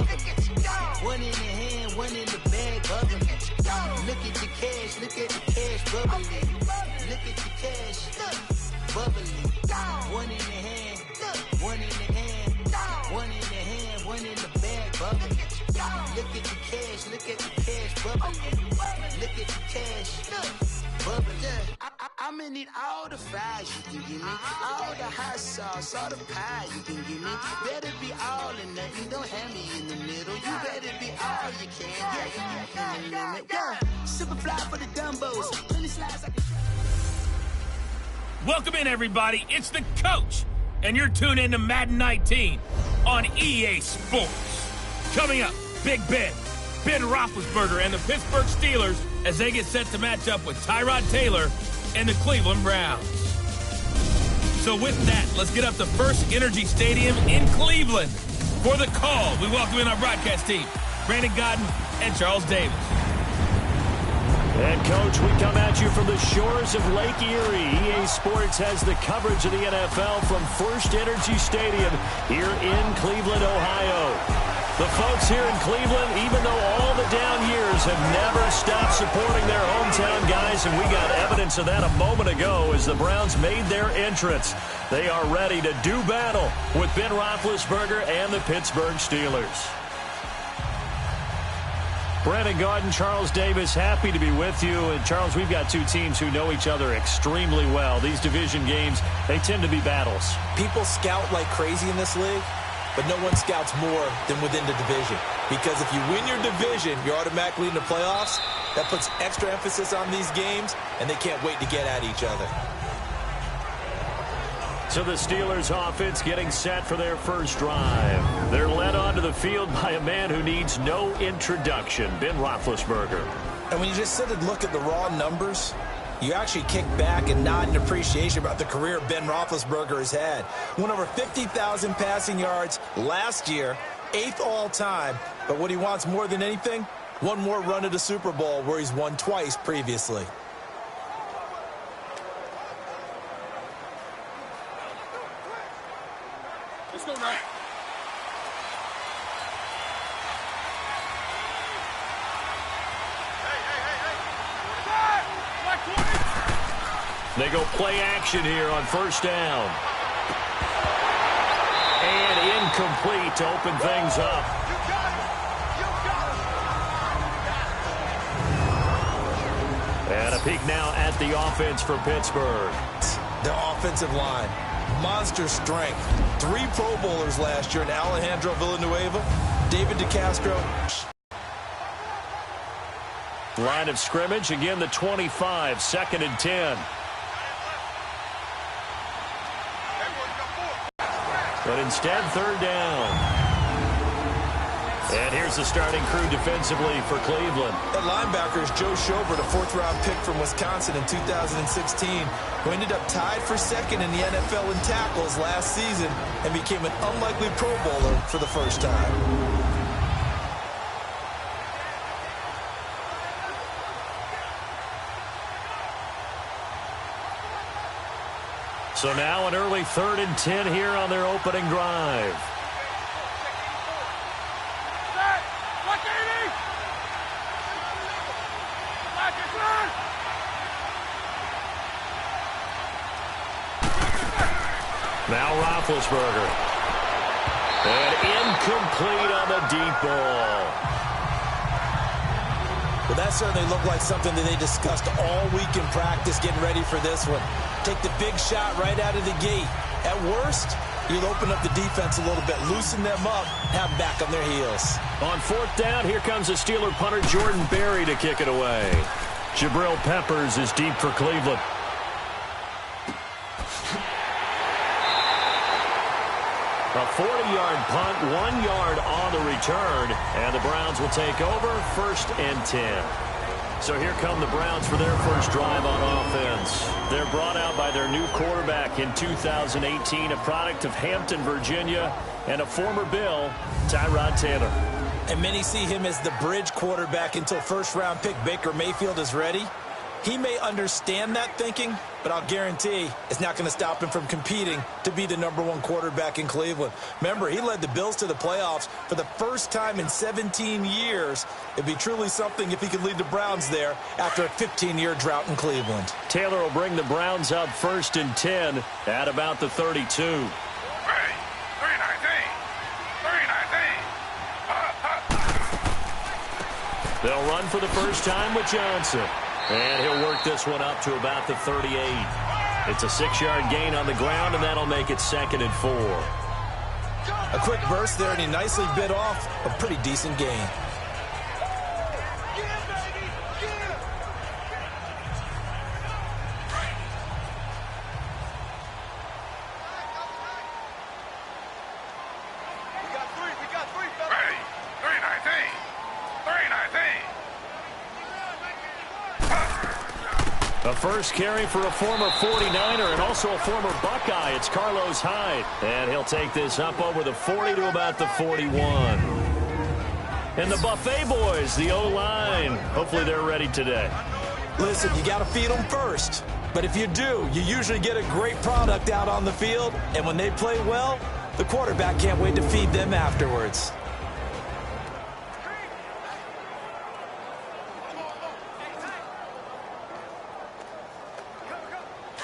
bubbling. One in the hand, one in the bag, bubbling. Look at the cash, bubbling. Look at the cash, bubbling. One in the hand, one in the hand, one in the hand, one in the bag, bubbling. Look at the cash, bubbling. Look at the cash, bubbling. I'ma need all the fries you can give me, all the hot sauce, all the pie you can give me. Better be all or nothing, don't have me in the middle. You better be all you can. Yeah. Super fly for the Dumbos. Plenty slides I can. Welcome in, everybody. It's the coach, and you're tuned in to Madden 19 on EA Sports. Coming up, Big Ben Roethlisberger, and the Pittsburgh Steelers as they get set to match up with Tyrod Taylor and the Cleveland Browns. So with that, let's get up to First Energy Stadium in Cleveland for the call. We welcome in our broadcast team, Brandon Godden and Charles Davis. And, Coach, we come at you from the shores of Lake Erie. EA Sports has the coverage of the NFL from First Energy Stadium here in Cleveland, Ohio. The folks here in Cleveland, even though all the down years, have never stopped supporting their hometown guys, and we got evidence of that a moment ago as the Browns made their entrance. They are ready to do battle with Ben Roethlisberger and the Pittsburgh Steelers. Brandon Gaudin, Charles Davis, happy to be with you. And, Charles, we've got two teams who know each other extremely well. These division games, they tend to be battles. People scout like crazy in this league, but no one scouts more than within the division. Because if you win your division, you're automatically in the playoffs. That puts extra emphasis on these games, and they can't wait to get at each other. So the Steelers offense getting set for their first drive. They're led onto the field by a man who needs no introduction, Ben Roethlisberger. And when you just sit and look at the raw numbers, you actually kick back and nod in appreciation about the career Ben Roethlisberger has had. Won over 50,000 passing yards last year, 8th all-time. But what he wants more than anything, one more run at a Super Bowl where he's won twice previously. Let's go now. They go play action here on first down. And incomplete to open things up. And a peek now at the offense for Pittsburgh. The offensive line, monster strength. 3 Pro Bowlers last year in Alejandro Villanueva, David DeCastro. Line of scrimmage, again the 25, 2nd and 10. But instead, 3rd down. And here's the starting crew defensively for Cleveland. That linebacker is Joe Schobert, a 4th-round pick from Wisconsin in 2016, who ended up tied for 2nd in the NFL in tackles last season and became an unlikely Pro Bowler for the first time. So now an early 3rd and 10 here on their opening drive. Now Roethlisberger. And incomplete on the deep ball. Well, that certainly looked like something that they discussed all week in practice getting ready for this one. Take the big shot right out of the gate. At worst, you'll open up the defense a little bit, loosen them up, have them back on their heels. On 4th down, here comes the Steeler punter Jordan Berry to kick it away. Jabril Peppers is deep for Cleveland. A 40-yard punt, 1 yard on the return, and the Browns will take over 1st and 10. So here come the Browns for their first drive on offense. They're brought out by their new quarterback in 2018, a product of Hampton, Virginia, and a former Bill, Tyrod Taylor. And many see him as the bridge quarterback until 1st-round pick Baker Mayfield is ready. He may understand that thinking, but I'll guarantee it's not going to stop him from competing to be the #1 quarterback in Cleveland. Remember, he led the Bills to the playoffs for the first time in 17 years. It'd be truly something if he could lead the Browns there after a 15-year drought in Cleveland. Taylor will bring the Browns up 1st and 10 at about the 32. They'll run for the first time with Johnson. And he'll work this one up to about the 38. It's a 6-yard gain on the ground, and that'll make it 2nd and 4. A quick burst there, and he nicely bit off a pretty decent gain. A first carry for a former 49er and also a former Buckeye. It's Carlos Hyde. And he'll take this up over the 40 to about the 41. And the Buffet boys, the O-line. Hopefully they're ready today. Listen, you got to feed them first. But if you do, you usually get a great product out on the field. And when they play well, the quarterback can't wait to feed them afterwards.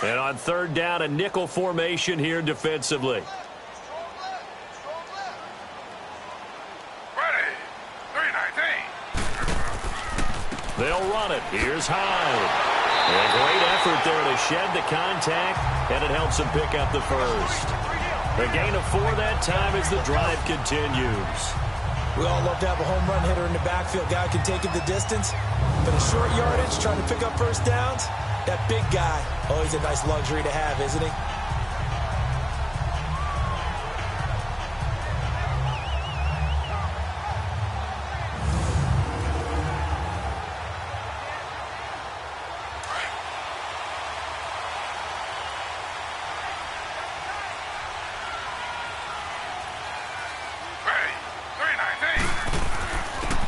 And on 3rd down, a nickel formation here defensively. Ready. 3-19. They'll run it. Here's Hyde. And a great effort there to shed the contact, and it helps him pick up the first. The gain of 4 that time as the drive continues. We all love to have a home run hitter in the backfield. Guy can take it the distance. But a short yardage, trying to pick up first downs, that big guy, always a nice luxury to have, isn't he?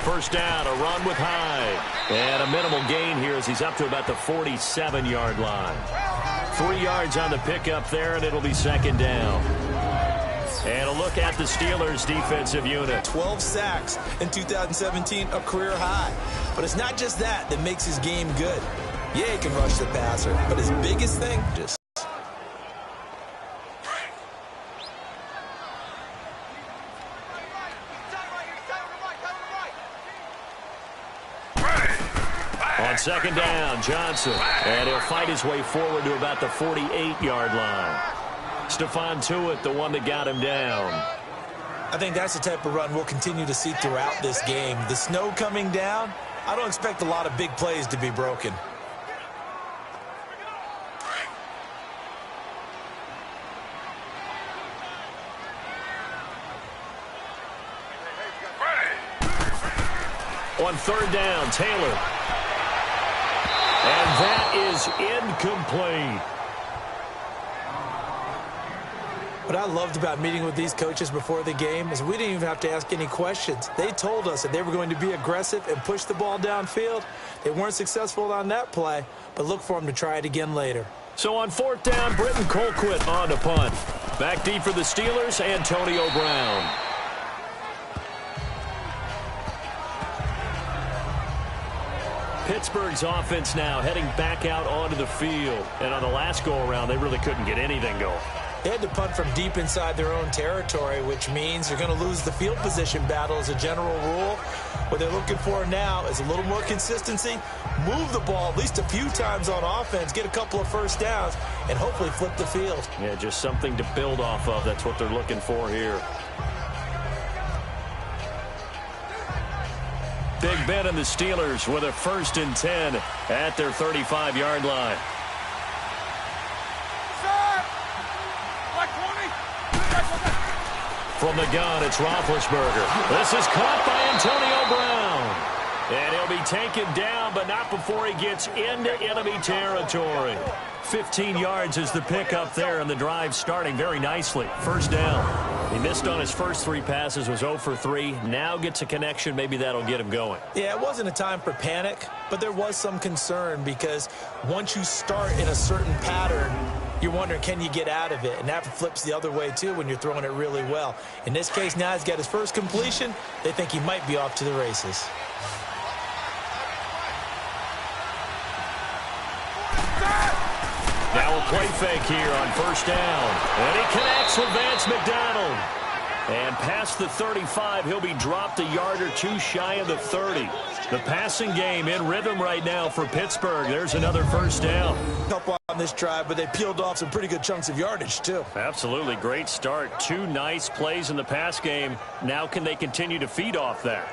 First down, a run with Hyde. And a minimal gain here as he's up to about the 47-yard line. 3 yards on the pickup there, and it'll be 2nd down. And a look at the Steelers' defensive unit. 12 sacks in 2017, a career high. But it's not just that makes his game good. Yeah, he can rush the passer, but his biggest thing, just on 2nd down, Johnson. And he'll fight his way forward to about the 48-yard line. Stephon Tuitt, the one that got him down. I think that's the type of run we'll continue to see throughout this game. The snow coming down, I don't expect a lot of big plays to be broken. On 3rd down, Taylor. And that is incomplete. What I loved about meeting with these coaches before the game is we didn't even have to ask any questions. They told us that they were going to be aggressive and push the ball downfield. They weren't successful on that play, but look for them to try it again later. So on 4th down, Britton Colquitt on to punt. Back deep for the Steelers, Antonio Brown. Pittsburgh's offense now heading back out onto the field. And on the last go-around, they really couldn't get anything going. They had to punt from deep inside their own territory, which means they're going to lose the field position battle as a general rule. What they're looking for now is a little more consistency, move the ball at least a few times on offense, get a couple of first downs, and hopefully flip the field. Yeah, just something to build off of. That's what they're looking for here. Big Ben and the Steelers with a 1st and 10 at their 35-yard line. Sir, From the gun, it's Roethlisberger. This is caught by Antonio Brown. And he'll be taken down, but not before he gets into enemy territory. 15 yards is the pickup there, and the drive starting very nicely. First down. He missed on his first 3 passes, was 0 for 3. Now gets a connection. Maybe that'll get him going. Yeah, it wasn't a time for panic, but there was some concern because once you start in a certain pattern, you're wondering, can you get out of it? And that flips the other way, too, when you're throwing it really well. In this case, now he's got his first completion. They think he might be off to the races. Now a play fake here on first down. And he connects with Vance McDonald. And past the 35, he'll be dropped a yard or 2 shy of the 30. The passing game in rhythm right now for Pittsburgh. There's another first down. Up on this drive, but they peeled off some pretty good chunks of yardage, too. Absolutely. Great start. 2 nice plays in the pass game. Now can they continue to feed off that?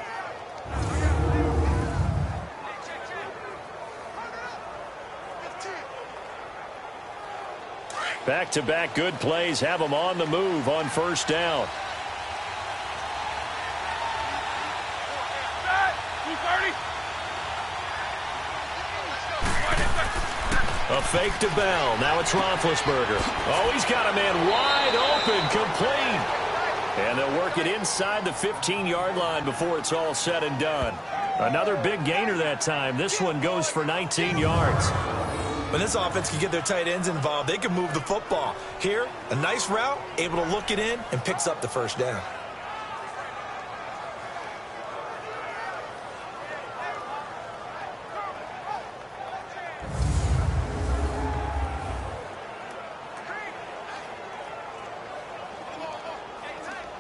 Back-to-back good plays have them on the move on first down. A fake to Bell. Now it's Roethlisberger. Oh, he's got a man wide open, complete. And they'll work it inside the 15-yard line before it's all said and done. Another big gainer that time. This one goes for 19 yards. When this offense can get their tight ends involved, they can move the football. Here, a nice route, able to look it in, and picks up the first down.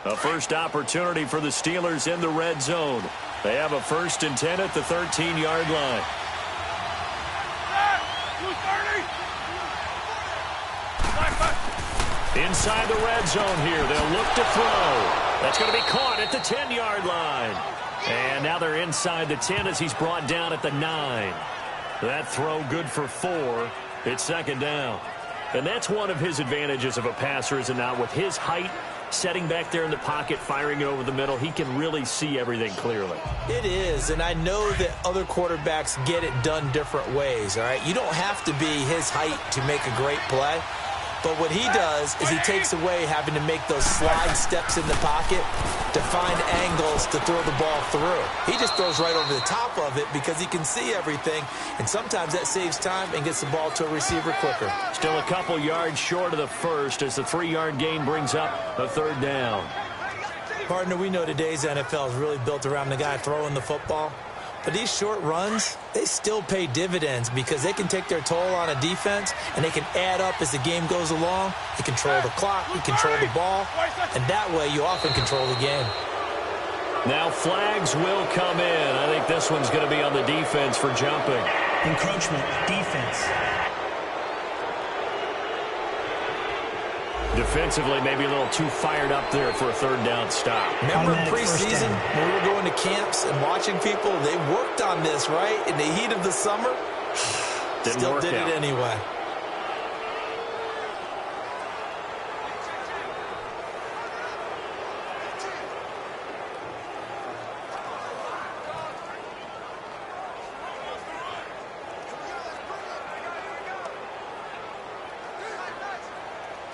A first opportunity for the Steelers in the red zone. They have a 1st and 10 at the 13-yard line. Inside the red zone here. They'll look to throw. That's going to be caught at the 10-yard line. And now they're inside the 10 as he's brought down at the 9. That throw good for 4. It's second down. And that's one of his advantages of a passer, is it not? With his height, setting back there in the pocket, firing it over the middle, he can really see everything clearly. It is, and I know that other quarterbacks get it done different ways, all right? You don't have to be his height to make a great play. But what he does is he takes away having to make those slide steps in the pocket to find angles to throw the ball through. He just throws right over the top of it because he can see everything, and sometimes that saves time and gets the ball to a receiver quicker. Still a couple yards short of the first as the 3-yard gain brings up a third down. Partner, we know today's NFL is really built around the guy throwing the football. But these short runs, they still pay dividends because they can take their toll on a defense, and they can add up as the game goes along. You control the clock, you control the ball, and that way you often control the game. Now flags will come in. I think this one's going to be on the defense for jumping. Encroachment, defense. Defensively, maybe a little too fired up there for a third down stop. Remember preseason when we were going to camps and watching people? They worked on this, right? In the heat of the summer. Still did it anyway.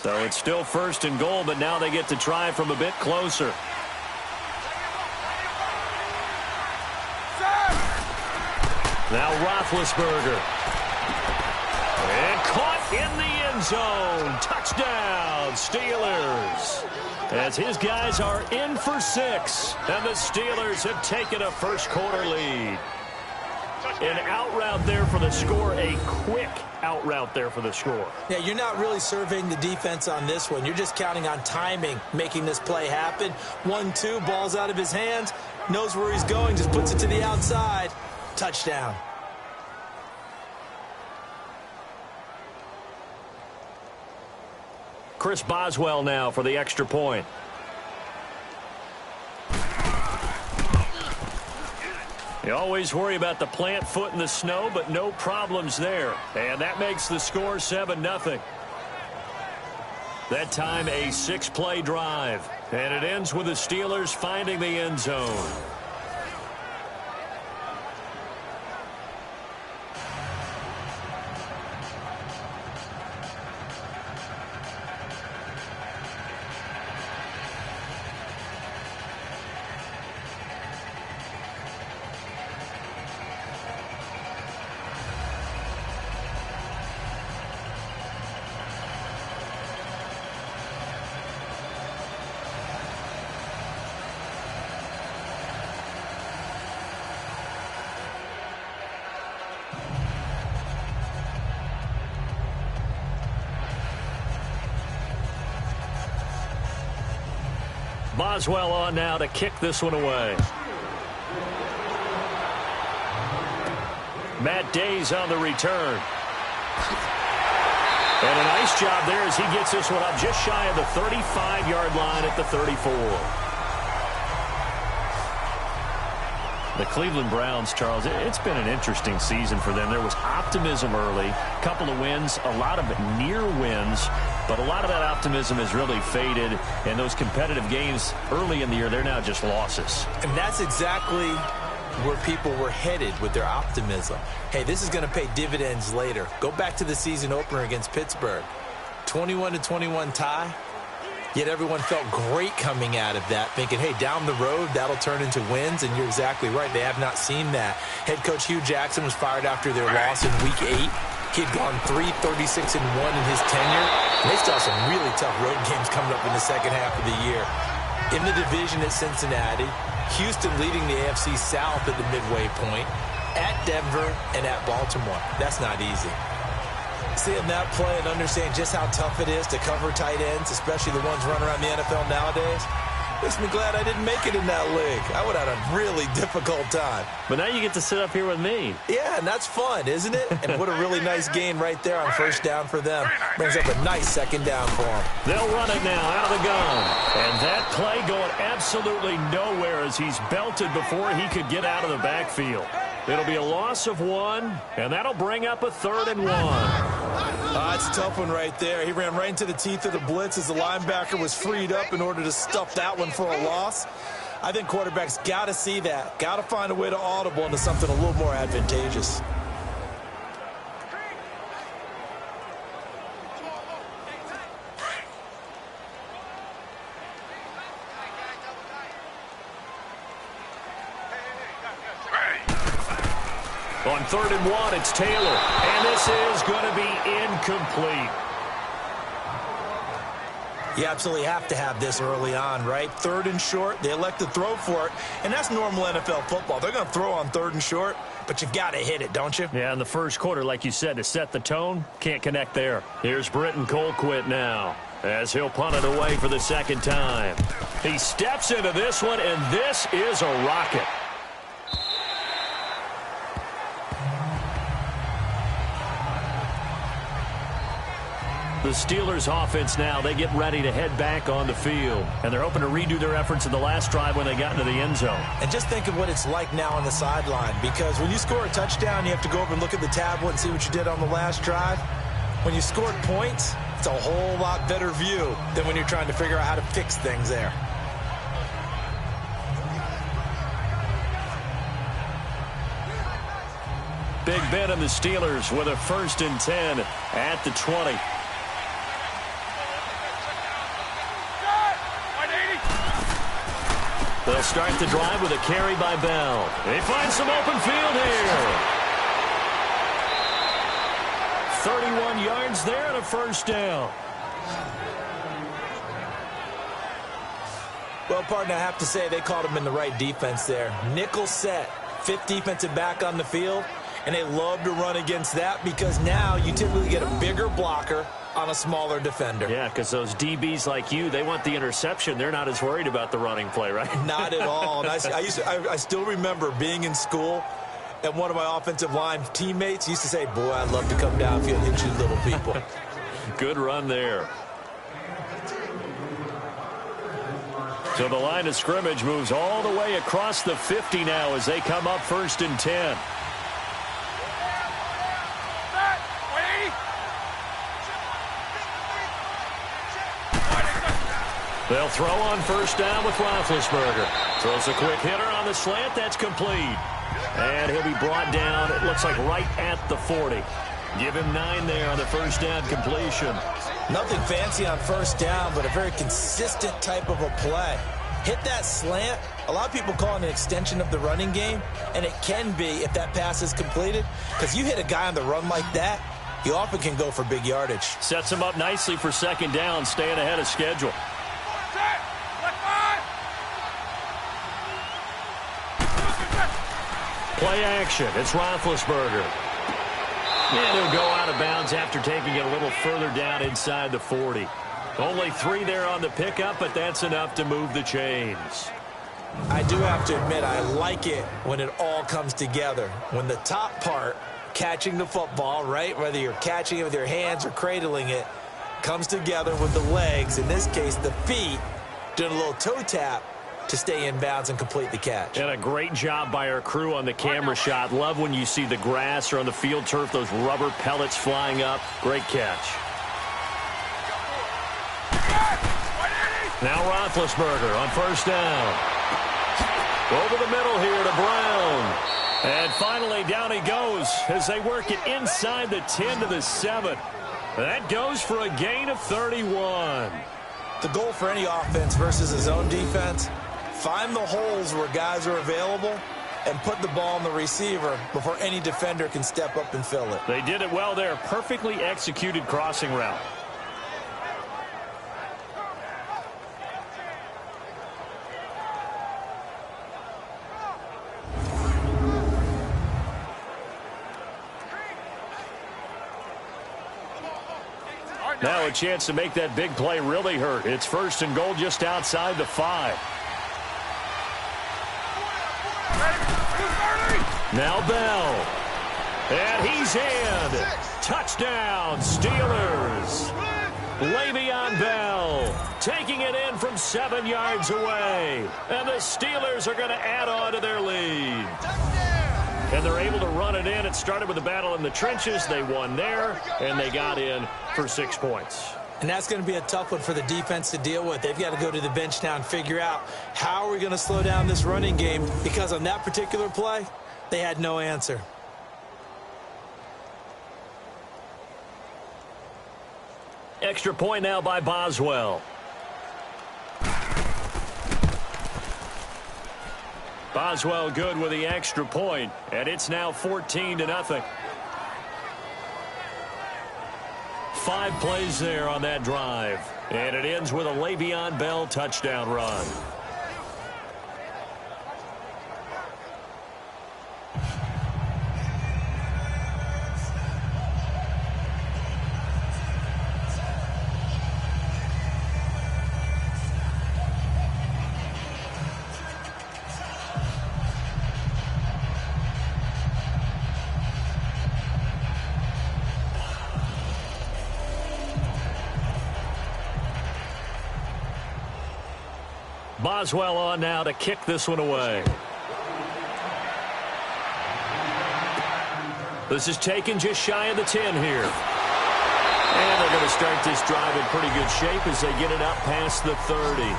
So it's still 1st and goal, but now they get to try from a bit closer. Now Roethlisberger. And caught in the end zone. Touchdown, Steelers. As his guys are in for 6. And the Steelers have taken a first-quarter lead. An out route there for the score, a quick out route there for the score. Yeah, you're not really surveying the defense on this one. You're just counting on timing, making this play happen. 1-2, ball's out of his hands, knows where he's going, just puts it to the outside. Touchdown. Chris Boswell now for the extra point. You always worry about the plant foot in the snow, but no problems there. And that makes the score 7-0. That time a 6-play drive. And it ends with the Steelers finding the end zone. Boswell on now to kick this one away. Matt Day's on the return. And a nice job there as he gets this one up just shy of the 35-yard line at the 34. The Cleveland Browns, Charles, it's been an interesting season for them. There was optimism early, a couple of wins, a lot of near wins, but a lot of that optimism has really faded. And those competitive games early in the year, they're now just losses. And that's exactly where people were headed with their optimism. Hey, this is going to pay dividends later. Go back to the season opener against Pittsburgh. 21-21 tie. Yet everyone felt great coming out of that, thinking, hey, down the road, that'll turn into wins. And you're exactly right. They have not seen that. Head coach Hugh Jackson was fired after their loss in Week 8. He had gone 3-36-1 in his tenure. And they still have some really tough road games coming up in the second half of the year. In the division at Cincinnati, Houston leading the AFC South at the midway point, at Denver and at Baltimore. That's not easy. Seeing that play and understanding just how tough it is to cover tight ends, especially the ones running around the NFL nowadays, makes me glad I didn't make it in that league. I would have had a really difficult time. But now you get to sit up here with me. Yeah, and that's fun, isn't it? And what a really nice gain right there on first down for them. Brings up a nice second down for them. They'll run it now out of the gun. And that play going absolutely nowhere as he's belted before he could get out of the backfield. It'll be a loss of 1, and that'll bring up a 3rd and 1. It's a tough one right there. He ran right into the teeth of the blitz as the linebacker was freed up in order to stuff that one for a loss. I think quarterbacks got to see that. Got to find a way to audible into something a little more advantageous. On 3rd and 1, it's Taylor. And this is going to be incomplete. You absolutely have to have this early on, right? 3rd and short, they elect to throw for it. And that's normal NFL football. They're going to throw on 3rd and short, but you've got to hit it, don't you? Yeah, in the first quarter, like you said, to set the tone, can't connect there. Here's Britton Colquitt now as he'll punt it away for the second time. He steps into this one, and this is a rocket. The Steelers offense now, they get ready to head back on the field. And they're hoping to redo their efforts in the last drive when they got into the end zone. And just think of what it's like now on the sideline. Because when you score a touchdown, you have to go over and look at the tablet and see what you did on the last drive. When you scored points, it's a whole lot better view than when you're trying to figure out how to fix things there. Big Ben and the Steelers with a 1st and 10 at the 20. They'll start the drive with a carry by Bell. They find some open field here. 31 yards there and a 1st down. Well, partner, I have to say they called him in the right defense there. Nickel set, 5th defensive back on the field, and they love to run against that because now you typically get a bigger blocker on a smaller defender. Yeah, because those DBs like you, they want the interception. They're not as worried about the running play, right? Not at all. And I still remember being in school, and one of my offensive line teammates used to say, boy, I'd love to come downfield and hit you little people. Good run there. So the line of scrimmage moves all the way across the 50 now as they come up 1st and 10. They'll throw on 1st down with Roethlisberger. Throws a quick hitter on the slant. That's complete. And he'll be brought down, it looks like, right at the 40. Give him 9 there on the 1st down completion. Nothing fancy on 1st down, but a very consistent type of a play. Hit that slant. A lot of people call it an extension of the running game, and it can be if that pass is completed, because you hit a guy on the run like that, you often can go for big yardage. Sets him up nicely for 2nd down, staying ahead of schedule. Play action. It's Roethlisberger. And he'll go out of bounds after taking it a little further down inside the 40. Only 3 there on the pickup, but that's enough to move the chains. I do have to admit, I like it when it all comes together. When the top part, catching the football, right, whether you're catching it with your hands or cradling it, comes together with the legs, in this case the feet, doing a little toe tap to stay in bounds and complete the catch. And a great job by our crew on the camera shot. Love when you see the grass or on the field turf, those rubber pellets flying up. Great catch. Now Roethlisberger on first down. Over the middle here to Brown. And finally down he goes as they work it inside the 10 to the 7. That goes for a gain of 31. The goal for any offense versus a zone defense, find the holes where guys are available and put the ball on the receiver before any defender can step up and fill it. They did it well there. Perfectly executed crossing route. Now a chance to make that big play really hurt. It's first and goal just outside the 5. Now Bell. And he's in. Touchdown, Steelers. Le'Veon Bell taking it in from 7 yards away. And the Steelers are going to add on to their lead. And they're able to run it in. It started with a battle in the trenches. They won there, and they got in for 6 points. And that's going to be a tough one for the defense to deal with. They've got to go to the bench now and figure out how are we going to slow down this running game, because on that particular play, they had no answer. Extra point now by Boswell. Boswell good with the extra point, and it's now 14-0. 5 plays there on that drive, and it ends with a Le'Veon Bell touchdown run. Boswell on now to kick this one away. This is taken just shy of the 10 here. And they're going to start this drive in pretty good shape as they get it up past the 30.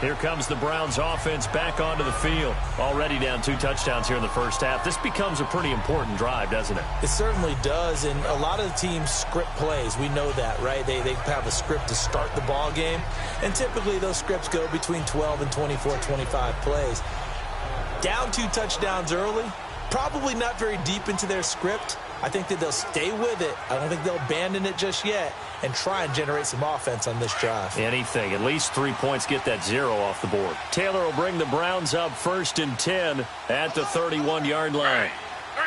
Here comes the Browns offense back onto the field. Already down 2 touchdowns here in the first half. This becomes a pretty important drive, doesn't it? It certainly does, and a lot of the teams script plays. We know that, right? They have a script to start the ball game, and typically those scripts go between 12 and 24, 25 plays. Down 2 touchdowns early, probably not very deep into their script. I think that they'll stay with it. I don't think they'll abandon it just yet and try and generate some offense on this drive. Anything. At least 3 points, get that 0 off the board. Taylor will bring the Browns up 1st and 10 at the 31-yard line. 3-19.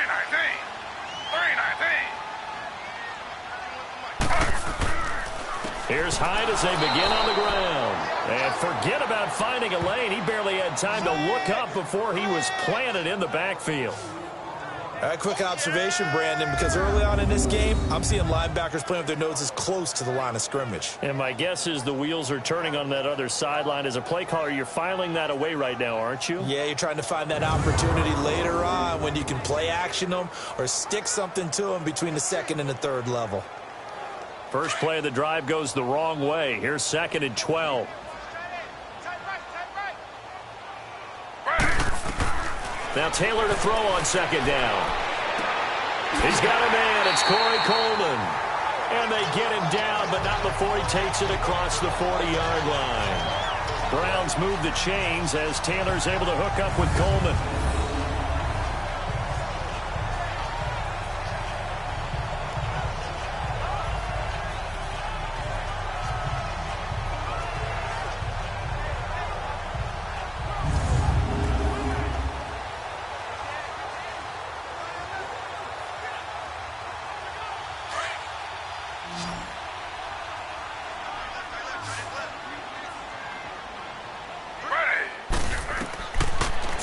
Here's Hyde as they begin on the ground. And forget about finding a lane. He barely had time to look up before he was planted in the backfield. A quick observation, Brandon, because early on in this game, I'm seeing linebackers playing with their noses close to the line of scrimmage. And my guess is the wheels are turning on that other sideline. As a play caller, you're filing that away right now, aren't you? Yeah, you're trying to find that opportunity later on when you can play action them or stick something to them between the 2nd and the 3rd level. First play of the drive goes the wrong way. Here's 2nd and 12. Now Taylor to throw on 2nd down. He's got a man. It's Corey Coleman. And they get him down, but not before he takes it across the 40-yard line. Browns move the chains as Taylor's able to hook up with Coleman.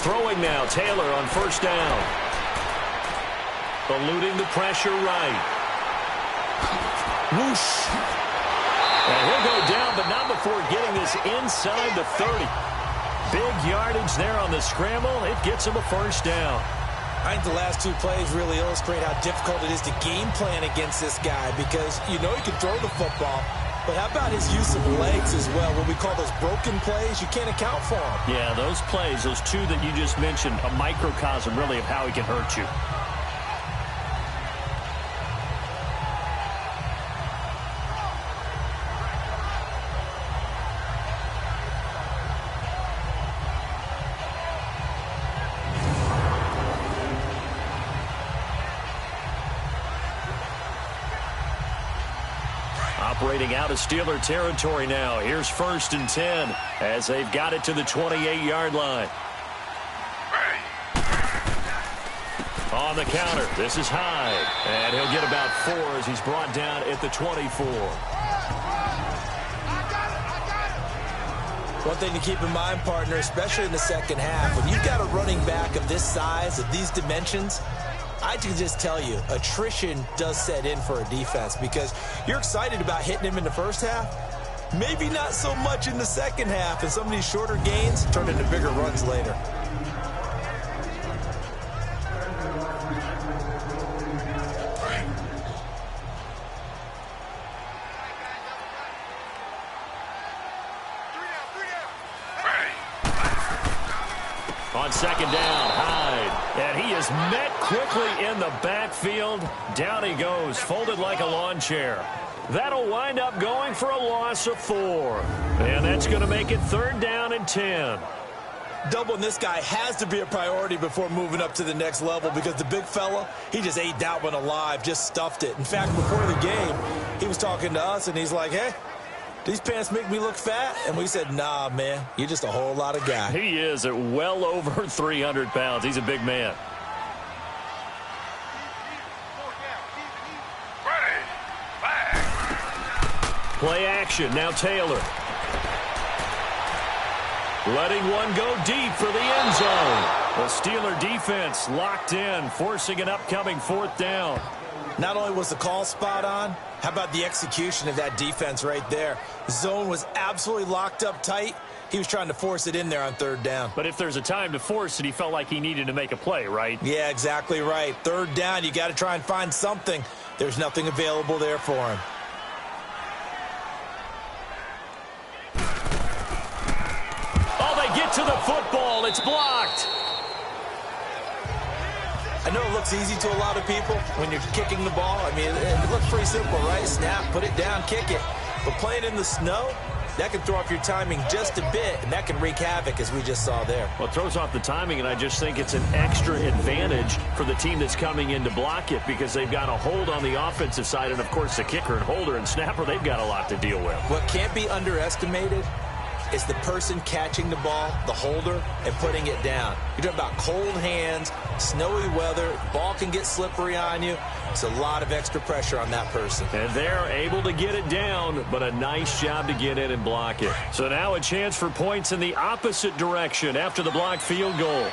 Throwing now, Taylor on first down. Eluding the pressure right. Whoosh. And he'll go down, but not before getting this inside the 30. Big yardage there on the scramble. It gets him a first down. I think the last two plays really illustrate how difficult it is to game plan against this guy because you know he can throw the football, but how about his use of legs as well? What we call those broken plays, you can't account for them. Yeah, those plays, those two that you just mentioned, a microcosm really of how he can hurt you. Operating out of Steeler territory now. Here's 1st and 10 as they've got it to the 28-yard line. On the counter, this is Hyde. And he'll get about 4 as he's brought down at the 24. One thing to keep in mind, partner, especially in the second half, when you've got a running back of this size, of these dimensions, I can just tell you, attrition does set in for a defense because you're excited about hitting him in the first half. Maybe not so much in the second half, and some of these shorter gains turn into bigger runs later. On second down, Hyde. And he is met quickly in the backfield. Down he goes, folded like a lawn chair. That'll wind up going for a loss of 4. And that's going to make it 3rd down and 10. Doubling this guy has to be a priority before moving up to the next level because the big fella, he just ate that one alive, just stuffed it. In fact, before the game, he was talking to us, and he's like, hey, these pants make me look fat? And we said, nah, man, you're just a whole lot of guy. He is at well over 300 pounds. He's a big man. Play action. Now Taylor. Letting one go deep for the end zone. The Steeler defense locked in, forcing an upcoming 4th down. Not only was the call spot on, how about the execution of that defense right there? The zone was absolutely locked up tight. He was trying to force it in there on 3rd down. But if there's a time to force it, he felt like he needed to make a play, right? Yeah, exactly right. 3rd down, you got to try and find something. There's nothing available there for him. Oh, they get to the football. It's blocked. I know it looks easy to a lot of people when you're kicking the ball. I mean, it looks pretty simple, right? Snap, put it down, kick it. But playing in the snow, that can throw off your timing just a bit, and that can wreak havoc, as we just saw there. Well, it throws off the timing, and I just think it's an extra advantage for the team that's coming in to block it because they've got a hold on the offensive side, and, of course, the kicker and holder and snapper, they've got a lot to deal with. What can't be underestimated is the person catching the ball, the holder, and putting it down. You're talking about cold hands, snowy weather, ball can get slippery on you. It's a lot of extra pressure on that person. And they're able to get it down, but a nice job to get in and block it. So now a chance for points in the opposite direction after the blocked field goal.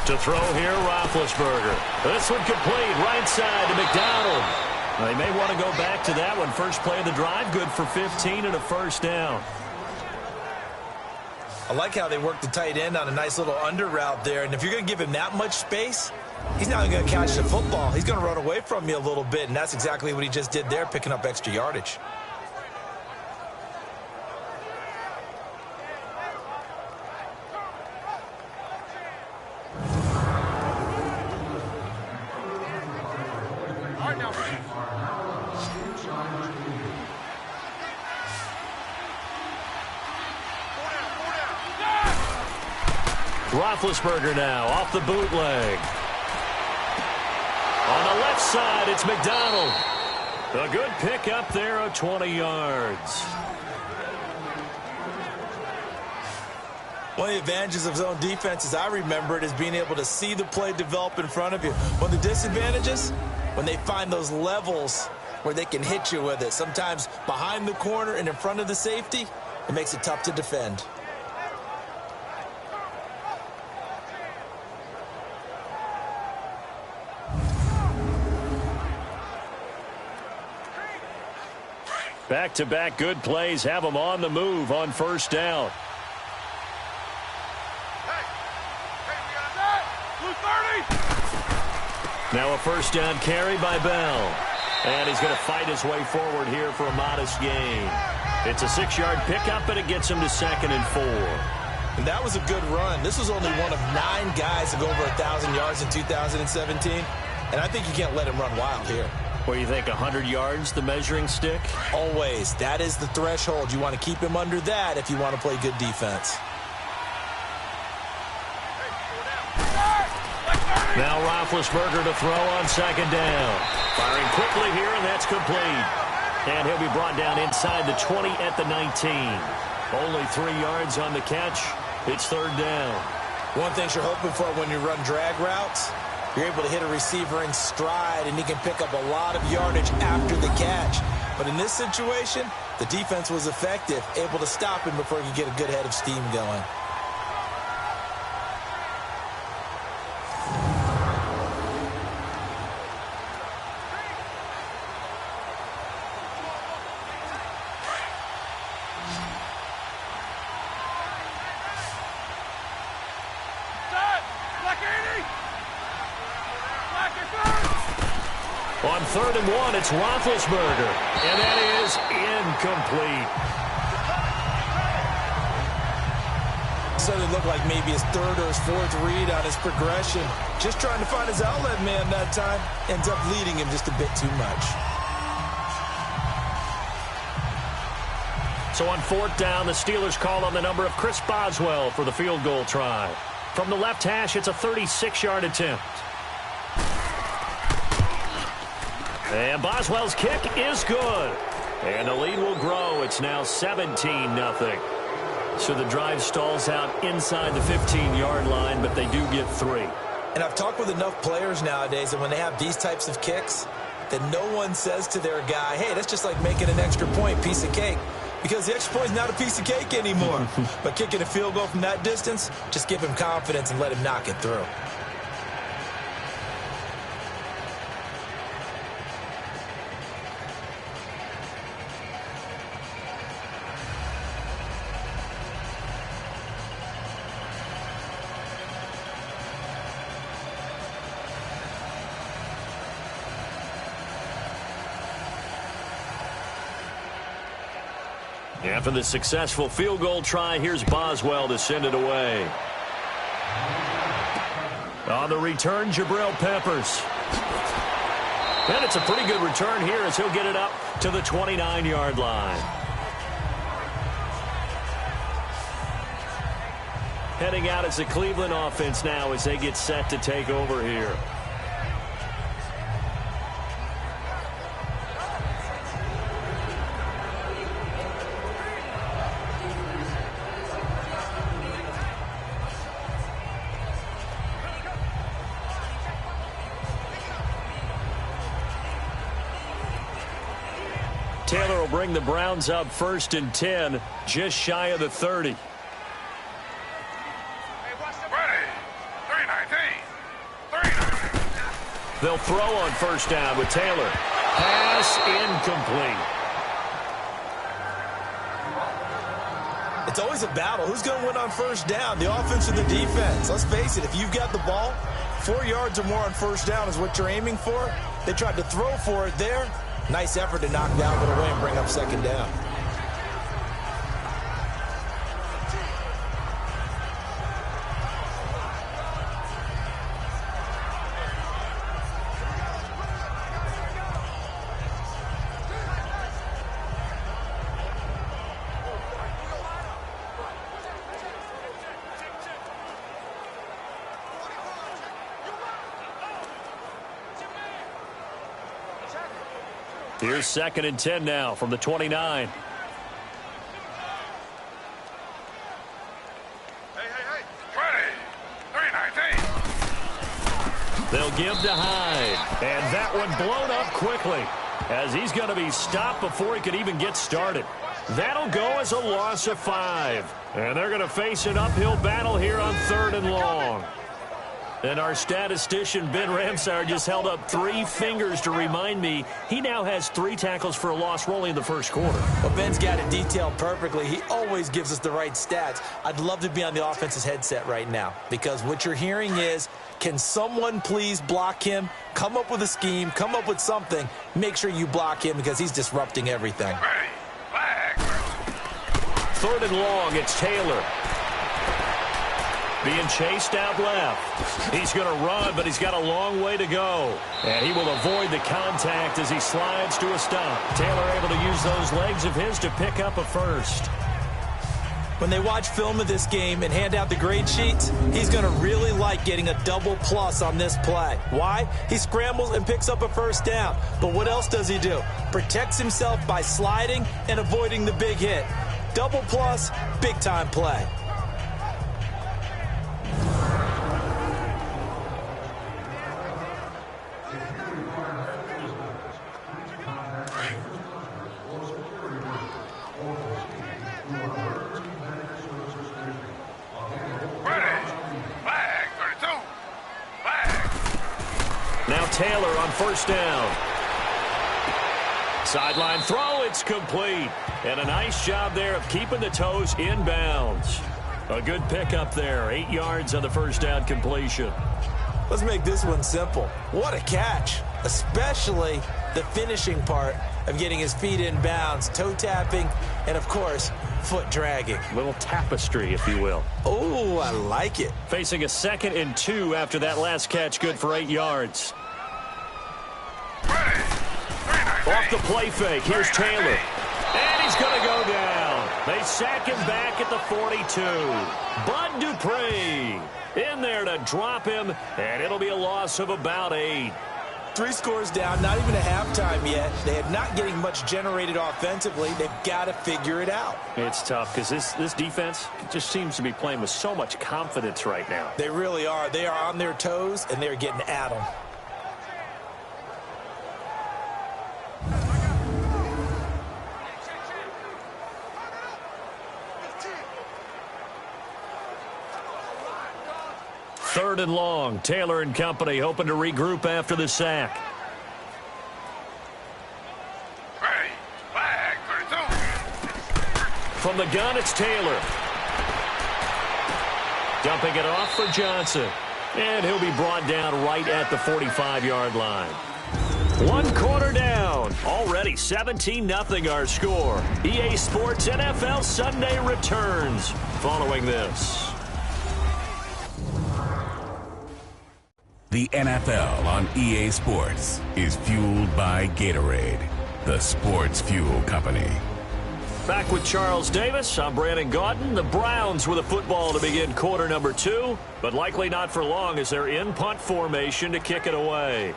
To throw here, Roethlisberger. This one complete, right side to McDonald. They may want to go back to that one. First play of the drive, good for 15 and a 1st down. I like how they work the tight end on a nice little under route there. And if you're going to give him that much space, he's not going to catch the football. He's going to run away from you a little bit, and that's exactly what he just did there, picking up extra yardage. Roethlisberger now off the bootleg. On the left side, it's McDonald. A good pick up there of 20 yards. One of the advantages of zone defense, as I remember it, is being able to see the play develop in front of you. One of the disadvantages, when they find those levels where they can hit you with it. Sometimes behind the corner and in front of the safety, it makes it tough to defend. Back-to-back good plays have them on the move on first down. Now a first down carry by Bell. And he's going to fight his way forward here for a modest gain. It's a 6-yard pickup, and it gets him to 2nd and 4. And that was a good run. This was only one of 9 guys to go over 1,000 yards in 2017. And I think you can't let him run wild here. What do you think, 100 yards, the measuring stick? Always. That is the threshold. You want to keep him under that if you want to play good defense. Now Roethlisberger to throw on 2nd down. Firing quickly here, and that's complete. And he'll be brought down inside the 20 at the 19. Only 3 yards on the catch. It's 3rd down. One thing you're hoping for when you run drag routes, you're able to hit a receiver in stride, and he can pick up a lot of yardage after the catch. But in this situation, the defense was effective, able to stop him before he could get a good head of steam going. On 3rd and 1, it's Roethlisberger, and that is incomplete. So it looked like maybe his 3rd or his 4th read on his progression. Just trying to find his outlet man that time. Ends up leading him just a bit too much. So on 4th down, the Steelers call on the number of Chris Boswell for the field goal try. From the left hash, it's a 36-yard attempt. And Boswell's kick is good. And the lead will grow. It's now 17-0. So the drive stalls out inside the 15-yard line, but they do get 3. And I've talked with enough players nowadays that when they have these types of kicks, that no one says to their guy, hey, that's just like making an extra point, piece of cake. Because the extra point is not a piece of cake anymore. But kicking a field goal from that distance, just give him confidence and let him knock it through. After the successful field goal try, here's Boswell to send it away. On the return, Jabril Peppers. And it's a pretty good return here as he'll get it up to the 29-yard line. Heading out as the Cleveland offense now as they get set to take over here. Taylor will bring the Browns up 1st and 10, just shy of the 30. They'll throw on 1st down with Taylor. Pass incomplete. It's always a battle. Who's going to win on 1st down, the offense or the defense? Let's face it, if you've got the ball, 4 yards or more on 1st down is what you're aiming for. They tried to throw for it there. Nice effort to knock Dalvin away and bring up 2nd down. Here's 2nd and 10 now from the 29. They'll give to Hyde. And that one blown up quickly. as he's going to be stopped before he could even get started. That'll go as a loss of 5. And they're going to face an uphill battle here on 3rd and long. And our statistician, Ben Ramsauer, just held up 3 fingers to remind me he now has 3 tackles for a loss rolling in the first quarter. Well, Ben's got it detailed perfectly. He always gives us the right stats. I'd love to be on the offense's headset right now because what you're hearing is, can someone please block him? Come up with a scheme. Come up with something. Make sure you block him because he's disrupting everything. 3rd and long, it's Taylor. Being chased out left. He's going to run, but he's got a long way to go. And he will avoid the contact as he slides to a stop. Taylor able to use those legs of his to pick up a first. When they watch film of this game and hand out the grade sheets, he's going to really like getting a double plus on this play. Why? He scrambles and picks up a first down. But what else does he do? Protects himself by sliding and avoiding the big hit. Double plus, big-time play. Now Taylor on first down. Sideline throw, it's complete. And a nice job there of keeping the toes in bounds. A good pickup there, 8 yards on the first down completion. Let's make this one simple. What a catch, especially the finishing part of getting his feet in bounds, toe tapping, and of course, foot dragging. Little tapestry, if you will. Oh, I like it. Facing a 2nd and 2 after that last catch, good for 8 yards. Off the play fake, here's Taylor. And he's going to go down. They sack him back at the 42. Bud Dupree in there to drop him, and it'll be a loss of about 8. 3 scores down, not even a halftime yet. They are not getting much generated offensively. They've got to figure it out. It's tough because this defense just seems to be playing with so much confidence right now. They really are. They are on their toes, and they're getting at them. Third and long. Taylor and company hoping to regroup after the sack. From the gun, it's Taylor. Dumping it off for Johnson. And he'll be brought down right at the 45-yard line. 1 quarter down. Already 17-0 our score. EA Sports NFL Sunday returns following this. The NFL on EA Sports is fueled by Gatorade, the sports fuel company. Back with Charles Davis. I'm Brandon Gaudin. The Browns with a football to begin quarter number 2, but likely not for long as they're in punt formation to kick it away.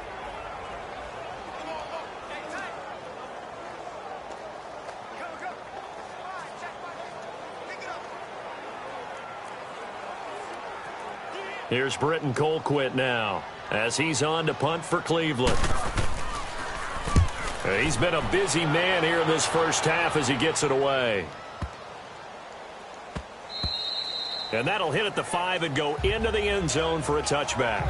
Here's Britton Colquitt now as he's on to punt for Cleveland. He's been a busy man here in this first half as he gets it away. And that'll hit at the 5 and go into the end zone for a touchback.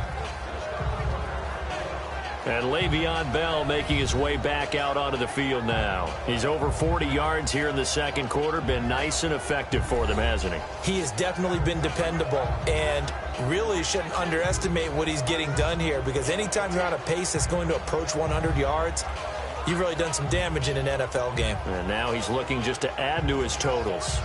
And Le'Veon Bell making his way back out onto the field now. He's over 40 yards here in the second quarter. Been nice and effective for them, hasn't he? He has definitely been dependable and really shouldn't underestimate what he's getting done here because anytime you're on a pace that's going to approach 100 yards, you've really done some damage in an NFL game. And now he's looking just to add to his totals.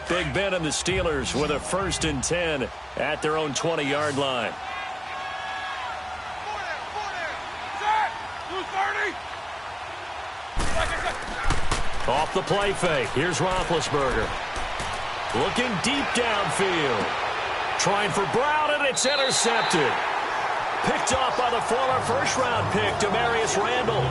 Big Ben and the Steelers with a 1st and 10 at their own 20-yard line. Off the play fake. Here's Roethlisberger. Looking deep downfield. Trying for Brown, and it's intercepted. Picked off by the former first-round pick, Demarius Randall.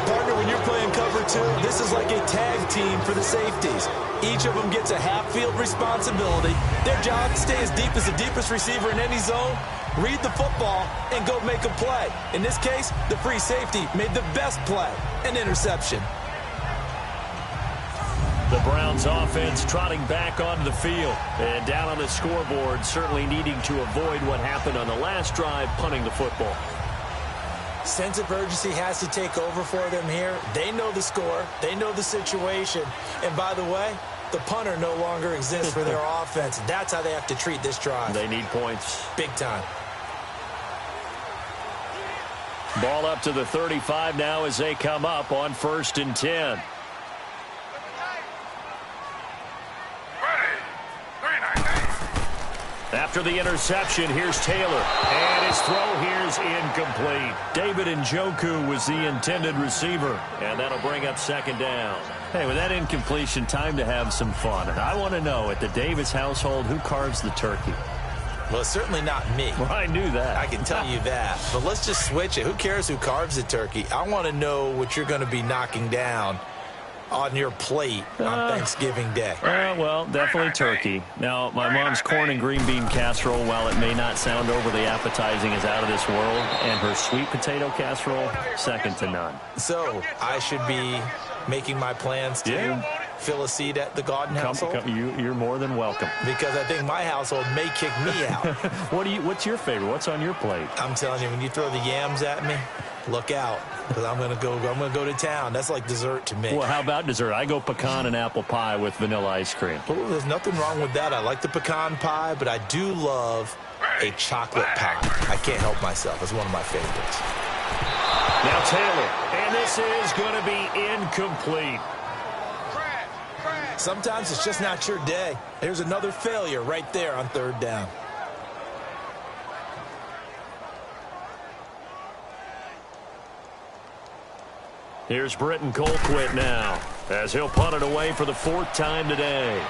Partner, when you're playing cover two, this is like a tag team for the safeties. Each of them gets a half-field responsibility. Their job is to stay as deep as the deepest receiver in any zone, read the football, and go make a play. In this case, the free safety made the best play, an interception. The Browns offense trotting back onto the field. And down on the scoreboard, certainly needing to avoid what happened on the last drive, punting the football. Sense of urgency has to take over for them here. They know the score. They know the situation. And by the way, the punter no longer exists for their offense. That's how they have to treat this drive. They need points. Big time. Ball up to the 35 now as they come up on 1st and 10. After the interception, here's Taylor. And his throw here's incomplete. David Njoku was the intended receiver. And that'll bring up 2nd down. Hey, with that incompletion, time to have some fun. And I want to know, at the Davis household, who carves the turkey? Well, it's certainly not me. Well, I knew that. I can tell you that. But let's just switch it. Who cares who carves the turkey? I want to know what you're going to be knocking down on your plate on Thanksgiving Day. Well, definitely turkey. Now, my mom's corn and green bean casserole, while it may not sound overly appetizing, is out of this world. And her sweet potato casserole, second to none. So, I should be making my plans to fill a seat at the Garden household? You're more than welcome. Because I think my household may kick me out. What's your favorite? What's on your plate? I'm telling you, when you throw the yams at me, look out. Because I'm gonna go to town. That's like dessert to me. Well, how about dessert? I go pecan and apple pie with vanilla ice cream. Oh, there's nothing wrong with that. I like the pecan pie, but I do love a chocolate pie. I can't help myself. It's one of my favorites. Now Taylor, and this is going to be incomplete. Sometimes it's just not your day. There's another failure right there on 3rd down. Here's Britton Colquitt now, as he'll punt it away for the 4th time today.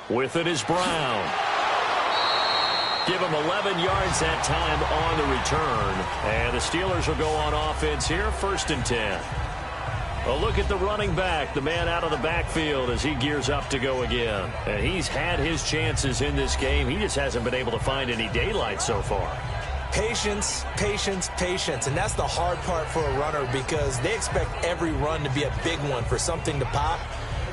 With it is Brown. Give him 11 yards that time on the return. And the Steelers will go on offense here, 1st and 10. A look at the running back, the man out of the backfield as he gears up to go again. And he's had his chances in this game. He just hasn't been able to find any daylight so far. Patience, patience, patience. And that's the hard part for a runner because they expect every run to be a big one for something to pop.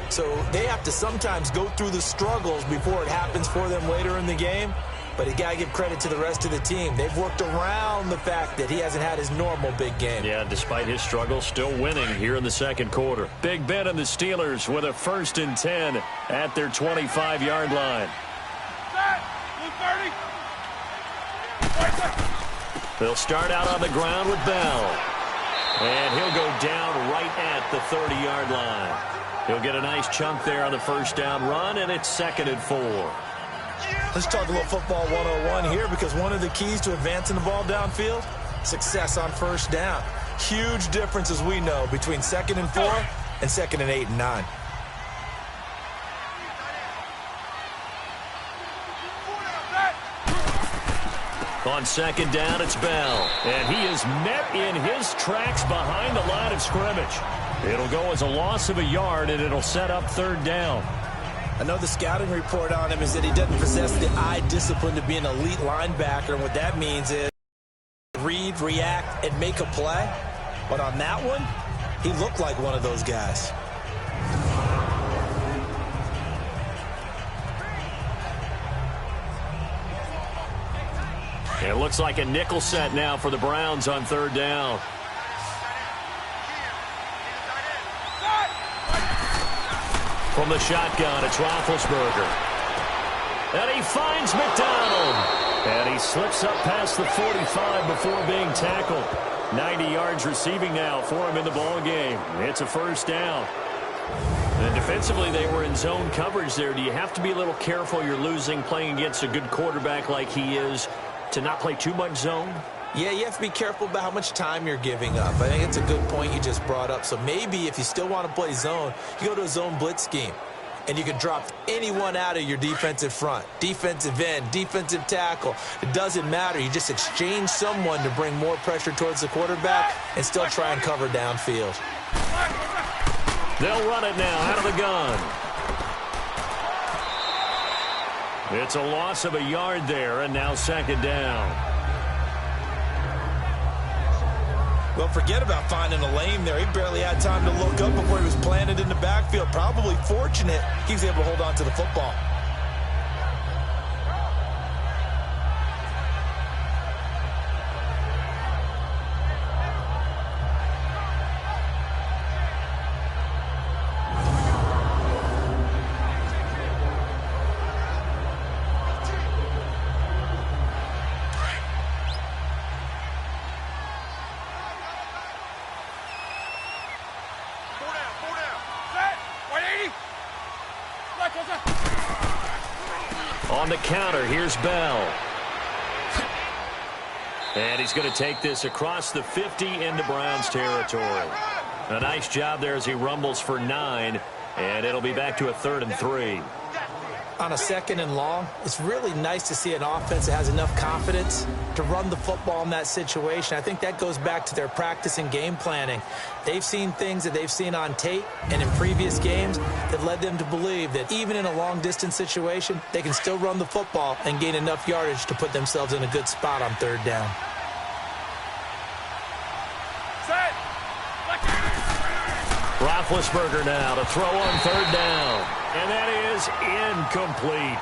So they have to sometimes go through the struggles before it happens for them later in the game. But you got to give credit to the rest of the team. They've worked around the fact that he hasn't had his normal big game. Yeah, despite his struggles, still winning here in the 2nd quarter. Big Ben and the Steelers with a 1st and 10 at their 25-yard line. They'll start out on the ground with Bell. And he'll go down right at the 30-yard line. He'll get a nice chunk there on the 1st down run, and it's 2nd and 4. Let's talk a little football 101 here because one of the keys to advancing the ball downfield, success on 1st down. Huge difference, as we know, between 2nd and 4 and 2nd and 8 and 9. On 2nd down, it's Bell. And he is met in his tracks behind the line of scrimmage. It'll go as a loss of a yard, and it'll set up 3rd down. I know the scouting report on him is that he doesn't possess the eye discipline to be an elite linebacker, and what that means is read, react, and make a play. But on that one, he looked like one of those guys. It looks like a nickel set now for the Browns on 3rd down. From the shotgun, it's Roethlisberger. And he finds McDonald. And he slips up past the 45 before being tackled. 90 yards receiving now for him in the ball game. It's a 1st down. And defensively, they were in zone coverage there. Do you have to be a little careful? You're losing playing against a good quarterback like he is to not play too much zone? Yeah, you have to be careful about how much time you're giving up. I think it's a good point you just brought up. So maybe if you still want to play zone, you go to a zone blitz scheme. and you can drop anyone out of your defensive front. Defensive end, defensive tackle. It doesn't matter. You just exchange someone to bring more pressure towards the quarterback and still try and cover downfield. They'll run it now out of the gun. It's a loss of a yard there, and now second down. Well, forget about finding a lane there. He barely had time to look up before he was planted in the backfield. Probably fortunate he was able to hold on to the football. On the counter, here's Bell. And he's going to take this across the 50 into Browns territory. A nice job there as he rumbles for 9, and it'll be back to a 3rd and 3. On a 2nd and long, it's really nice to see an offense that has enough confidence to run the football in that situation. I think that goes back to their practice and game planning. They've seen things that they've seen on tape and in previous games that led them to believe that even in a long-distance situation, they can still run the football and gain enough yardage to put themselves in a good spot on 3rd down. Roethlisberger now to throw on 3rd down. And that is incomplete.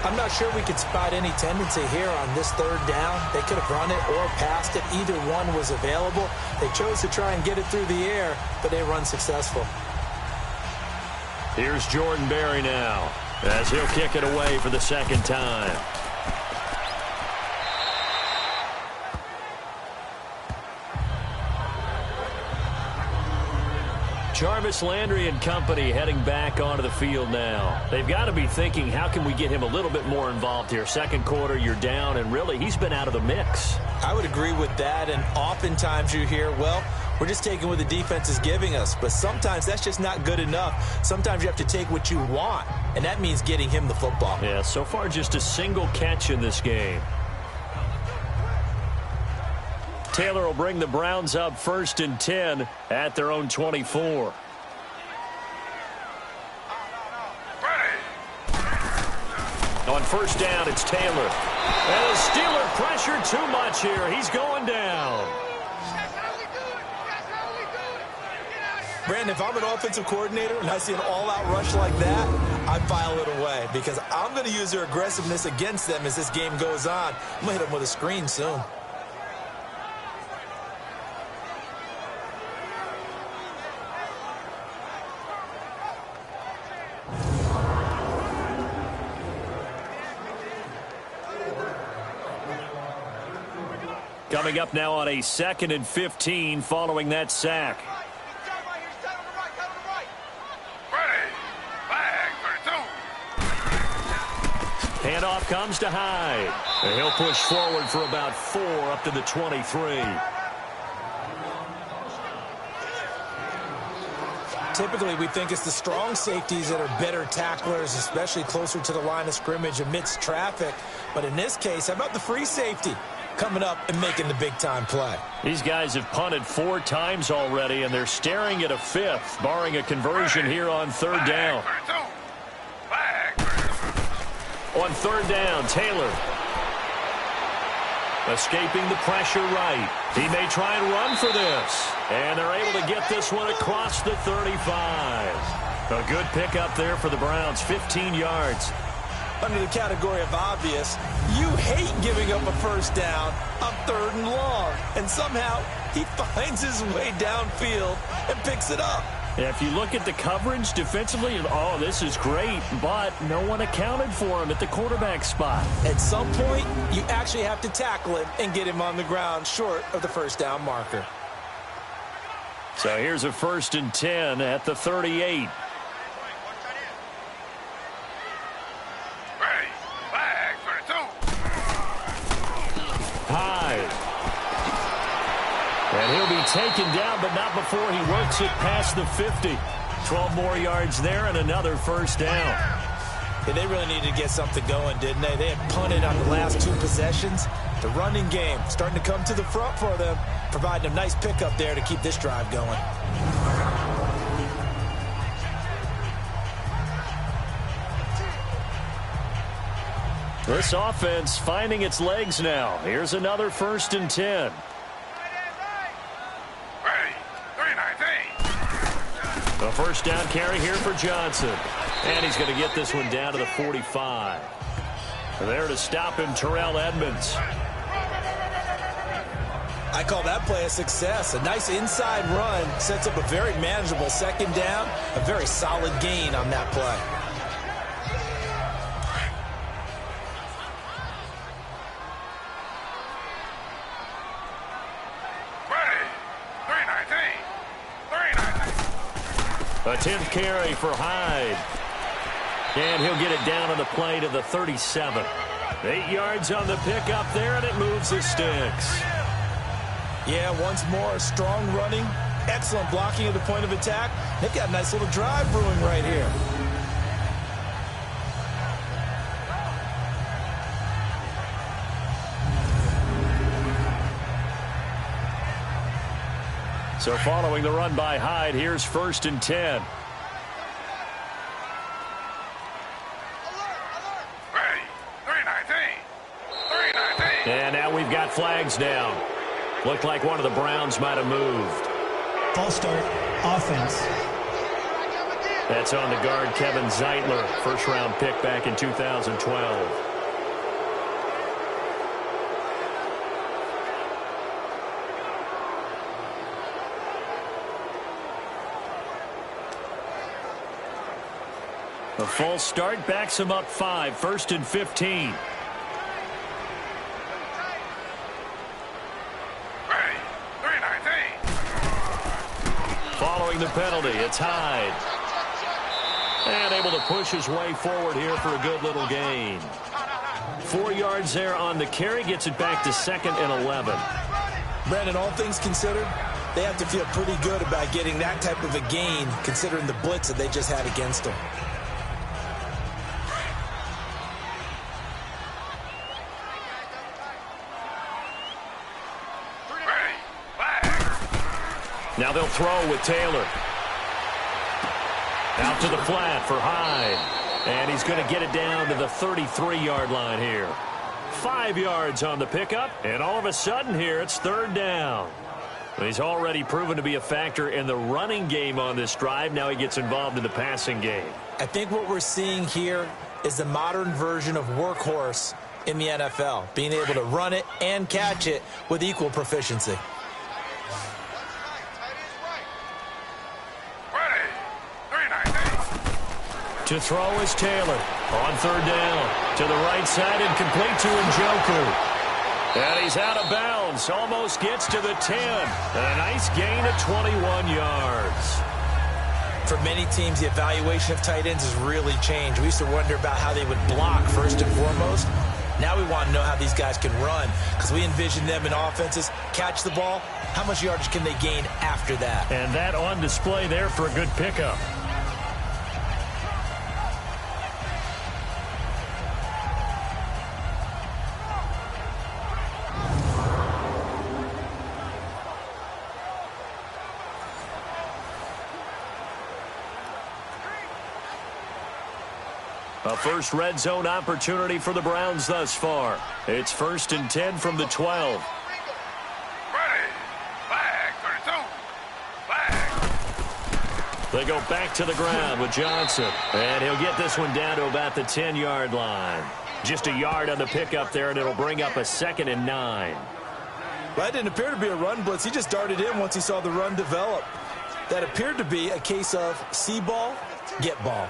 I'm not sure we could spot any tendency here on this 3rd down. They could have run it or passed it. Either one was available. They chose to try and get it through the air, but they were unsuccessful. Here's Jordan Berry now as he'll kick it away for the 2nd time. Jarvis Landry and company heading back onto the field now. They've got to be thinking, how can we get him a little bit more involved here? 2nd quarter, you're down, and really, he's been out of the mix. I would agree with that, and oftentimes you hear, well, we're just taking what the defense is giving us, but sometimes that's just not good enough. Sometimes you have to take what you want, and that means getting him the football. Yeah, so far just a single catch in this game. Taylor will bring the Browns up 1st and 10 at their own 24. On 1st down, it's Taylor. And the Steeler pressure too much here. He's going down. Brandon, if I'm an offensive coordinator and I see an all-out rush like that, I file it away because I'm going to use their aggressiveness against them as this game goes on. I'm going to hit them with a screen soon. Coming up now on a 2nd and 15 following that sack. Handoff comes to Hyde. And he'll push forward for about 4 up to the 23. Typically, we think it's the strong safeties that are better tacklers, especially closer to the line of scrimmage amidst traffic. But in this case, how about the free safety coming up and making the big-time play? These guys have punted 4 times already, and they're staring at a 5th, barring a conversion here on 3rd down. On 3rd down, Taylor. Escaping the pressure right. He may try and run for this. And they're able to get this one across the 35. A good pickup there for the Browns, 15 yards. Under the category of obvious, you hate giving up a 1st down on 3rd and long. And somehow, he finds his way downfield and picks it up. Yeah, if you look at the coverage defensively, oh, this is great, but no one accounted for him at the quarterback spot. At some point, you actually have to tackle him and get him on the ground short of the 1st down marker. So here's a 1st and 10 at the 38. Hyde. And he'll be taken down, but not before he works it past the 50. 12 more yards there and another first down. Yeah, they really needed to get something going, didn't they? They had punted on the last 2 possessions. The running game starting to come to the front for them, providing a nice pickup there to keep this drive going. This offense finding its legs now. Here's another 1st and 10. A first down carry here for Johnson. And he's going to get this one down to the 45. There to stop him, Terrell Edmonds. I call that play a success. A nice inside run sets up a very manageable 2nd down. A very solid gain on that play. A 10th carry for Hyde. And he'll get it down on the play to the 37. 8 yards on the pickup there, and it moves the sticks. Yeah, once more, strong running, excellent blocking at the point of attack. They've got a nice little drive brewing right here. So following the run by Hyde, here's 1st and 10. And now we've got flags down. Looked like one of the Browns might have moved. False start, offense. That's on the guard, Kevin Zeitler, 1st-round pick back in 2012. A false start backs him up 5, 1st and 15. Following the penalty, it's Hyde. And able to push his way forward here for a good little gain. 4 yards there on the carry, gets it back to 2nd and 11. Brandon, all things considered, they have to feel pretty good about getting that type of a gain, considering the blitz that they just had against them. Now they'll throw with Taylor. Out to the flat for Hyde. And he's going to get it down to the 33-yard line here. 5 yards on the pickup, and all of a sudden here it's 3rd down. He's already proven to be a factor in the running game on this drive. Now he gets involved in the passing game. I think what we're seeing here is the modern version of workhorse in the NFL, being able to run it and catch it with equal proficiency. To throw is Taylor on 3rd down. To the right side and complete to Njoku. And he's out of bounds. Almost gets to the 10. And a nice gain of 21 yards. For many teams, the evaluation of tight ends has really changed. We used to wonder about how they would block first and foremost. Now we want to know how these guys can run, because we envision them in offenses catch the ball. How much yardage can they gain after that? And that on display there for a good pickup. A first red zone opportunity for the Browns thus far. It's 1st and 10 from the 12. They go back to the ground with Johnson. And he'll get this one down to about the 10-yard line. Just a yard on the pickup there, and it'll bring up a 2nd and 9. That didn't appear to be a run blitz. He just darted in once he saw the run develop. That appeared to be a case of see ball, get ball.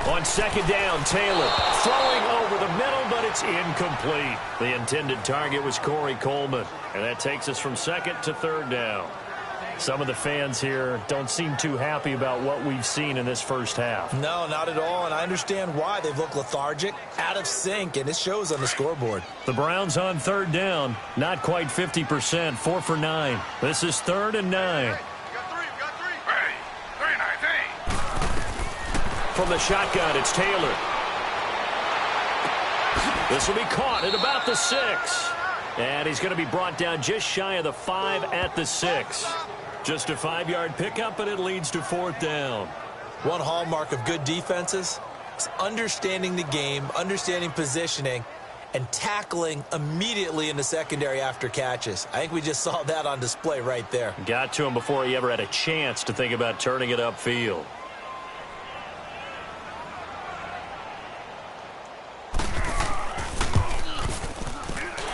On 2nd down, Taylor throwing over the middle, but it's incomplete. The intended target was Corey Coleman, and that takes us from 2nd to 3rd down. Some of the fans here don't seem too happy about what we've seen in this first half. No, not at all, and I understand why. They've looked lethargic, out of sync, and it shows on the scoreboard. The Browns on third down, not quite 50%, 4 for 9. This is 3rd and 9. From the shotgun, it's Taylor. This will be caught at about the 6. And he's going to be brought down just shy of the 5 at the 6. Just a 5-yard pickup, and it leads to 4th down. One hallmark of good defenses is understanding the game, understanding positioning, and tackling immediately in the secondary after catches. I think we just saw that on display right there. Got to him before he ever had a chance to think about turning it upfield.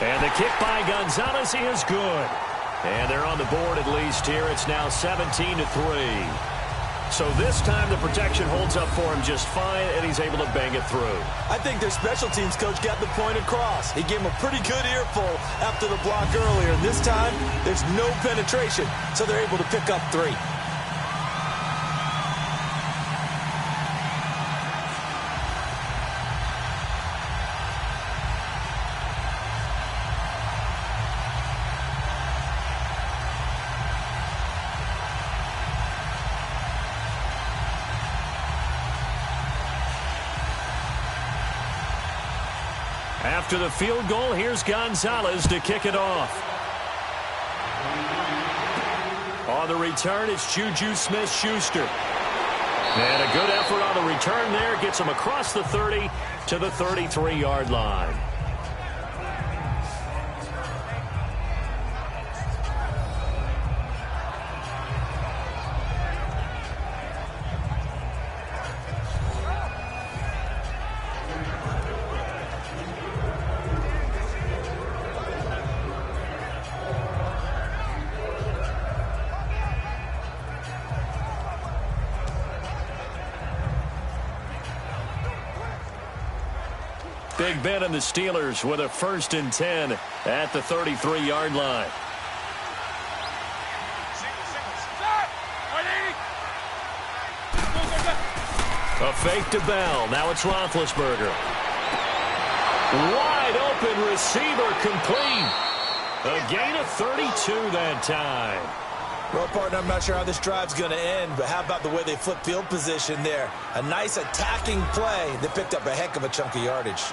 And the kick by Gonzalez is good. And they're on the board at least here. It's now 17-3. So this time the protection holds up for him just fine, and he's able to bang it through. I think their special teams coach got the point across. He gave him a pretty good earful after the block earlier. And this time, there's no penetration, so they're able to pick up 3. After the field goal, here's Gonzalez to kick it off. On the return, it's Juju Smith-Schuster. And a good effort on the return there. Gets him across the 30 to the 33-yard line. Big Ben and the Steelers with a 1st and 10 at the 33-yard line. A fake to Bell. Now it's Roethlisberger. Wide open receiver complete. A gain of 32 that time. Well, partner, I'm not sure how this drive's going to end, but how about the way they flip field position there? A nice attacking play. They picked up a heck of a chunk of yardage.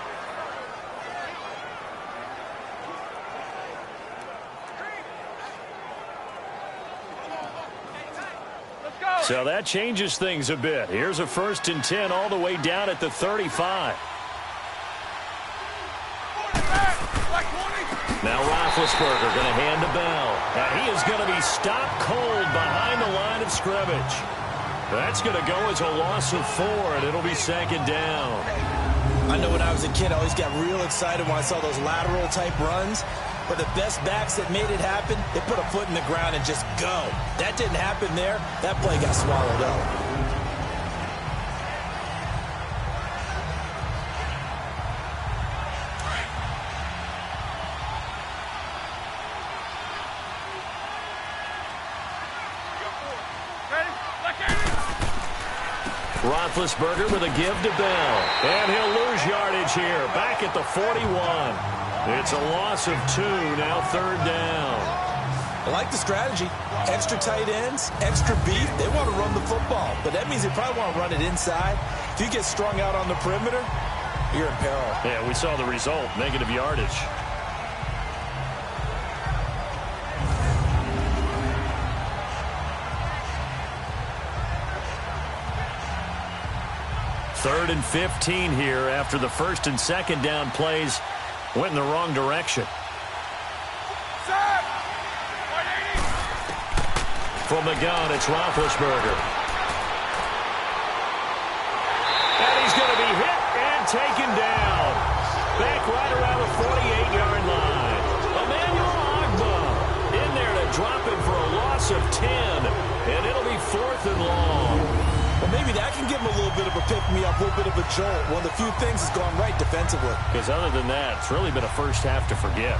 So that changes things a bit. Here's a 1st and 10 all the way down at the 35. Now Roethlisberger going to hand to Bell. And he is going to be stopped cold behind the line of scrimmage. That's going to go as a loss of 4, and it'll be 2nd down. I know when I was a kid, I always got real excited when I saw those lateral-type runs. But the best backs that made it happen, they put a foot in the ground and just go. That didn't happen there. That play got swallowed up. Roethlisberger with a give to Bell. And he'll lose yardage here. Back at the 41. It's a loss of 2, now 3rd down. I like the strategy. Extra tight ends, extra beef. They want to run the football, but that means they probably want to run it inside. If you get strung out on the perimeter, you're in peril. Yeah, we saw the result, negative yardage. Third and 15 here after the 1st and 2nd down plays went in the wrong direction. From the gun, it's Roethlisberger. And he's going to be hit and taken down. Back right around the 48-yard line. Emmanuel Ogbah in there to drop him for a loss of 10. And it'll be 4th and long. Well, maybe that can give him a little bit of a pick-me-up, a little bit of a jolt. One of the few things that's gone right defensively. Because other than that, it's really been a first half to forget.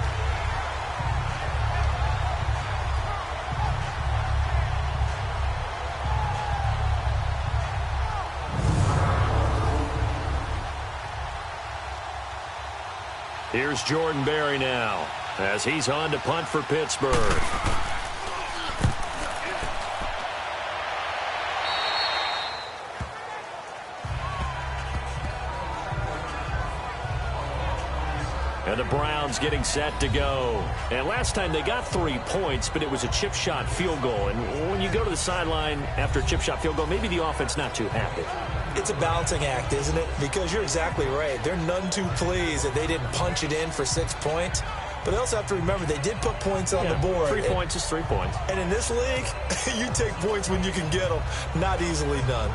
Here's Jordan Berry now as he's on to punt for Pittsburgh. And the Browns getting set to go. And last time they got 3 points, but it was a chip shot field goal. And when you go to the sideline after a chip shot field goal, maybe the offense not too happy. It's a balancing act, isn't it? Because you're exactly right. They're none too pleased that they didn't punch it in for 6 points. But they also have to remember they did put points on the board. 3 points is 3 points. And in this league, you take points when you can get them. Not easily done.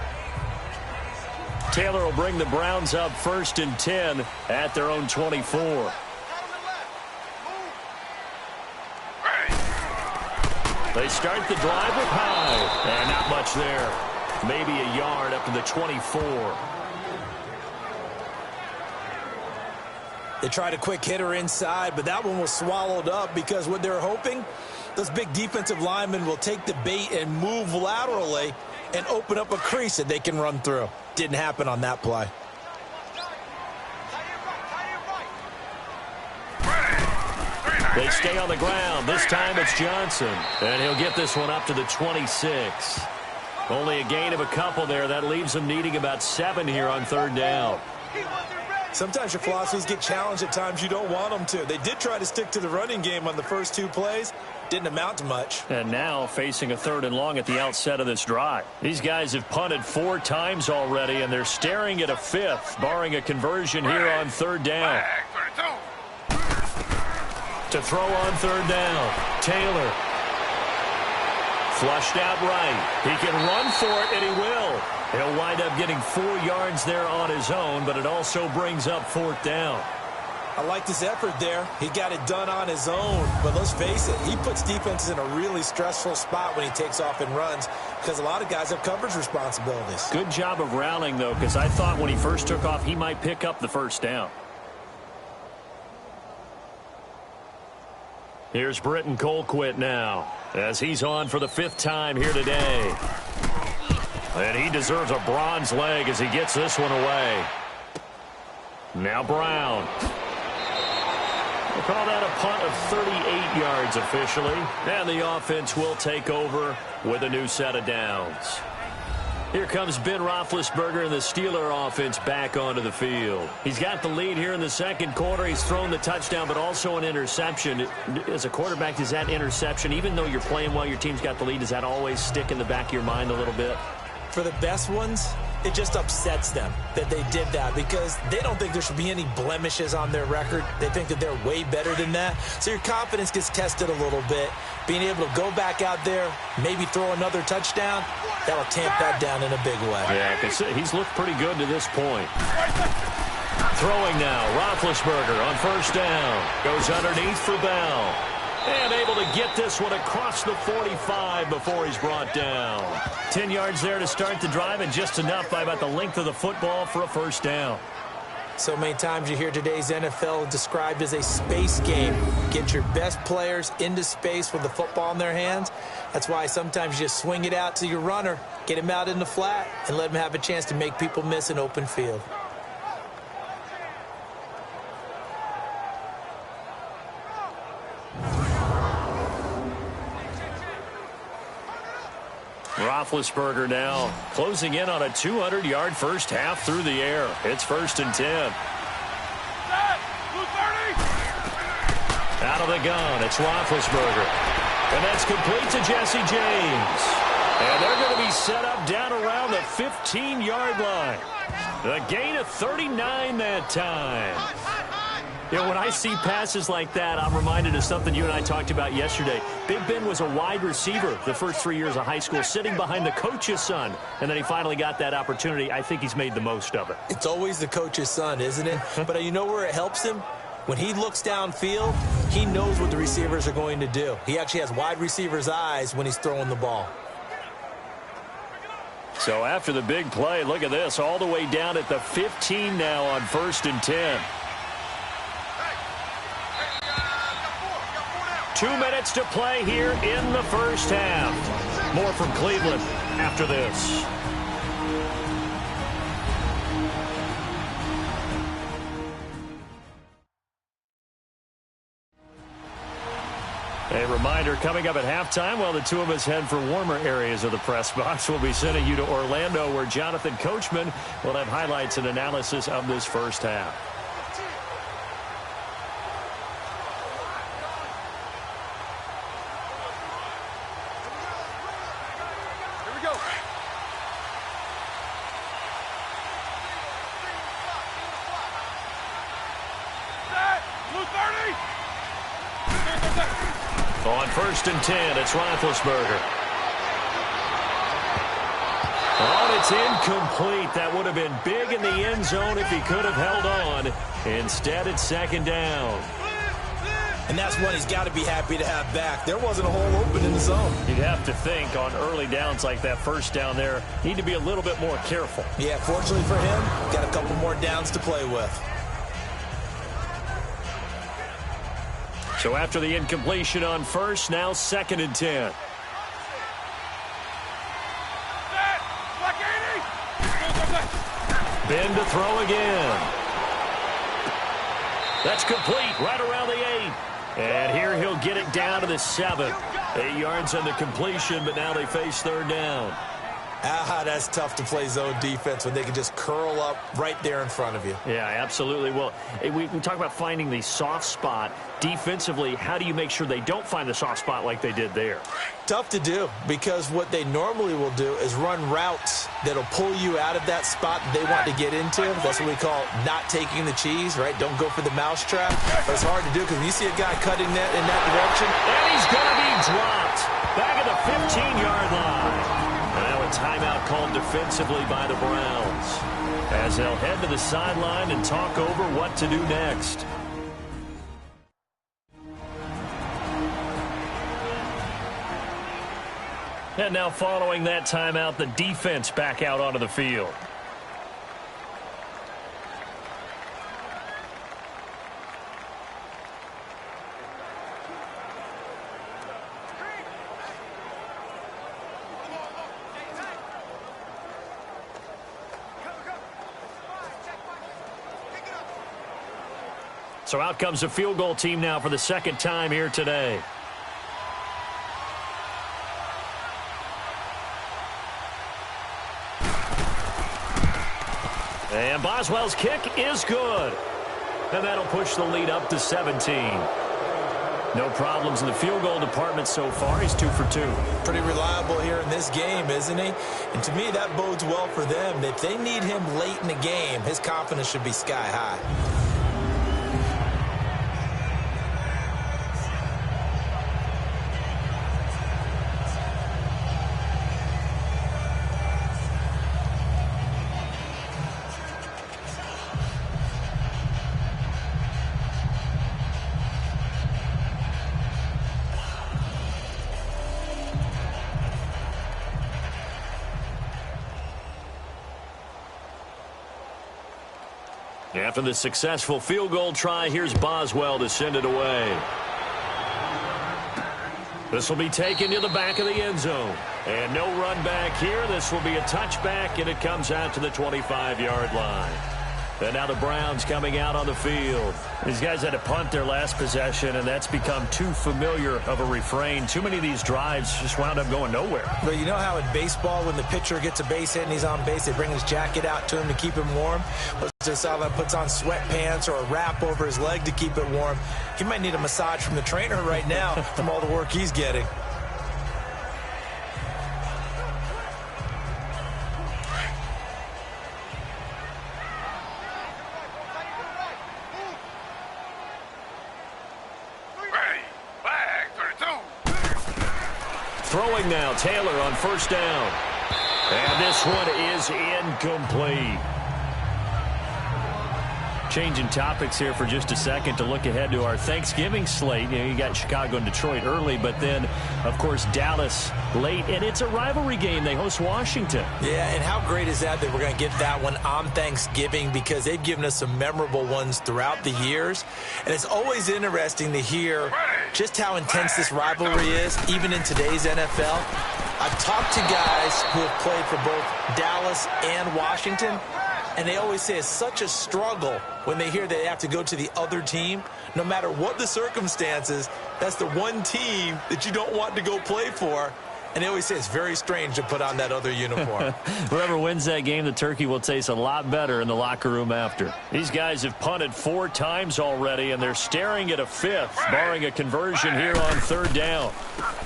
Taylor will bring the Browns up 1st and 10 at their own 24. They start the drive with high. And not much there. Maybe a yard up to the 24. They tried a quick hitter inside, but that one was swallowed up because what they're hoping, those big defensive linemen will take the bait and move laterally and open up a crease that they can run through. Didn't happen on that play. They stay on the ground. This time it's Johnson. And he'll get this one up to the 26. Only a gain of a couple there. That leaves them needing about 7 here on 3rd down. Sometimes your philosophies get challenged at times you don't want them to. They did try to stick to the running game on the first 2 plays. Didn't amount to much. And now facing a 3rd and long at the outset of this drive. These guys have punted 4 times already, and they're staring at a 5th, barring a conversion here on 3rd down. To throw on 3rd down, Taylor. Flushed out right. He can run for it, and he will. He'll wind up getting 4 yards there on his own, but it also brings up 4th down. I liked his effort there. He got it done on his own. But let's face it, he puts defenses in a really stressful spot when he takes off and runs because a lot of guys have coverage responsibilities. Good job of rallying, though, because I thought when he first took off, he might pick up the 1st down. Here's Britton Colquitt now as he's on for the 5th time here today. And he deserves a bronze leg as he gets this one away. Now Brown. We'll call that a punt of 38 yards officially. And the offense will take over with a new set of downs. Here comes Ben Roethlisberger and the Steeler offense back onto the field. He's got the lead here in the 2nd quarter. He's thrown the touchdown, but also an interception. As a quarterback, does that interception, even though you're playing well, your team's got the lead, does that always stick in the back of your mind a little bit? For the best ones, it just upsets them that they did that because they don't think there should be any blemishes on their record. They think that they're way better than that. So your confidence gets tested a little bit. Being able to go back out there, maybe throw another touchdown, that'll tamp that down in a big way. Yeah, because he's looked pretty good to this point. Throwing now, Roethlisberger on 1st down. Goes underneath for Bell. And able to get this one across the 45 before he's brought down. 10 yards there to start the drive, and just enough by about the length of the football for a 1st down. So many times you hear today's NFL described as a space game. Get your best players into space with the football in their hands. That's why sometimes you just swing it out to your runner, get him out in the flat, and let him have a chance to make people miss an open field. Roethlisberger now closing in on a 200-yard first half through the air. It's 1st and 10. Out of the gun, it's Roethlisberger. And that's complete to Jesse James. And they're going to be set up down around the 15-yard line. The gain of 39 that time. You know, when I see passes like that, I'm reminded of something you and I talked about yesterday. Big Ben was a wide receiver the first 3 years of high school, sitting behind the coach's son, and then he finally got that opportunity. I think he's made the most of it. It's always the coach's son, isn't it? But you know where it helps him? When he looks downfield, he knows what the receivers are going to do. He actually has wide receivers' eyes when he's throwing the ball. So after the big play, look at this, all the way down at the 15 now on 1st and 10. 2 minutes to play here in the first half. More from Cleveland after this. reminder, coming up at halftime, while the two of us head for warmer areas of the press box, we'll be sending you to Orlando, where Jonathan Coachman will have highlights and analysis of this first half. Here we go. Blue 30. On 1st and 10, it's Roethlisberger. Oh, it's incomplete. That would have been big in the end zone if he could have held on. Instead, it's 2nd down. And that's one he's got to be happy to have back. There wasn't a hole open in the zone. You'd have to think on early downs like that, 1st down there, need to be a little bit more careful. Yeah, fortunately for him, got a couple more downs to play with. So after the incompletion on 1st, now 2nd and 10. Ben to throw again. That's complete right around the 8. And here he'll get it down to the 7. 8 yards on the completion, but now they face 3rd down. That's tough to play zone defense when they can just curl up right there in front of you. Yeah, absolutely. Well, we talk about finding the soft spot. Defensively, how do you make sure they don't find the soft spot like they did there? Tough to do, because what they normally will do is run routes that'll pull you out of that spot that they want to get into. That's what we call not taking the cheese, right? Don't go for the mousetrap. But it's hard to do because when you see a guy cutting that in that direction. And he's going to be dropped back at the 15-yard line. Now a timeout called defensively by the Browns, as they'll head to the sideline and talk over what to do next. And now following that timeout, the defense back out onto the field. So out comes the field goal team now for the 2nd time here today. And Boswell's kick is good. And that'll push the lead up to 17. No problems in the field goal department so far. He's 2 for 2. Pretty reliable here in this game, isn't he? And to me, that bodes well for them. If they need him late in the game, his confidence should be sky high. After the successful field goal try, here's Boswell to send it away. This will be taken to the back of the end zone. And no run back here. This will be a touchback, and it comes out to the 25-yard line. And now the Browns coming out on the field. These guys had to punt their last possession, and that's become too familiar of a refrain. Too many of these drives just wound up going nowhere. But you know how in baseball, when the pitcher gets a base hit and he's on base, they bring his jacket out to him to keep him warm? Just puts on sweatpants or a wrap over his leg to keep it warm. He might need a massage from the trainer right now from all the work he's getting. Throwing now, Taylor on 1st down. And this one is incomplete. Changing topics here for just a second to look ahead to our Thanksgiving slate. You know, you got Chicago and Detroit early, but then, of course, Dallas late. And it's a rivalry game. They host Washington. Yeah, and how great is that we're going to get that one on Thanksgiving, because they've given us some memorable ones throughout the years. And it's always interesting to hear just how intense this rivalry is, even in today's NFL. I've talked to guys who have played for both Dallas and Washington. And they always say it's such a struggle when they hear they have to go to the other team. No matter what the circumstances, that's the one team that you don't want to go play for. And they always say it's very strange to put on that other uniform. Whoever wins that game, the turkey will taste a lot better in the locker room after. These guys have punted 4 times already, and they're staring at a 5th, barring a conversion here on 3rd down.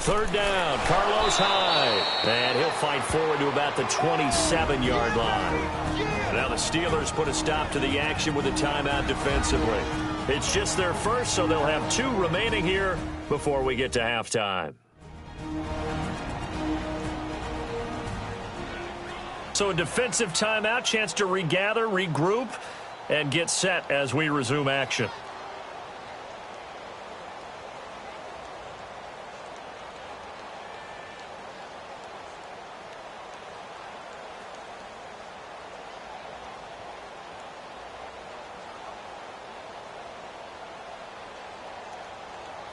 3rd down, Carlos Hyde. And he'll fight forward to about the 27-yard line. Now the Steelers put a stop to the action with a timeout defensively. It's just their first, so they'll have 2 remaining here before we get to halftime. So a defensive timeout, chance to regather, regroup, and get set as we resume action.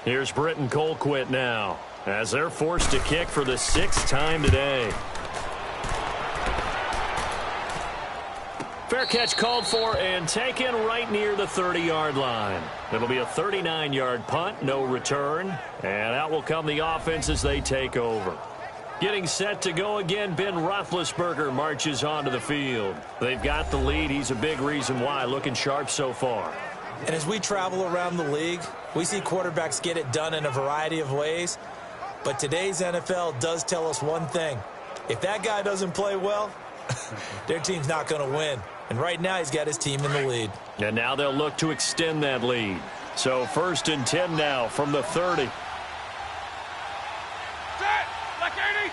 Here's Britton Colquitt now, as they're forced to kick for the 6th time today. Fair catch called for and taken right near the 30-yard line. It'll be a 39-yard punt, no return. And out will come the offense as they take over. Getting set to go again, Ben Roethlisberger marches onto the field. They've got the lead. He's a big reason why, looking sharp so far. And as we travel around the league, we see quarterbacks get it done in a variety of ways. But today's NFL does tell us one thing. If that guy doesn't play well, their team's not going to win. And right now, he's got his team in the lead. And now they'll look to extend that lead. So 1st and 10 now from the 30. Set! Like 80!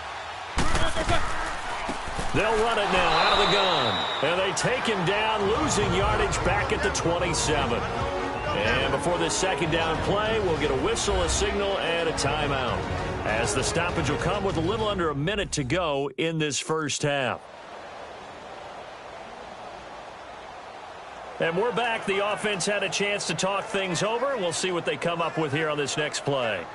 They'll run it now out of the gun. And they take him down, losing yardage back at the 27. And before this 2nd down play, we'll get a whistle, a signal, and a timeout, as the stoppage will come with a little under a minute to go in this first half. And we're back. The offense had a chance to talk things over. We'll see what they come up with here on this next play.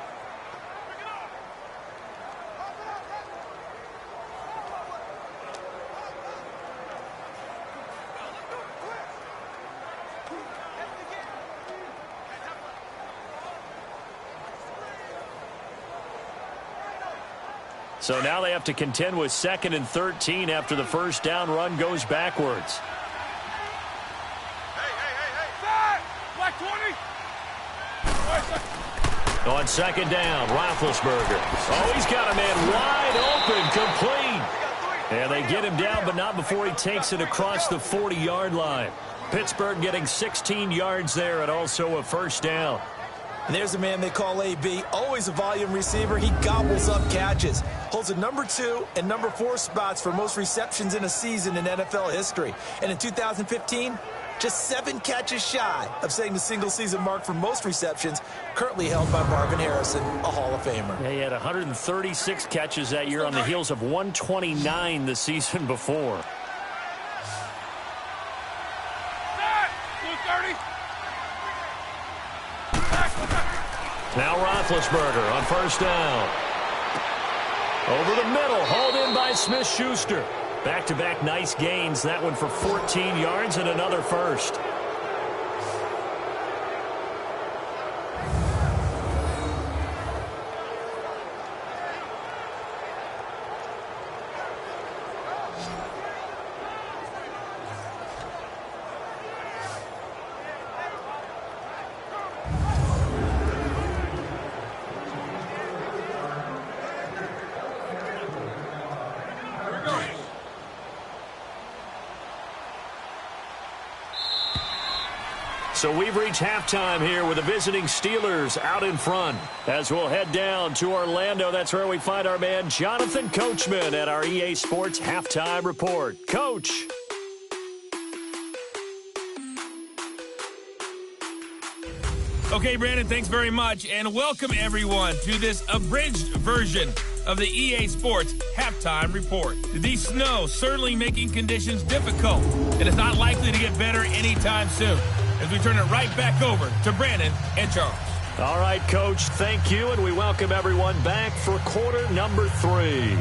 So now they have to contend with 2nd and 13 after the 1st down run goes backwards. On 2nd down, Roethlisberger. Oh, he's got a man wide open, complete. And they get him down, but not before he takes it across the 40-yard line. Pittsburgh getting 16 yards there and also a 1st down. And there's a man they call AB, always a volume receiver. He gobbles up catches, holds the number 2 and number 4 spots for most receptions in a season in NFL history. And in 2015, just 7 catches shy of setting the single-season mark for most receptions, currently held by Marvin Harrison, a Hall of Famer. Yeah, he had 136 catches that year on the heels of 129 the season before. Now Roethlisberger on 1st down. Over the middle, hauled in by Smith-Schuster. Back-to-back nice gains. That one for 14 yards and another 1st. So we've reached halftime here with the visiting Steelers out in front. As we'll head down to Orlando, that's where we find our man Jonathan Coachman at our EA Sports Halftime Report. Coach. Okay, Brandon, thanks very much. And welcome, everyone, to this abridged version of the EA Sports Halftime Report. The snow certainly making conditions difficult, and it's not likely to get better anytime soon. As we turn it right back over to Brandon and Charles. All right, Coach, thank you, and we welcome everyone back for quarter number 3.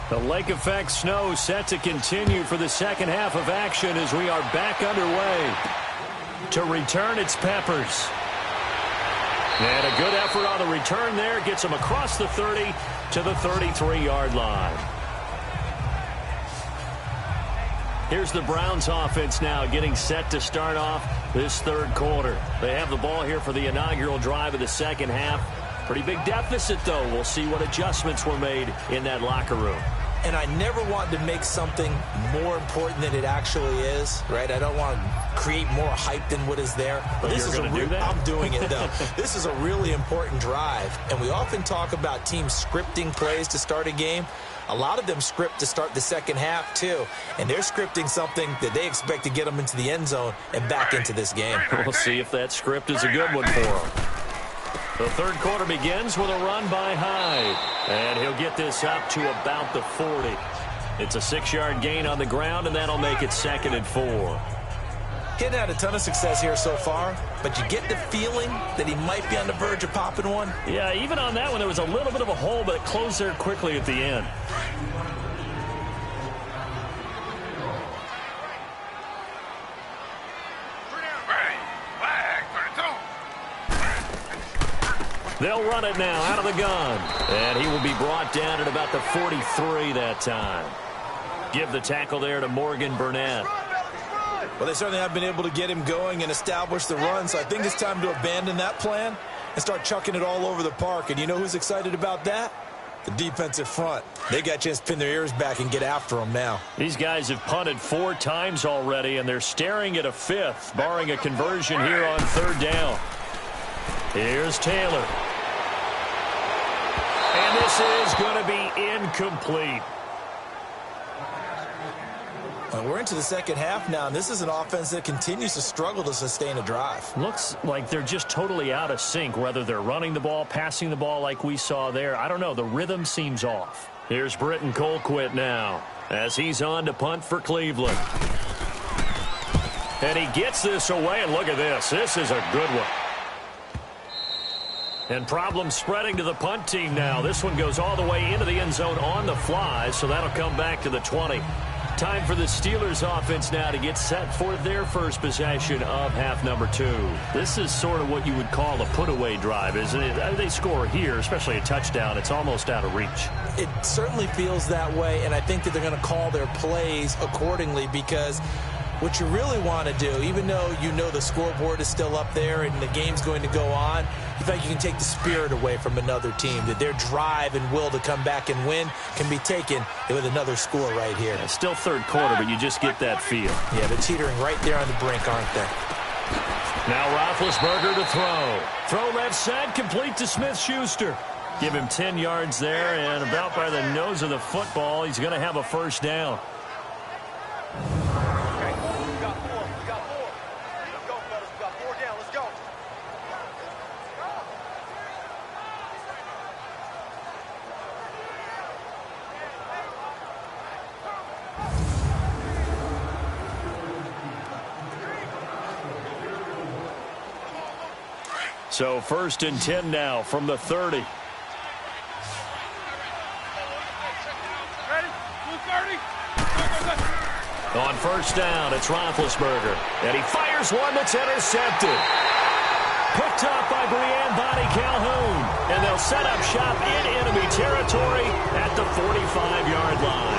The lake effect snow set to continue for the second half of action as we are back underway. To return, it's Peppers. And a good effort on the return there. Gets him across the 30 to the 33-yard line. Here's the Browns offense now getting set to start off this third quarter. They have the ball here for the inaugural drive of the second half. Pretty big deficit, though. We'll see what adjustments were made in that locker room. And I never want to make something more important than it actually is, right? I don't want to create more hype than what is there. But this you're is going to do that? I'm doing it, though. This is a really important drive. And we often talk about teams scripting plays to start a game. A lot of them script to start the second half, too. And they're scripting something that they expect to get them into the end zone and back into this game. We'll see if that script is a good one for them. The third quarter begins with a run by Hyde. And he'll get this up to about the 40. It's a 6-yard gain on the ground, and that'll make it 2nd and 4. He's had a ton of success here so far, but you get the feeling that he might be on the verge of popping one. Yeah, even on that one, there was a little bit of a hole, but it closed there quickly at the end. They'll run it now out of the gun. And he will be brought down at about the 43 that time. Give the tackle there to Morgan Burnett. Well, they certainly have been able to get him going and establish the run, so I think it's time to abandon that plan and start chucking it all over the park. And you know who's excited about that? The defensive front. They got a chance to pin their ears back and get after him now. These guys have punted 4 times already, and they're staring at a 5th, barring a conversion here on 3rd down. Here's Taylor. And this is going to be incomplete. We're into the second half now, and this is an offense that continues to struggle to sustain a drive. Looks like they're just totally out of sync, whether they're running the ball, passing the ball like we saw there. I don't know. The rhythm seems off. Here's Britton Colquitt now as he's on to punt for Cleveland. And he gets this away, and look at this. This is a good one. And problems spreading to the punt team now. This one goes all the way into the end zone on the fly, so that'll come back to the 20. Time for the Steelers offense now to get set for their first possession of half number 2. This is sort of what you would call a put-away drive, isn't it? They score here, especially a touchdown. It's almost out of reach. It certainly feels that way, and I think that they're going to call their plays accordingly because what you really want to do, even though you know the scoreboard is still up there and the game's going to go on, you think you can take the spirit away from another team, that their drive and will to come back and win can be taken with another score right here. Yeah, still third quarter, but you just get that feel. Yeah, they're teetering right there on the brink, aren't they? Now Roethlisberger to throw. Throw left side, complete to Smith-Schuster. Give him 10 yards there, and about by the nose of the football, he's going to have a first down. So 1st and 10 now from the 30. On first down, it's Roethlisberger. And he fires one that's intercepted. Picked up by Breanne Bonnie Calhoun. And they'll set up shop in enemy territory at the 45-yard line.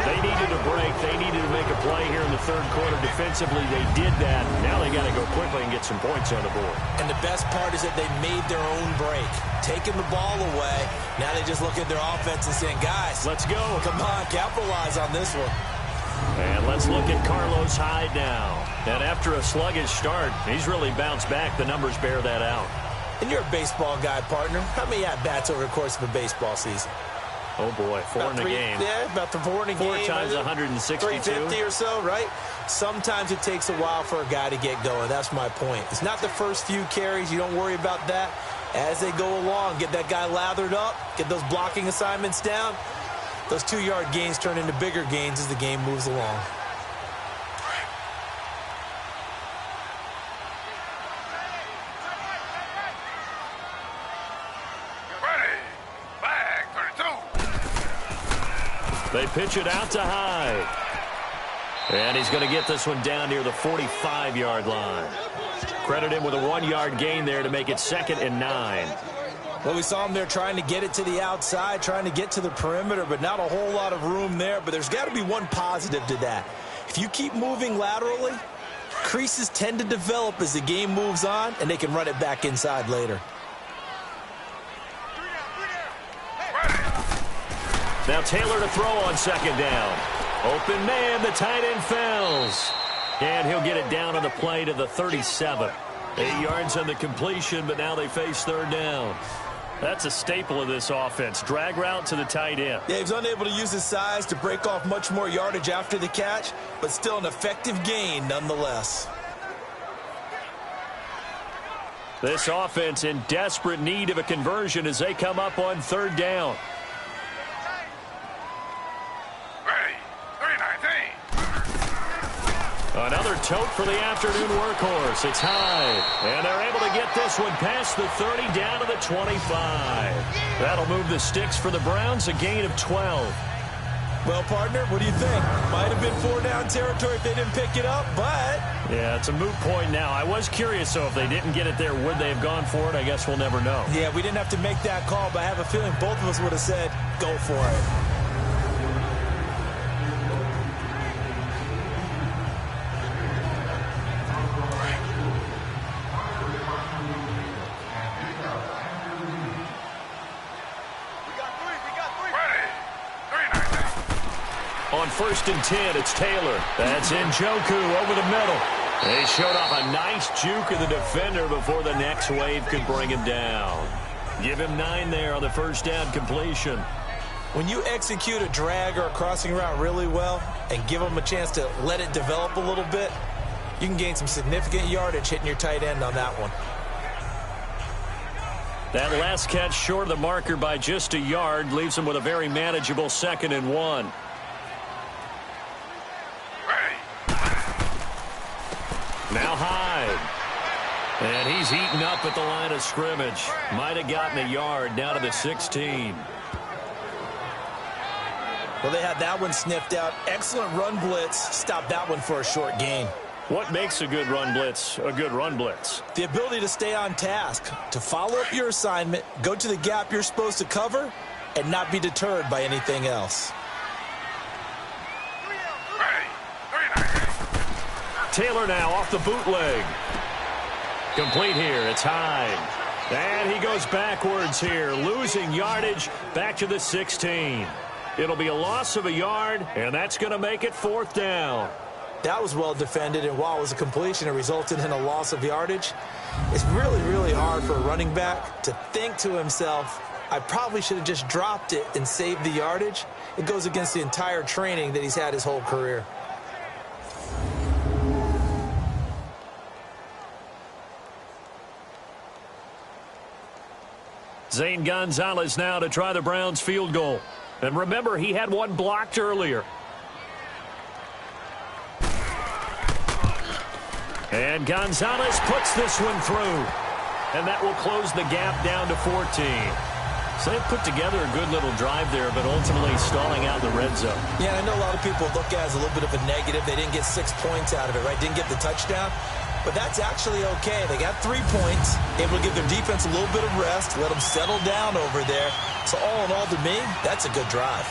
They needed a break. They needed to make a play here in the third quarter. Defensively, they did that. Now they got to go quickly and get some points on the board. And the best part is that they made their own break. Taking the ball away. Now they just look at their offense and saying, guys, let's go. Come on, capitalize on this one. And let's look at Carlos Hyde now. And after a sluggish start, he's really bounced back. The numbers bear that out. And you're a baseball guy, partner. How many at-bats over the course of a baseball season? Oh, boy, 4 in a game. Yeah, about the 4 in a game. 4 times 162. 350 or so, right? Sometimes it takes a while for a guy to get going. That's my point. It's not the first few carries. You don't worry about that. As they go along, get that guy lathered up, get those blocking assignments down. Those 2-yard gains turn into bigger gains as the game moves along. They pitch it out to Hyde. And he's going to get this one down near the 45-yard line. Credit him with a 1-yard gain there to make it 2nd and 9. Well, we saw him there trying to get it to the outside, trying to get to the perimeter, but not a whole lot of room there. But there's got to be one positive to that. If you keep moving laterally, creases tend to develop as the game moves on, and they can run it back inside later. Now Taylor to throw on 2nd down. Open man, the tight end Fells. And he'll get it down on the play to the 37. 8 yards on the completion, but now they face 3rd down. That's a staple of this offense. Drag route to the tight end. Yeah, he was unable to use his size to break off much more yardage after the catch, but still an effective gain nonetheless. This offense in desperate need of a conversion as they come up on 3rd down. Another tote for the afternoon workhorse. It's Hyde. And they're able to get this one past the 30 down to the 25. That'll move the sticks for the Browns, a gain of 12. Well, partner, what do you think? Might have been 4-down territory if they didn't pick it up, but... Yeah, it's a moot point now. I was curious, so if they didn't get it there, would they have gone for it? I guess we'll never know. Yeah, we didn't have to make that call, but I have a feeling both of us would have said, go for it. On 1st and 10, it's Taylor. That's Njoku over the middle. They showed off a nice juke of the defender before the next wave could bring him down. Give him 9 there on the 1st down completion. When you execute a drag or a crossing route really well and give them a chance to let it develop a little bit, you can gain some significant yardage hitting your tight end on that one. That last catch short of the marker by just a yard leaves him with a very manageable 2nd and 1. Now Hyde. And he's eaten up at the line of scrimmage. Might have gotten a yard down to the 16. Well, they had that one sniffed out. Excellent run blitz. Stopped that one for a short gain. What makes a good run blitz a good run blitz? The ability to stay on task, to follow up your assignment, go to the gap you're supposed to cover, and not be deterred by anything else. Taylor now off the bootleg. Complete here. It's Hyde. And he goes backwards here, losing yardage back to the 16. It'll be a loss of a yard, and that's going to make it 4th down. That was well defended, and while it was a completion, it resulted in a loss of yardage. It's really, really hard for a running back to think to himself, I probably should have just dropped it and saved the yardage. It goes against the entire training that he's had his whole career. Zane Gonzalez now to try the Browns field goal. And remember, he had one blocked earlier. And Gonzalez puts this one through. And that will close the gap down to 14. So they put together a good little drive there, but ultimately stalling out the red zone. Yeah, I know a lot of people look at it as a little bit of a negative. They didn't get 6 points out of it, right? Didn't get the touchdown. But that's actually okay. They got 3 points, able to give their defense a little bit of rest, let them settle down over there. So all in all, to me, that's a good drive.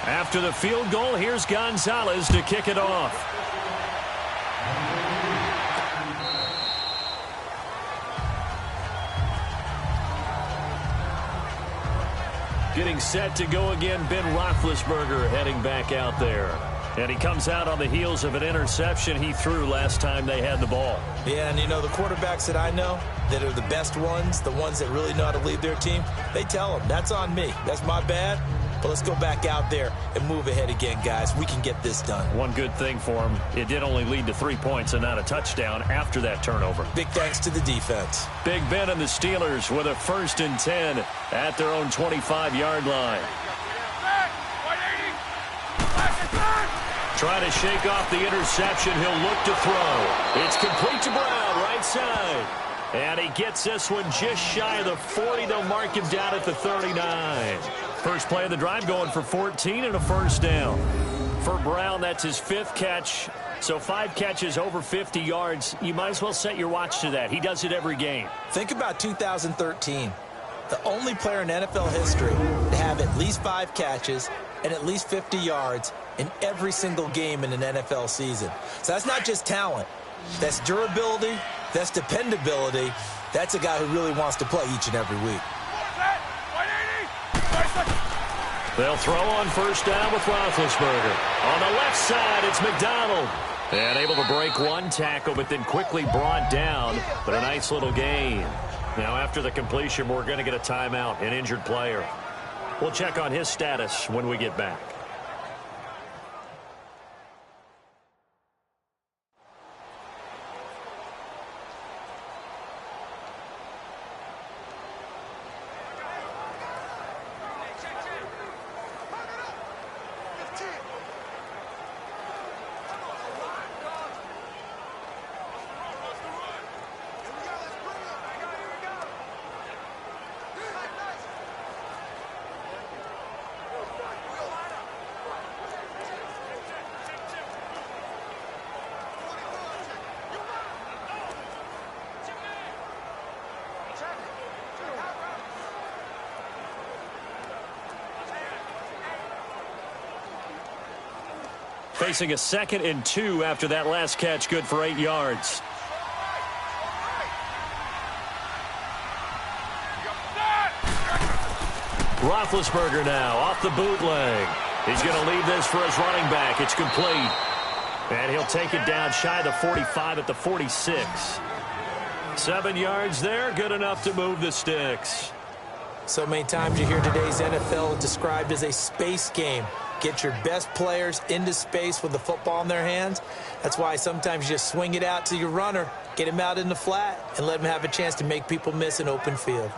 After the field goal, here's Gonzalez to kick it off. Getting set to go again, Ben Roethlisberger heading back out there. And he comes out on the heels of an interception he threw last time they had the ball. Yeah, and you know, the quarterbacks that I know that are the best ones, the ones that really know how to lead their team, they tell them, that's on me. That's my bad. But let's go back out there and move ahead again, guys. We can get this done. One good thing for him, it did only lead to 3 points and not a touchdown after that turnover. Big thanks to the defense. Big Ben and the Steelers with a 1st and 10 at their own 25-yard line. Trying to shake off the interception. He'll look to throw. It's complete to Brown, right side. And he gets this one just shy of the 40. They'll mark him down at the 39. First play of the drive going for 14 and a 1st down. For Brown, that's his 5th catch. So 5 catches over 50 yards. You might as well set your watch to that. He does it every game. Think about 2013. The only player in NFL history to have at least 5 catches and at least 50 yards in every single game in an NFL season. So that's not just talent. That's durability. That's dependability. That's a guy who really wants to play each and every week. They'll throw on 1st down with Roethlisberger. On the left side, it's McDonald. And able to break one tackle, but then quickly brought down. But a nice little gain. Now, after the completion, we're going to get a timeout, an injured player. We'll check on his status when we get back. Facing a 2nd and 2 after that last catch, good for 8 yards. Roethlisberger now off the bootleg. He's going to leave this for his running back. It's complete. And he'll take it down shy of the 45 at the 46. 7 yards there, good enough to move the sticks. So many times you hear today's NFL described as a space game. Get your best players into space with the football in their hands. That's why sometimes you just swing it out to your runner, get him out in the flat, and let him have a chance to make people miss an open field.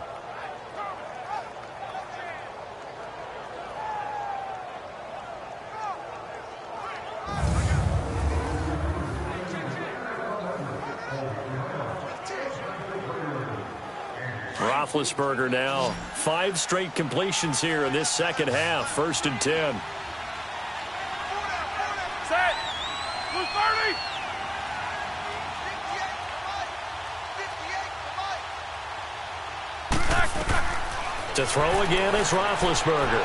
Roethlisberger now 5 straight completions here in this 2nd half. 1st and 10. Set. Blue 30. To throw again is Roethlisberger.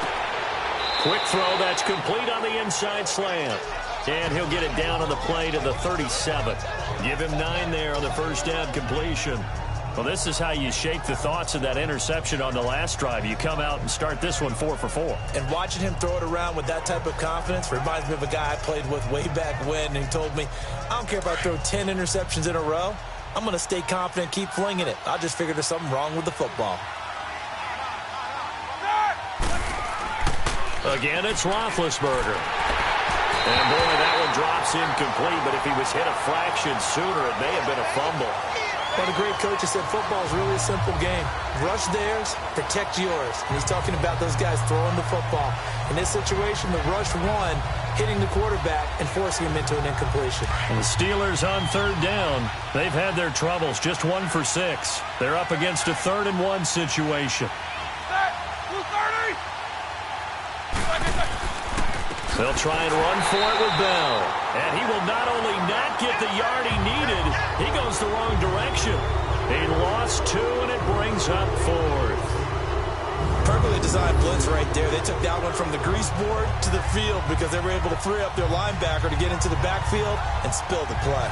Quick throw, that's complete on the inside slant. And he'll get it down on the play to the 37. Give him 9 there on the 1st down completion. Well, this is how you shake the thoughts of that interception on the last drive. You come out and start this one 4 for 4. And watching him throw it around with that type of confidence reminds me of a guy I played with way back when. And he told me, I don't care if I throw 10 interceptions in a row. I'm going to stay confident, keep flinging it. I just figured there's something wrong with the football. Again, it's Roethlisberger. And, boy, that one drops incomplete. But if he was hit a fraction sooner, it may have been a fumble. Well, the great coach has said football is really a simple game. Rush theirs, protect yours. And he's talking about those guys throwing the football. In this situation, the rush won, hitting the quarterback and forcing him into an incompletion. And the Steelers on 3rd down. They've had their troubles, just 1 for 6. They're up against a 3rd and 1 situation. Blue 30. They'll try and run for it with Bell. And he will not only not get the yard he needed, he goes the wrong direction. He lost 2, and it brings up 4th. Perfectly designed blitz right there. They took that one from the grease board to the field because they were able to free up their linebacker to get into the backfield and spill the play.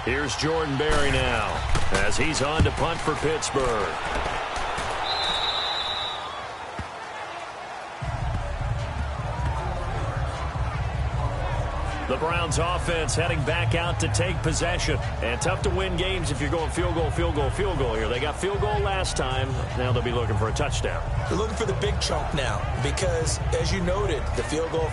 Here's Jordan Berry now. as he's on to punt for Pittsburgh. The Browns offense heading back out to take possession. And tough to win games if you're going field goal, field goal, field goal here. They got field goal last time. Now they'll be looking for a touchdown. They're looking for the big chunk now because, as you noted, the field goal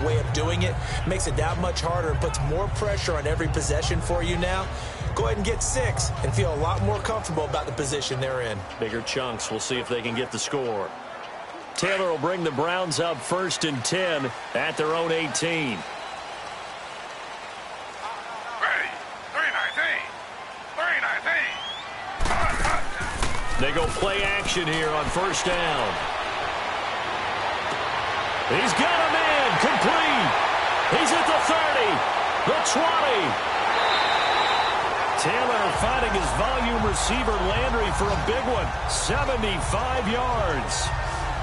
way of doing it makes it that much harder and puts more pressure on every possession for you now. Go ahead and get 6 and feel a lot more comfortable about the position they're in. Bigger chunks. We'll see if they can get the score. Taylor will bring the Browns up 1st and 10 at their own 18. They go play action here on 1st down. He's got a man complete. He's at the 30, the 20. Taylor finding his volume receiver Landry for a big one, 75 yards.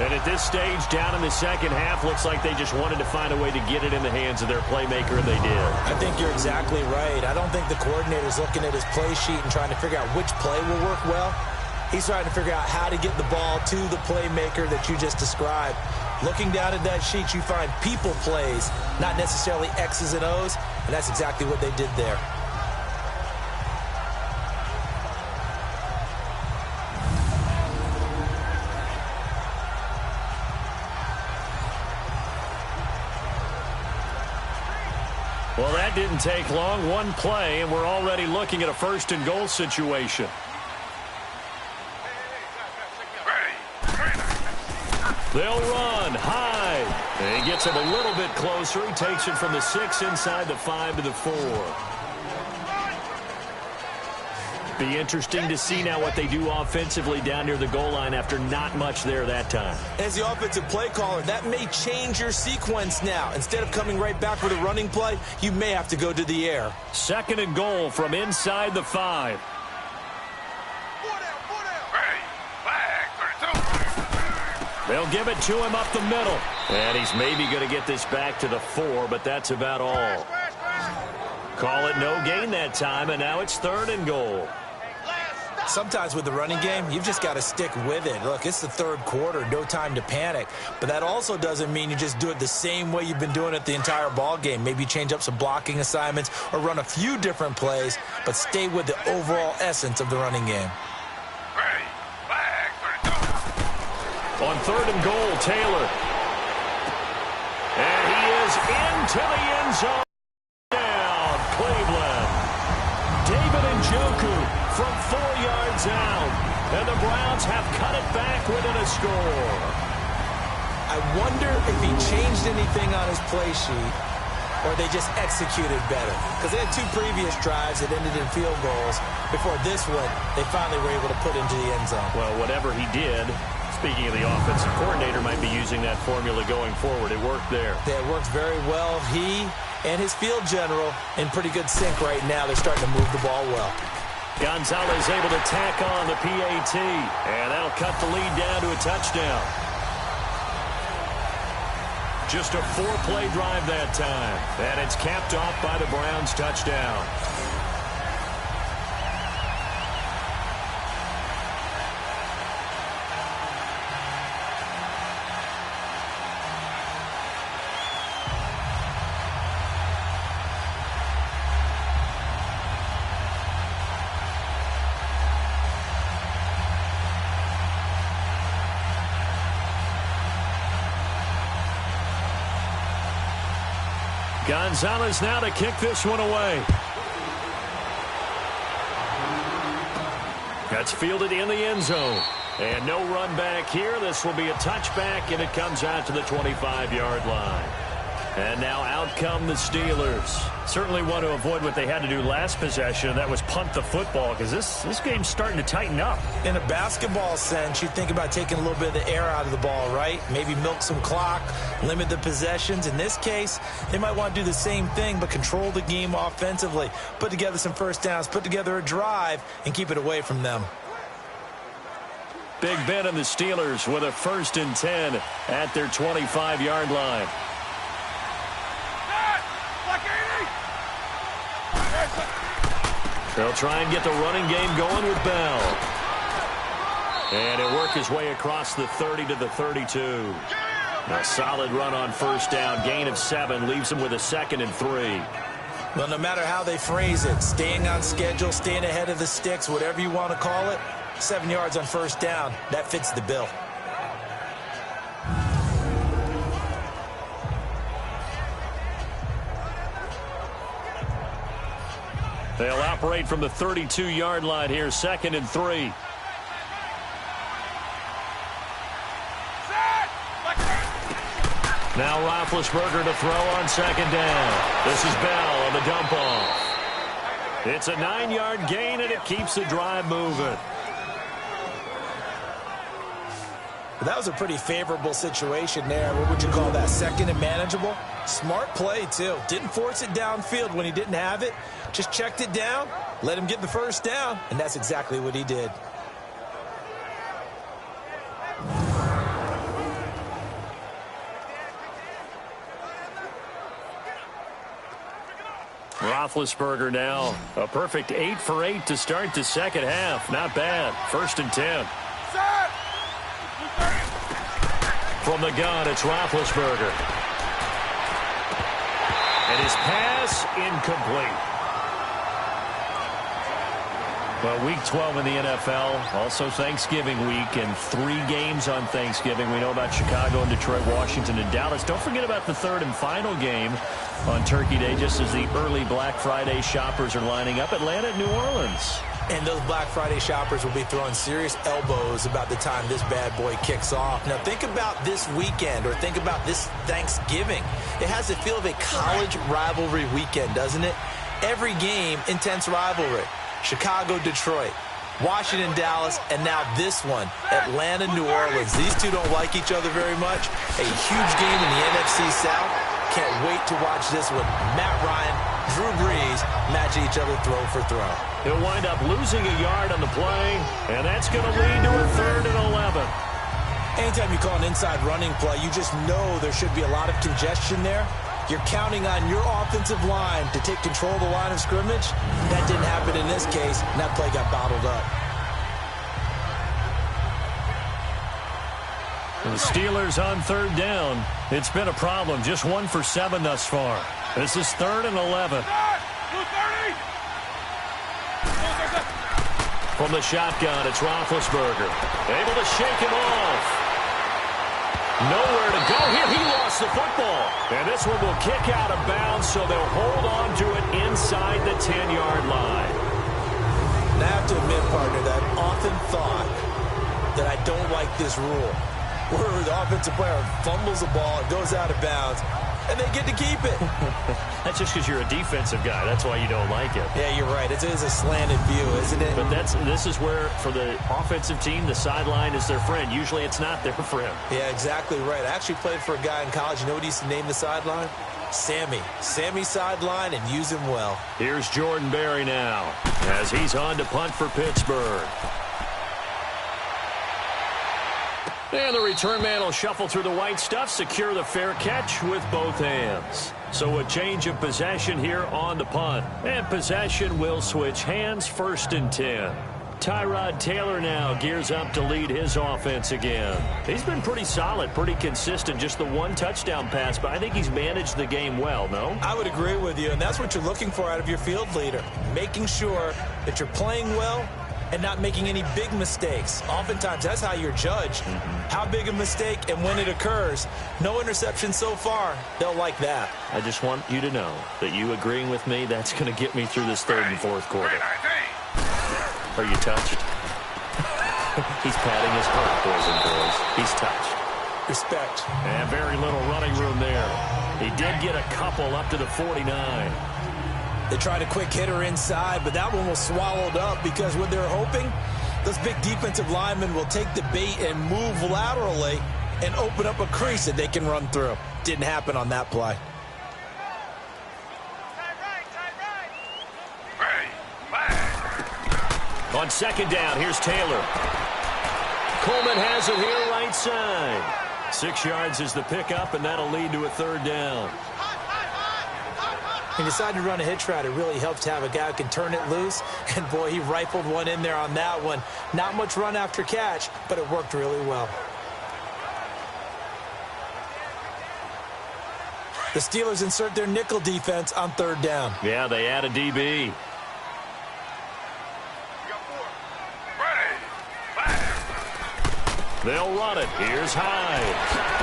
And at this stage, down in the second half, looks like they just wanted to find a way to get it in the hands of their playmaker, and they did. I think you're exactly right. I don't think the coordinator's looking at his play sheet and trying to figure out which play will work well. He's trying to figure out how to get the ball to the playmaker that you just described. Looking down at that sheet, you find people plays, not necessarily X's and O's, and that's exactly what they did there. Well, that didn't take long. One play, and we're already looking at a 1st and goal situation. They'll run high. And he gets him a little bit closer. He takes it from the 6 inside the 5 to the 4. Be interesting to see now what they do offensively down near the goal line after not much there that time. As the offensive play caller, that may change your sequence now. Instead of coming right back with a running play, you may have to go to the air. 2nd and goal from inside the 5. They'll give it to him up the middle. And he's maybe going to get this back to the 4, but that's about all. Call it no gain that time, and now it's 3rd and goal. Sometimes with the running game, you've just got to stick with it. Look, it's the 3rd quarter, no time to panic. But that also doesn't mean you just do it the same way you've been doing it the entire ball game. Maybe change up some blocking assignments or run a few different plays, but stay with the overall essence of the running game. On 3rd and goal, Taylor. And he is into the end zone. Down, Cleveland. David Njoku from 4 yards out. And the Browns have cut it back within a score. I wonder if he changed anything on his play sheet or they just executed better. Because they had 2 previous drives that ended in field goals. Before this one, they finally were able to put into the end zone. Well, whatever he did, speaking of the offensive coordinator, might be using that formula going forward. It worked there. It worked very well. He and his field general in pretty good sync right now. They're starting to move the ball well. Gonzalez able to tack on the PAT, and that'll cut the lead down to a touchdown. Just a 4-play drive that time, and it's capped off by the Browns' touchdown. Gonzalez now to kick this one away. That's fielded in the end zone. And no run back here. This will be a touchback, and it comes out to the 25-yard line. And now out come the Steelers. Certainly want to avoid what they had to do last possession, and that was punt the football, because this game's starting to tighten up. In a basketball sense, you think about taking a little bit of the air out of the ball, right? Maybe milk some clock, limit the possessions. In this case, they might want to do the same thing, but control the game offensively. Put together some first downs, put together a drive, and keep it away from them. Big Ben and the Steelers with a 1st and 10 at their 25-yard line. They'll try and get the running game going with Bell. And he'll work his way across the 30 to the 32. A solid run on first down. Gain of 7 leaves him with a 2nd and 3. Well, no matter how they phrase it, staying on schedule, staying ahead of the sticks, whatever you want to call it, 7 yards on first down, that fits the bill. They'll operate from the 32-yard line here, 2nd and 3. Now Roethlisberger to throw on 2nd down. This is Bell on the dump off. It's a 9-yard gain, and it keeps the drive moving. That was a pretty favorable situation there. What would you call that? 2nd and manageable? Smart play, too. Didn't force it downfield when he didn't have it. Just checked it down, let him get the first down, and that's exactly what he did. Roethlisberger now a perfect 8 for 8 to start the second half. Not bad. 1st and 10. From the gun, it's Roethlisberger. And his pass incomplete. Well, week 12 in the NFL, also Thanksgiving week, and 3 games on Thanksgiving. We know about Chicago and Detroit, Washington, and Dallas. Don't forget about the 3rd and final game on Turkey Day, just as the early Black Friday shoppers are lining up. Atlanta and New Orleans. And those Black Friday shoppers will be throwing serious elbows about the time this bad boy kicks off. Now, think about this weekend, or think about this Thanksgiving. It has the feel of a college rivalry weekend, doesn't it? Every game, intense rivalry. Chicago, Detroit, Washington, Dallas, and now this one, Atlanta, New Orleans. These two don't like each other very much. A huge game in the NFC South. Can't wait to watch this one. Matt Ryan, Drew Brees match each other throw for throw. He'll wind up losing a yard on the play, and that's going to lead to a 3rd and 11. Anytime you call an inside running play, you just know there should be a lot of congestion there. You're counting on your offensive line to take control of the line of scrimmage. That didn't happen in this case, and that play got bottled up. The Steelers on 3rd down. It's been a problem. Just 1 for 7 thus far. This is 3rd and 11. From the shotgun, it's Roethlisberger. Able to shake him off. Nowhere to go here. He lost the football. And this one will kick out of bounds, so they'll hold on to it inside the 10-yard line. And I have to admit, partner, that I've often thought that I don't like this rule, where the offensive player fumbles the ball, it goes out of bounds, and they get to keep it. That's just because you're a defensive guy. That's why you don't like it. Yeah, you're right. It is a slanted view, isn't it? But this is where, for the offensive team, the sideline is their friend. Usually it's not their friend. Yeah, exactly right. I actually played for a guy in college. You know what he used to name the sideline? Sammy. Sammy sideline, and use him well. Here's Jordan Berry now, as he's on to punt for Pittsburgh. And the return man will shuffle through the white stuff, secure the fair catch with both hands. So a change of possession here on the punt. And possession will switch hands, 1st and 10. Tyrod Taylor now gears up to lead his offense again. He's been pretty solid, pretty consistent, just the 1 touchdown pass, but I think he's managed the game well, no? I would agree with you, and that's what you're looking for out of your field leader. Making sure that you're playing well and not making any big mistakes. Oftentimes, that's how you're judged. How big a mistake and when it occurs. No interception so far. They'll like that. I just want you to know that you agreeing with me, that's going to get me through this 3rd and 4th quarter. Are you touched? He's patting his heart, boys and girls. He's touched. Respect. And very little running room there. He did get a couple up to the 49. They tried a quick hitter inside, but that one was swallowed up because what they're hoping, those big defensive linemen will take the bait and move laterally and open up a crease that they can run through. Didn't happen on that play. On 2nd down, here's Taylor. Coleman has it here right side. 6 yards is the pickup, and that'll lead to a 3rd down. He decided to run a hitch route. It really helps to have a guy who can turn it loose. And, boy, he rifled one in there on that one. Not much run after catch, but it worked really well. The Steelers insert their nickel defense on third down. Yeah, they add a DB. They'll run it. Here's Hyde.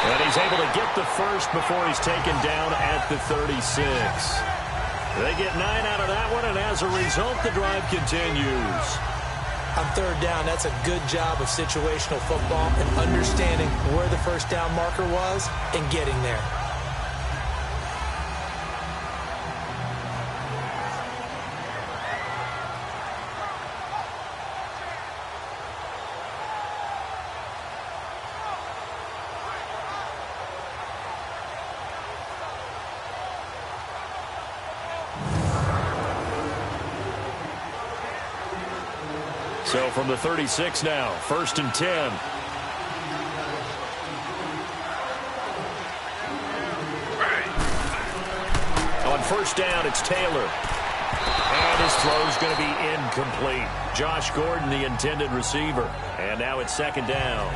And he's able to get the first before he's taken down at the 36. They get 9 out of that one, and as a result, the drive continues. On third down, that's a good job of situational football and understanding where the first down marker was and getting there. So from the 36 now, 1st and 10. On first down, it's Taylor. And his throw's going to be incomplete. Josh Gordon, the intended receiver. And now it's 2nd down.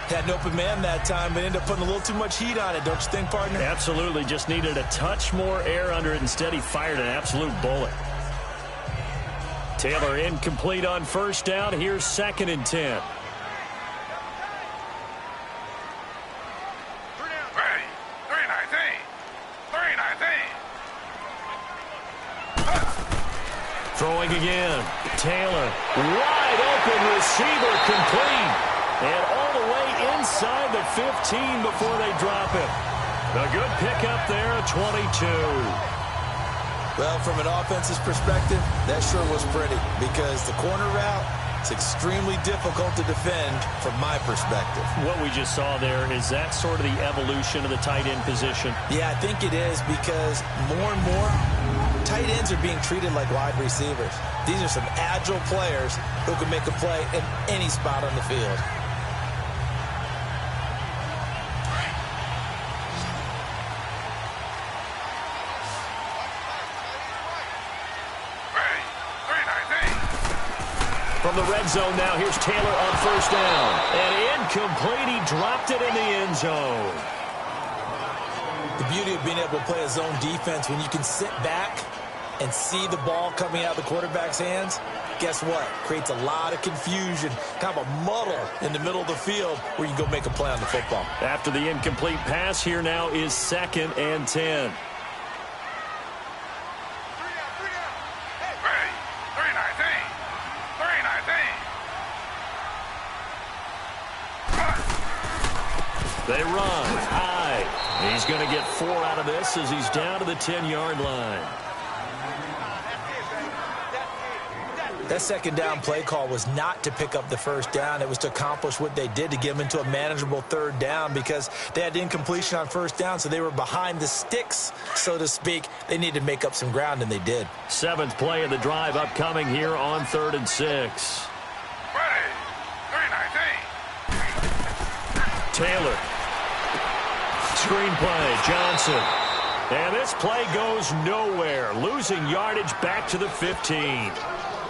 Had an open man that time, but ended up putting a little too much heat on it, don't you think, partner? Absolutely. Just needed a touch more air under it. Instead, he fired an absolute bullet. Taylor incomplete on first down. Here's 2nd and 10. Throwing again. Taylor, wide open receiver, complete. And all the way inside the 15 before they drop it. A good pickup there, a 22. Well, from an offense's perspective, that sure was pretty because the corner route is extremely difficult to defend from my perspective. What we just saw there, is that sort of the evolution of the tight end position? Yeah, I think it is because more and more tight ends are being treated like wide receivers. These are some agile players who can make a play in any spot on the field. From the red zone now, here's Taylor on first down. And incomplete, he dropped it in the end zone. The beauty of being able to play a zone defense when you can sit back and see the ball coming out of the quarterback's hands, guess what? Creates a lot of confusion, kind of a muddle in the middle of the field where you can go make a play on the football. After the incomplete pass, here now is 2nd and 10. They run high. He's going to get 4 out of this as he's down to the 10-yard line. That 2nd down play call was not to pick up the first down. It was to accomplish what they did to get them into a manageable 3rd down because they had incompletion on first down, so they were behind the sticks, so to speak. They needed to make up some ground, and they did. 7th play of the drive upcoming here on 3rd and 6. Taylor. Screen play, Johnson. And this play goes nowhere. Losing yardage back to the 15.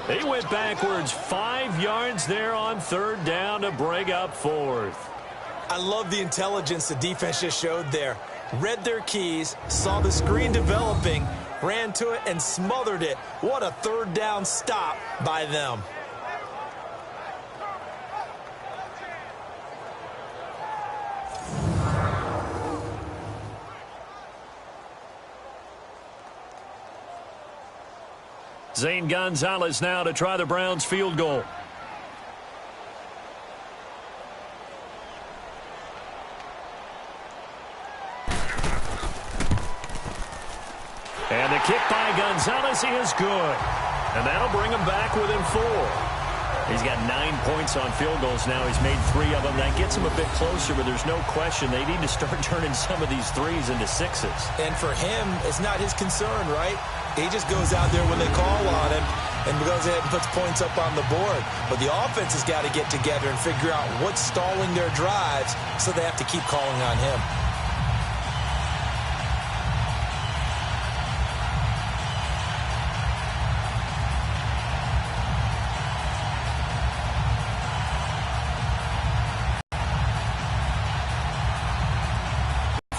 He went backwards 5 yards there on 3rd down to bring up 4th. I love the intelligence the defense just showed there. Read their keys, saw the screen developing, ran to it, and smothered it. What a 3rd down stop by them. Zane Gonzalez now to try the Browns field goal. And the kick by Gonzalez is good. And that'll bring him back within 4. He's got 9 points on field goals now. He's made 3 of them. That gets him a bit closer, but there's no question they need to start turning some of these 3s into 6s. And for him, it's not his concern, right? He just goes out there when they call on him and goes ahead and puts points up on the board. But the offense has got to get together and figure out what's stalling their drives, so they have to keep calling on him.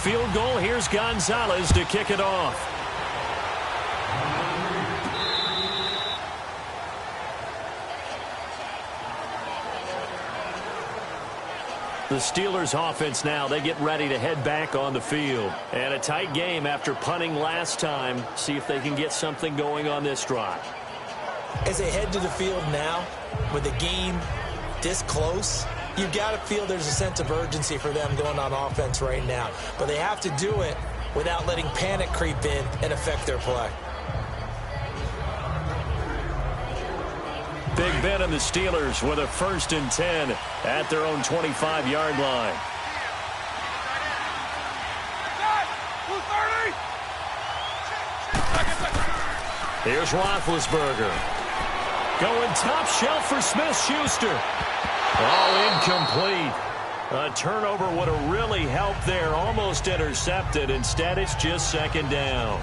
field goal. Here's Gonzalez to kick it off. The Steelers offense now, they get ready to head back on the field. And a tight game after punting last time. See if they can get something going on this drive. As they head to the field now, with the game this close, you've got to feel there's a sense of urgency for them going on offense right now. But they have to do it without letting panic creep in and affect their play. Big Ben and the Steelers with a 1st and 10 at their own 25-yard line. Here's Roethlisberger. Going top shelf for Smith-Schuster. All incomplete. A turnover would have really helped there. Almost intercepted. Instead, it's just 2nd down.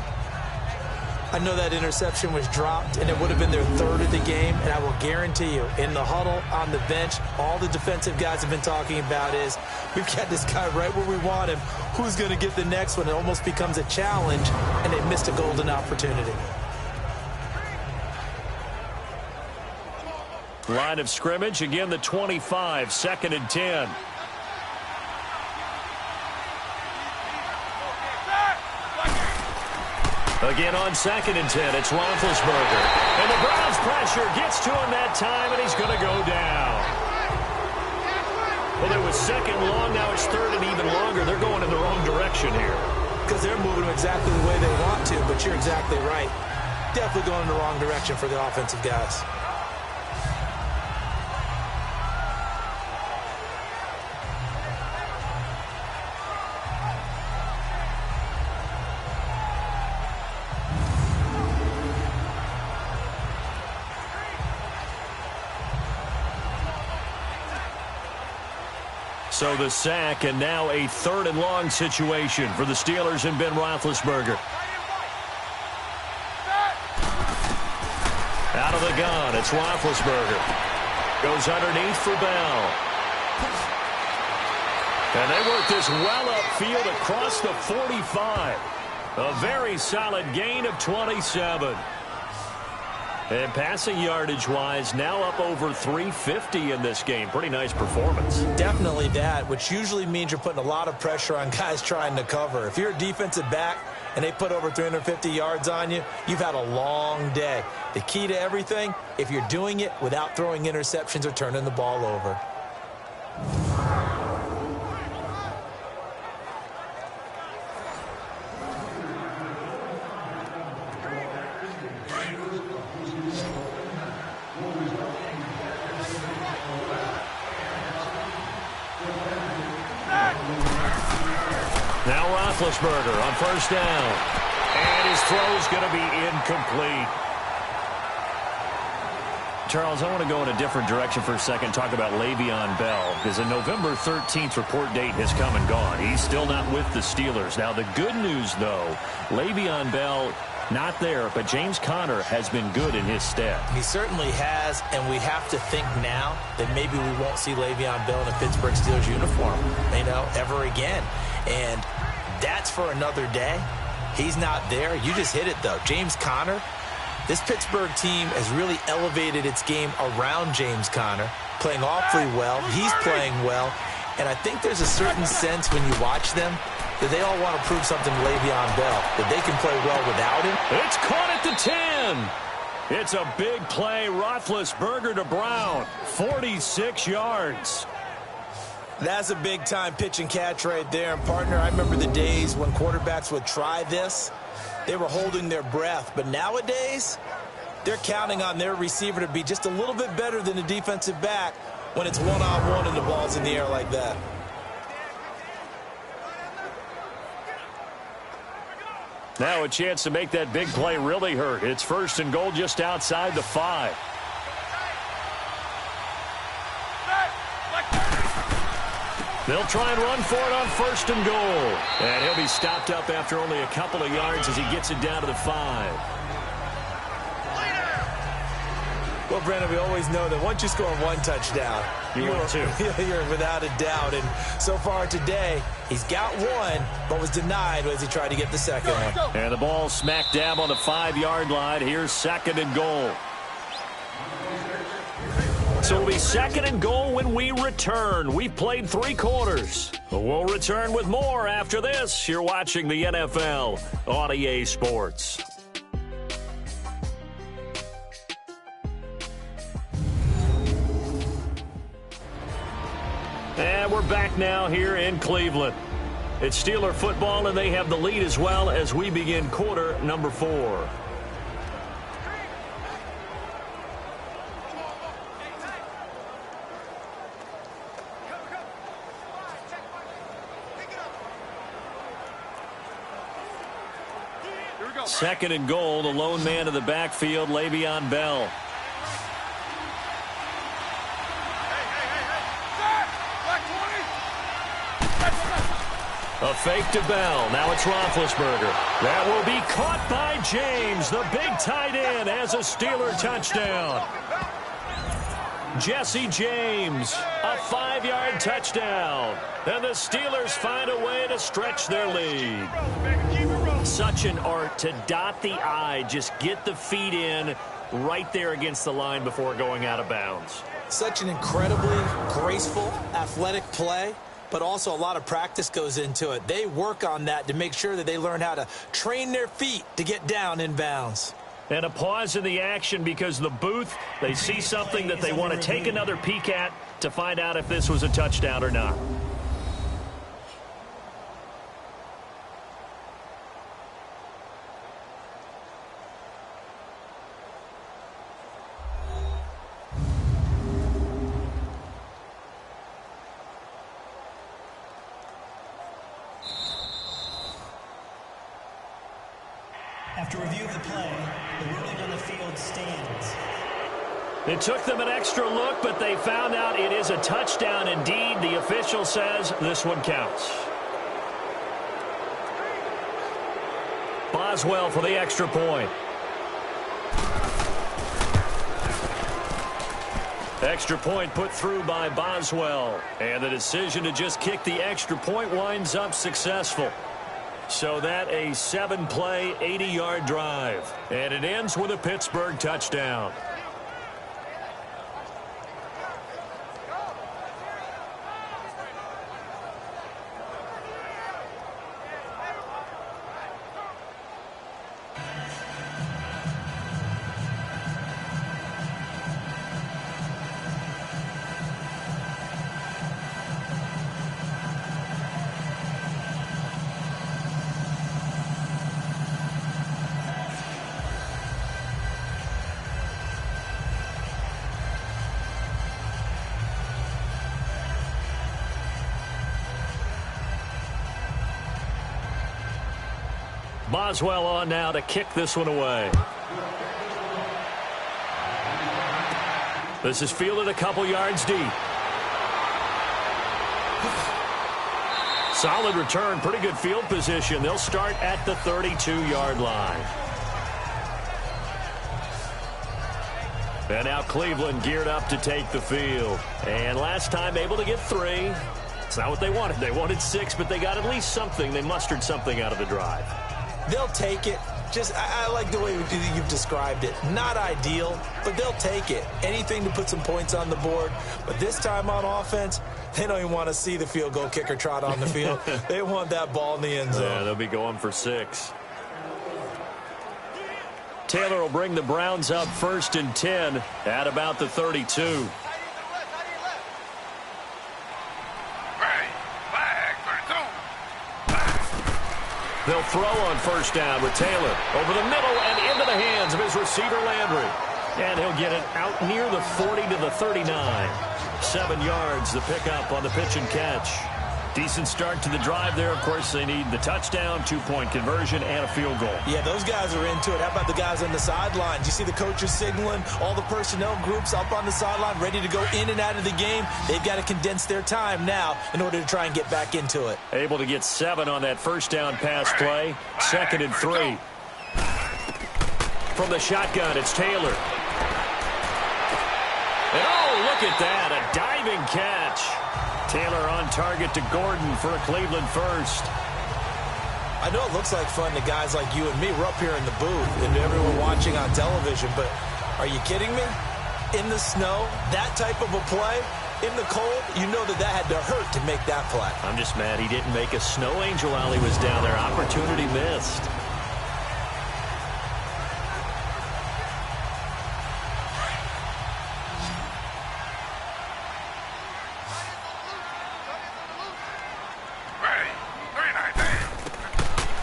I know that interception was dropped, and it would have been their 3rd of the game, and I will guarantee you, in the huddle, on the bench, all the defensive guys have been talking about is, we've got this guy right where we want him. Who's going to get the next one? It almost becomes a challenge, and they missed a golden opportunity. Line of scrimmage, again the 25, 2nd and 10. Again on 2nd and 10, it's Roethlisberger. And the Browns pressure gets to him that time, and he's going to go down. Well, it was 2nd long, now it's 3rd and even longer. They're going in the wrong direction here. Because they're moving them exactly the way they want to, but you're exactly right. Definitely going in the wrong direction for the offensive guys. So the sack, and now a 3rd and long situation for the Steelers and Ben Roethlisberger. Out of the gun, it's Roethlisberger. Goes underneath for Bell. And they work this well upfield across the 45. A very solid gain of 27. And passing yardage-wise, now up over 350 in this game. Pretty nice performance. Definitely that, which usually means you're putting a lot of pressure on guys trying to cover. If you're a defensive back and they put over 350 yards on you, you've had a long day. The key to everything, if you're doing it without throwing interceptions or turning the ball over. Now Roethlisberger on 1st down. And his throw is going to be incomplete. Charles, I want to go in a different direction for a second, talk about Le'Veon Bell, because the November 13th report date has come and gone. He's still not with the Steelers. Now, the good news, though, Le'Veon Bell not there, but James Conner has been good in his stead. He certainly has, and we have to think now that maybe we won't see Le'Veon Bell in a Pittsburgh Steelers uniform, ever again. And that's for another day. He's not there. You just hit it, though. James Conner, this Pittsburgh team has really elevated its game around James Conner, playing awfully well. He's playing well. And I think there's a certain sense when you watch them that they all want to prove something to Le'Veon Bell, that they can play well without him. It's caught at the 10. It's a big play. Roethlisberger to Brown, 46 yards. That's a big-time pitch and catch right there. And, partner, I remember the days when quarterbacks would try this. They were holding their breath. But nowadays, they're counting on their receiver to be just a little bit better than the defensive back when it's one-on-one and the ball's in the air like that. Now a chance to make that big play really hurt. It's 1st and goal just outside the 5. They'll try and run for it on 1st and goal. And he'll be stopped up after only a couple of yards as he gets it down to the 5. Well, Well, Brandon, we always know that once you score one touchdown, you're without a doubt. And so far today, he's got one, but was denied as he tried to get the second one. And the ball smack dab on the 5-yard line. Here's 2nd and goal. So it'll be 2nd and goal when we return. We've played 3 quarters. We'll return with more after this. You're watching the NFL on EA Sports. And we're back now here in Cleveland. It's Steeler football, and they have the lead as well as we begin quarter number 4. Second and goal, the lone man in the backfield, Le'Veon Bell. A fake to Bell. Now it's Roethlisberger. That will be caught by James, the big tight end, as a Steeler touchdown. Jesse James, a 5-yard touchdown. And the Steelers find a way to stretch their lead. Such an art to dot the I, just get the feet in right there against the line before going out of bounds. Such an incredibly graceful, athletic play, but also a lot of practice goes into it. They work on that to make sure that they learn how to train their feet to get down in bounds. And a pause in the action because the booth, they see something that they want to take another peek at to find out if this was a touchdown or not. After review of the play, the ruling on the field stands. It took them an extra look, but they found out it is a touchdown indeed. The official says this one counts. Boswell for the extra point. Extra point put through by Boswell. And the decision to just kick the extra point winds up successful. So that a 7-play, 80-yard drive. And it ends with a Pittsburgh touchdown. Boswell on now to kick this one away. This is fielded a couple yards deep. Solid return, pretty good field position. They'll start at the 32-yard line. And now Cleveland geared up to take the field. And last time able to get 3. It's not what they wanted. They wanted 6, but they got at least something. They mustered something out of the drive. They'll take it. I like the way you've described it. Not ideal, but they'll take it. Anything to put some points on the board. But this time on offense, they don't even want to see the field goal kicker trot on the field. They want that ball in the end zone. Yeah, they'll be going for 6. Taylor will bring the Browns up 1st and 10 at about the 32. They'll throw on 1st down with Taylor over the middle and into the hands of his receiver Landry. And he'll get it out near the 40 to the 39. 7 yards the pickup on the pitch and catch. Decent start to the drive there. Of course, they need the touchdown, 2-point conversion, and a field goal. Yeah, those guys are into it. How about the guys on the sidelines? You see the coaches signaling, all the personnel groups up on the sideline ready to go in and out of the game. They've got to condense their time now in order to try and get back into it. Able to get 7 on that 1st down pass play. 2nd and 3. From the shotgun, it's Taylor. Look at that, a diving catch. Taylor on target to Gordon for a Cleveland first. I know it looks like fun to guys like you and me. We're up here in the booth and everyone watching on television, but are you kidding me? In the snow, that type of a play, in the cold, you know that had to hurt to make that play. I'm just mad he didn't make a snow angel while he was down there. Opportunity missed.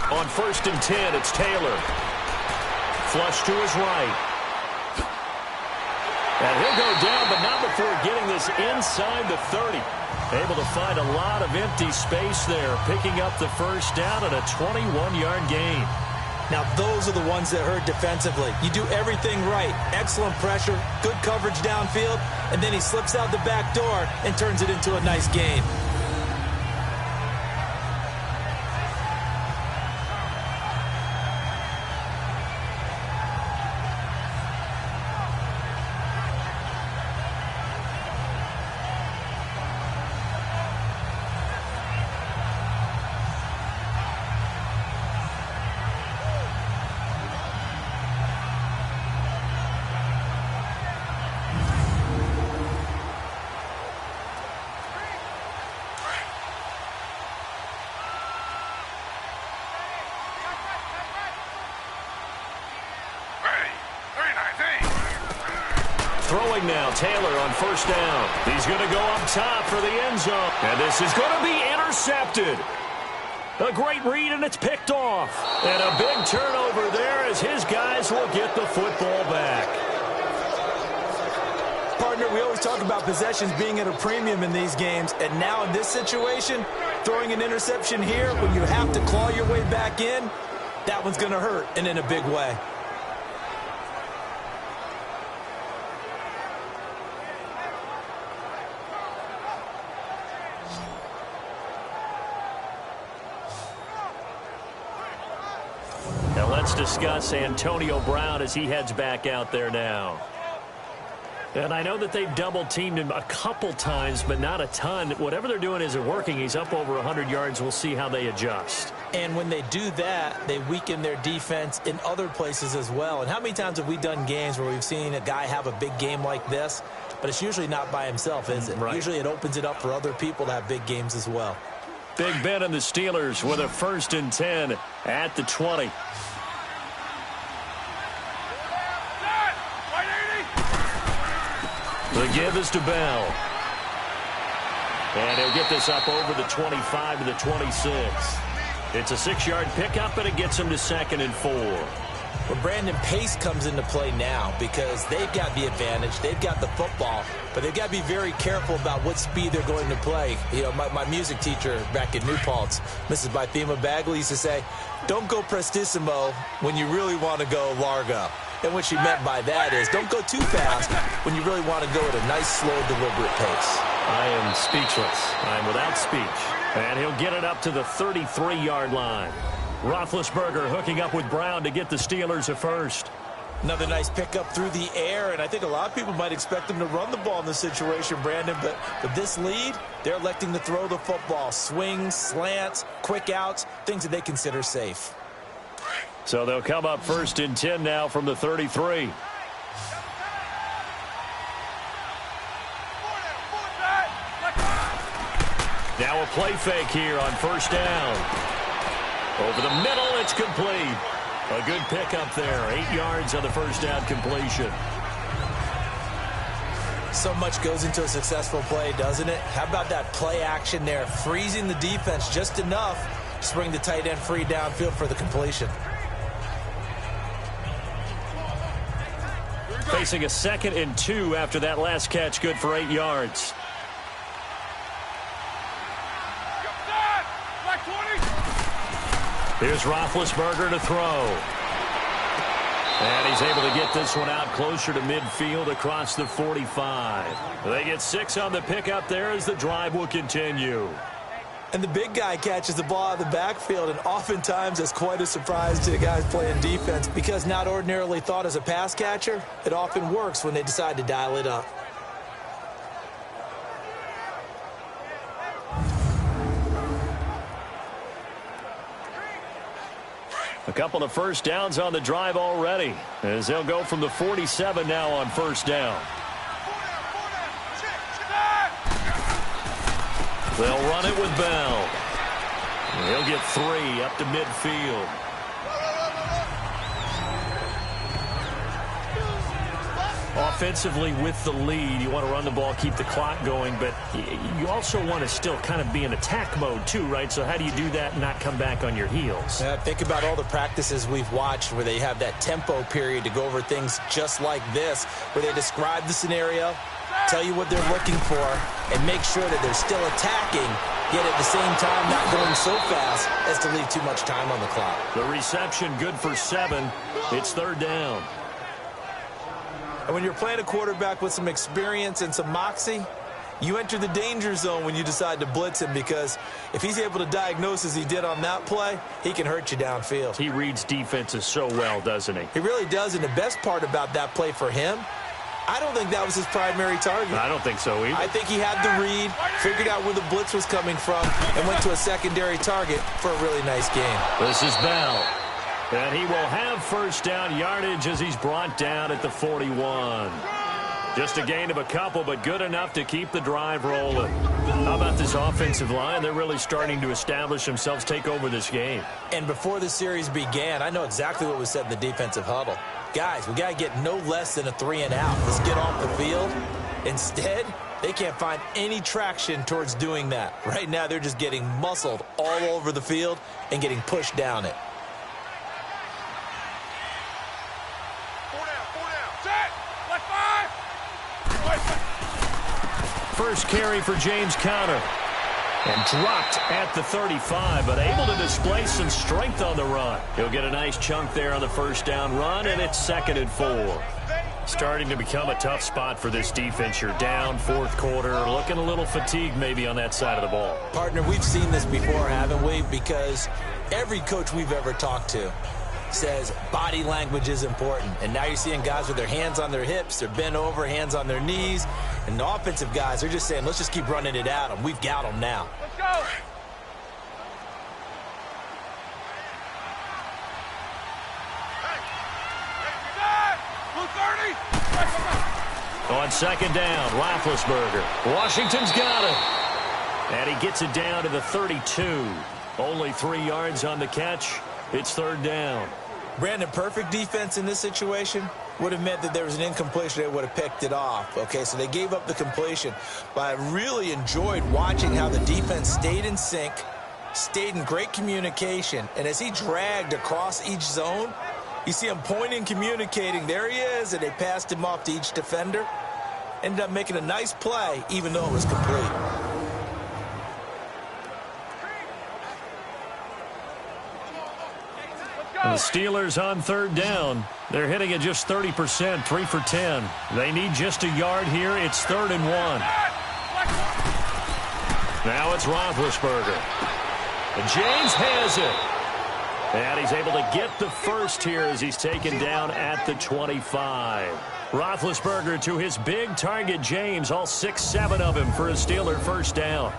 On 1st and 10, it's Taylor. Flush to his right. And he'll go down, but not before getting this inside the 30. Able to find a lot of empty space there, picking up the first down and a 21-yard gain. Now, those are the ones that hurt defensively. You do everything right. Excellent pressure, good coverage downfield, and then he slips out the back door and turns it into a nice gain. Throwing now, Taylor on 1st down. He's going to go up top for the end zone. And this is going to be intercepted. A great read, and it's picked off. And a big turnover there as his guys will get the football back. Partner, we always talk about possessions being at a premium in these games. And now in this situation, throwing an interception here when you have to claw your way back in, that one's going to hurt, and in a big way. Now let's discuss Antonio Brown as he heads back out there now. And I know that they've double-teamed him a couple times, but not a ton. Whatever they're doing isn't working. He's up over 100 yards. We'll see how they adjust. And when they do that, they weaken their defense in other places as well. And how many times have we done games where we've seen a guy have a big game like this, but it's usually not by himself, is it? Right. Usually it opens it up for other people to have big games as well. Big Ben and the Steelers with a 1st and 10 at the 20. The give is to Bell. And he'll get this up over the 25 to the 26. It's a 6-yard pickup, and it gets him to 2nd and 4. Well, Brandon, pace comes into play now because they've got the advantage. They've got the football, but they've got to be very careful about what speed they're going to play. You know, my music teacher back in New Paltz, Mrs. Bythema Bagley, used to say, don't go prestissimo when you really want to go largo. And what she meant by that is don't go too fast when you really want to go at a nice, slow, deliberate pace. I am speechless. I'm without speech. And he'll get it up to the 33-yard line. Roethlisberger hooking up with Brown to get the Steelers a first. Another nice pickup through the air, and I think a lot of people might expect them to run the ball in this situation, Brandon, but with this lead, they're electing to throw the football. Swings, slants, quick outs, things that they consider safe. So they'll come up 1st and 10 now from the 33. Now a play fake here on 1st down. Over the middle, it's complete. A good pickup there. 8 yards on the 1st down completion. So much goes into a successful play, doesn't it? How about that play action there? Freezing the defense just enough to bring the tight end free downfield for the completion. Facing a 2nd and 2 after that last catch, good for 8 yards. Here's Roethlisberger to throw. And he's able to get this one out closer to midfield across the 45. They get 6 on the pickup there as the drive will continue. And the big guy catches the ball out of the backfield, and oftentimes it's quite a surprise to the guys playing defense because not ordinarily thought as a pass catcher, it often works when they decide to dial it up. couple of first downs on the drive already, as they'll go from the 47 now on first down. They'll run it with Bell. He'll get 3 up to midfield. Offensively with the lead, you want to run the ball, keep the clock going, but you also want to still kind of be in attack mode too, right? So how do you do that and not come back on your heels? Think about all the practices we've watched where they have that tempo period to go over things just like this, where they describe the scenario, tell you what they're looking for, and make sure that they're still attacking, yet at the same time not going so fast as to leave too much time on the clock. The reception good for 7. It's third down. And when you're playing a quarterback with some experience and some moxie, you enter the danger zone when you decide to blitz him, because if he's able to diagnose as he did on that play, he can hurt you downfield. He reads defenses so well, doesn't he? He really does, and the best part about that play for him, I don't think that was his primary target. I don't think so either. I think he had the read, figured out where the blitz was coming from, and went to a secondary target for a really nice game. This is Bell. And he will have first down yardage as he's brought down at the 41. Just a gain of a couple, but good enough to keep the drive rolling. How about this offensive line? They're really starting to establish themselves, take over this game. And before the series began, I know exactly what was said in the defensive huddle. Guys, we got to get no less than a 3 and out. Let's get off the field. Instead, they can't find any traction towards doing that. Right now, they're just getting muscled all over the field and getting pushed down it. First carry for James Conner. And dropped at the 35, but able to display some strength on the run. He'll get a nice chunk there on the first down run, and it's 2nd and 4. Starting to become a tough spot for this defense. You're down, fourth quarter, looking a little fatigued maybe on that side of the ball. Partner, we've seen this before, haven't we? Because every coach we've ever talked to says body language is important. And now you're seeing guys with their hands on their hips, they're bent over, hands on their knees. And the offensive guys are just saying, let's just keep running it at them. We've got them now. Let's go. On second down, Roethlisberger. Washington's got it. And he gets it down to the 32. Only 3 yards on the catch. It's third down. Brandon, perfect defense in this situation would have meant that there was an incompletion. They would have picked it off. Okay, so they gave up the completion. But I really enjoyed watching how the defense stayed in sync, stayed in great communication. And as he dragged across each zone, you see him pointing, communicating. There he is, and they passed him off to each defender. Ended up making a nice play, even though it was complete. And the Steelers on third down. They're hitting at just 30%, 3 for 10. They need just a yard here. It's 3rd and 1. Now it's Roethlisberger. And James has it. And he's able to get the first here as he's taken down at the 25. Roethlisberger to his big target, James, all 6-7 of him for a Steeler first down.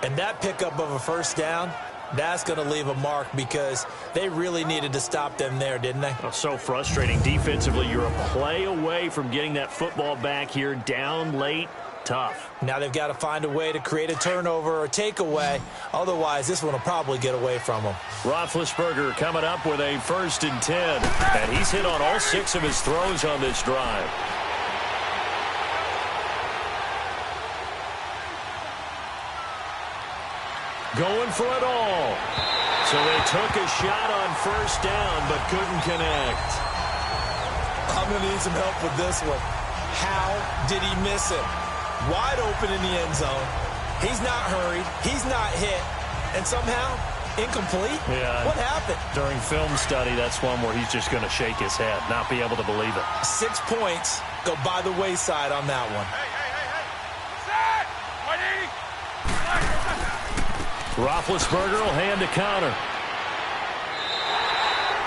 And that pickup of a first down, that's going to leave a mark because they really needed to stop them there, didn't they? Oh, so frustrating. Defensively, you're a play away from getting that football back here, down late. Tough. Now they've got to find a way to create a turnover or takeaway. Otherwise, this one will probably get away from them. Roethlisberger coming up with a 1st and 10. And he's hit on all 6 of his throws on this drive. Going for it all. So they took a shot on first down, but couldn't connect. I'm going to need some help with this one. How did he miss it? Wide open in the end zone. He's not hurried. He's not hit. And somehow, incomplete? Yeah. What happened? During film study, that's one where he's just going to shake his head, not be able to believe it. 6 points go by the wayside on that one. Roethlisberger will hand to Conner.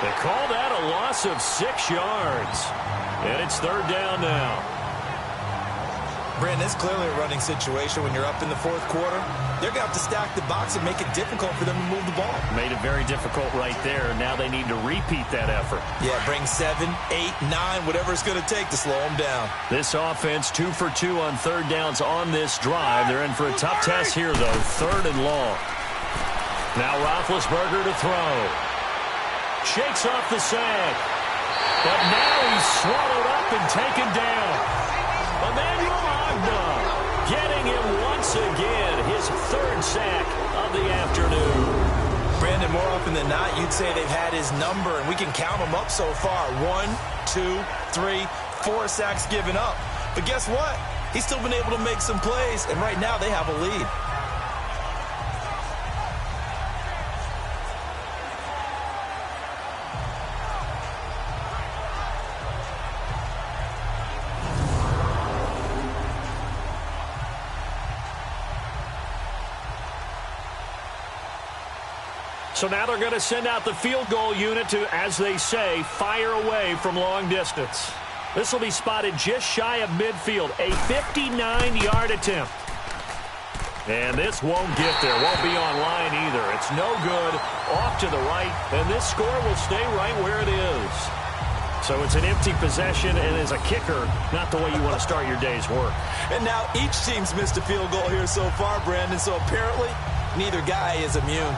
They call that a loss of 6 yards. And it's third down now. Brandon, it's clearly a running situation when you're up in the fourth quarter. They're going to have to stack the box and make it difficult for them to move the ball. Made it very difficult right there. Now they need to repeat that effort. Yeah, bring 7, 8, 9, whatever it's going to take to slow them down. This offense 2 for 2 on third downs on this drive. They're in for a tough test here, though. 3rd and long. Now Roethlisberger to throw. Shakes off the sack. But now he's swallowed up and taken down. Emmanuel Ogbah getting him once again. His 3rd sack of the afternoon. Brandon, more often than not, you'd say they've had his number, and we can count them up so far. 1, 2, 3, 4 sacks given up. But guess what? He's still been able to make some plays, and right now they have a lead. So now they're going to send out the field goal unit to, as they say, fire away from long distance. This will be spotted just shy of midfield, a 59-yard attempt. And this won't get there, won't be on line either. It's no good, off to the right, and this score will stay right where it is. So it's an empty possession, and as a kicker, not the way you want to start your day's work. And now each team's missed a field goal here so far, Brandon, so apparently neither guy is immune.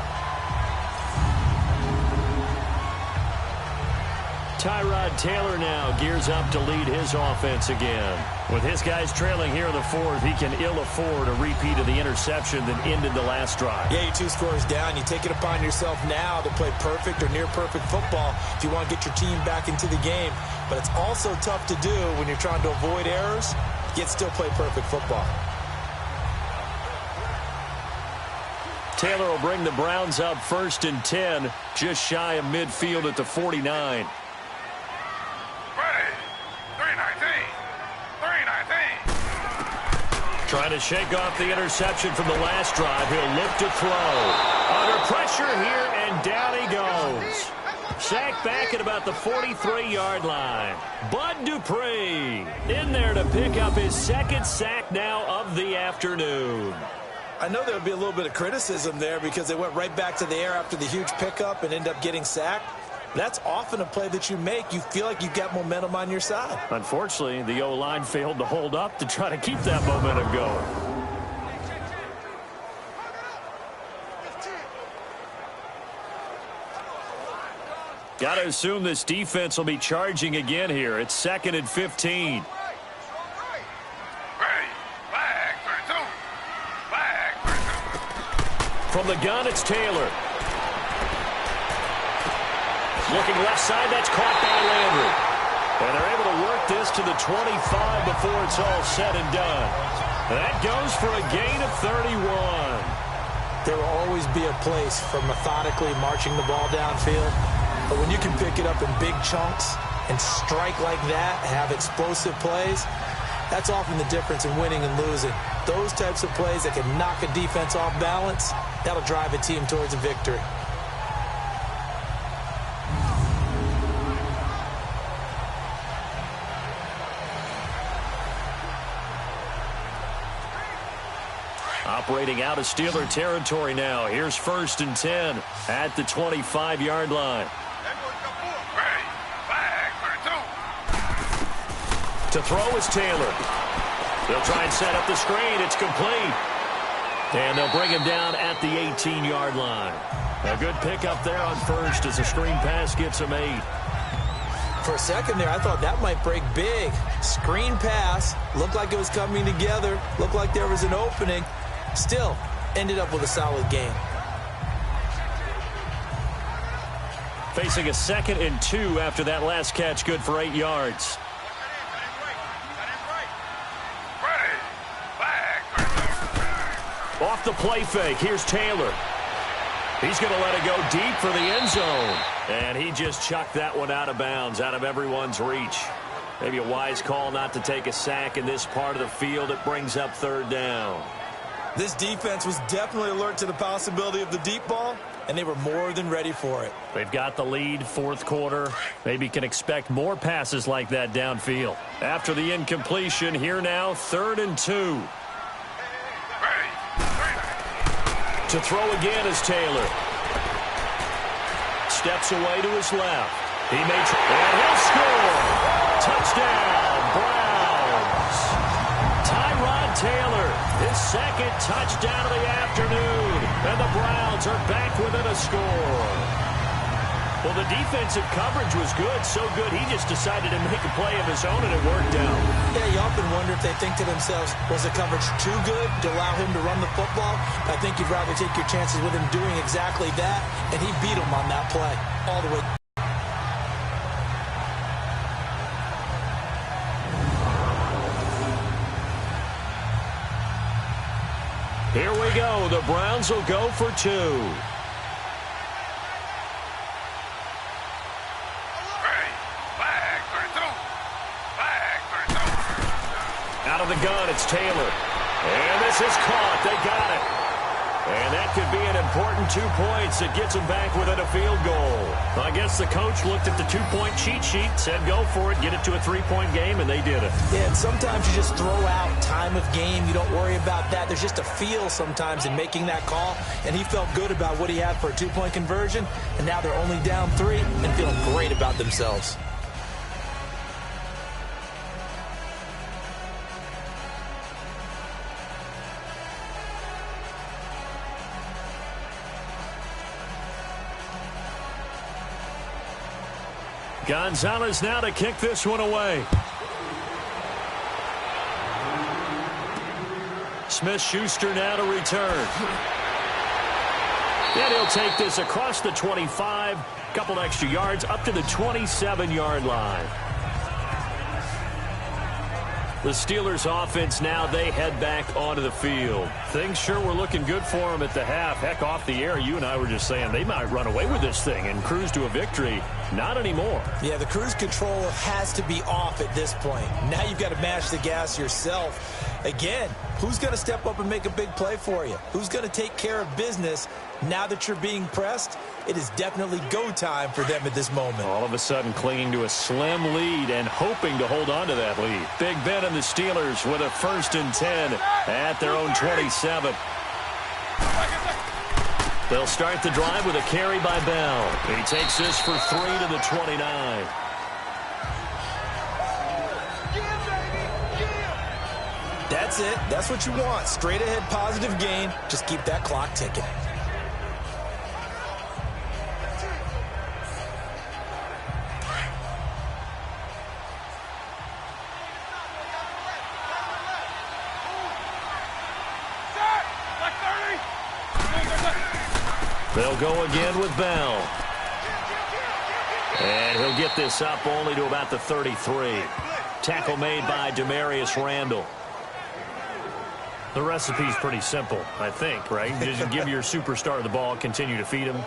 Tyrod Taylor now gears up to lead his offense again. With his guys trailing here in the 4th, he can ill afford a repeat of the interception that ended the last drive. Yeah, you're 2 scores down. You take it upon yourself now to play perfect or near-perfect football if you want to get your team back into the game. But it's also tough to do when you're trying to avoid errors, yet still play perfect football. Taylor will bring the Browns up 1st and 10, just shy of midfield at the 49. Trying to shake off the interception from the last drive. He'll look to throw. Under pressure here, and down he goes. Sacked back at about the 43-yard line. Bud Dupree in there to pick up his 2nd sack now of the afternoon. I know there would be a little bit of criticism there because they went right back to the air after the huge pickup and end up getting sacked. That's often a play that you make. You feel like you've got momentum on your side. Unfortunately, the O-line failed to hold up to try to keep that momentum going. Got to assume this defense will be charging again here. It's 2nd and 15. From the gun, it's Taylor. Looking left side, that's caught by Landry. And they're able to work this to the 25 before it's all said and done. That goes for a gain of 31. There will always be a place for methodically marching the ball downfield. But when you can pick it up in big chunks and strike like that, have explosive plays, that's often the difference in winning and losing. Those types of plays that can knock a defense off balance, that'll drive a team towards a victory. Operating out of Steeler territory now. Here's 1st and 10 at the 25-yard line. To throw is Taylor. They'll try and set up the screen. It's complete. And they'll bring him down at the 18-yard line. A good pickup there on 1st as the screen pass gets him 8. For a second there, I thought that might break big. Screen pass. Looked like it was coming together. Looked like there was an opening. Still, ended up with a solid game. Facing a 2nd and 2 after that last catch, good for 8 yards. Off the play fake, here's Taylor. He's going to let it go deep for the end zone. And he just chucked that one out of bounds, out of everyone's reach. Maybe a wise call not to take a sack in this part of the field. It brings up 3rd down. This defense was definitely alert to the possibility of the deep ball, and they were more than ready for it. They've got the lead, fourth quarter. Maybe can expect more passes like that downfield. After the incompletion, here now, 3rd and 2. To throw again is Taylor. Steps away to his left. He makes it, and he'll score. Touchdown, Browns. Tyrod Taylor, his second touchdown of the afternoon. And the Browns are back within a score. Well, the defensive coverage was good, so good he just decided to make a play of his own, and it worked out. Yeah, you often wonder if they think to themselves, was the coverage too good to allow him to run the football? I think you'd rather take your chances with him doing exactly that, and he beat him on that play all the way. Here we go. The Browns will go for 2. Out of the gun, it's Taylor. And this is caught. They got it. And that could be an important 2 points that gets them back within a field goal. I guess the coach looked at the 2-point cheat sheet, said go for it, get it to a 3-point game, and they did it. Yeah, and sometimes you just throw out time of game. You don't worry about that. There's just a feel sometimes in making that call, and he felt good about what he had for a 2-point conversion, and now they're only down 3 and feeling great about themselves. Gonzalez now to kick this one away. Smith-Schuster now to return. And he'll take this across the 25, couple extra yards up to the 27-yard line. The Steelers offense now, they head back onto the field. Things sure were looking good for them at the half. Heck, off the air, you and I were just saying they might run away with this thing and cruise to a victory. Not anymore. Yeah, the cruise control has to be off at this point. Now you've got to mash the gas yourself. Again, who's going to step up and make a big play for you? Who's going to take care of business now that you're being pressed? It is definitely go time for them at this moment. All of a sudden clinging to a slim lead and hoping to hold on to that lead. Big Ben and the Steelers with a 1st and 10 at their own 27. They'll start the drive with a carry by Bell. He takes this for 3 to the 29. That's it. That's what you want. Straight ahead positive gain. Just keep that clock ticking. They'll go again with Bell. And he'll get this up only to about the 33. Tackle made by Demarius Randall. The recipe's pretty simple, I think, right? Just give your superstar the ball, continue to feed him.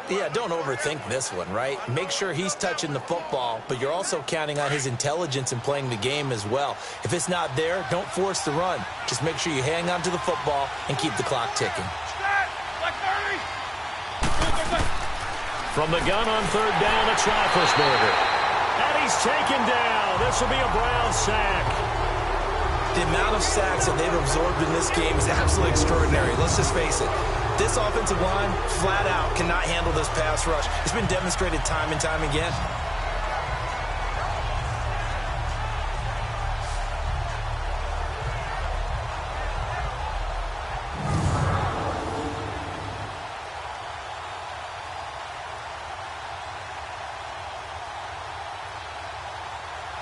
Yeah, don't overthink this one, right? Make sure he's touching the football, but you're also counting on his intelligence in playing the game as well. If it's not there, don't force the run. Just make sure you hang on to the football and keep the clock ticking. From the gun on 3rd down, it's Roethlisberger. And he's taken down. This will be a Brown sack. The amount of sacks that they've absorbed in this game is absolutely extraordinary. Let's just face it. This offensive line, flat out, cannot handle this pass rush. It's been demonstrated time and time again.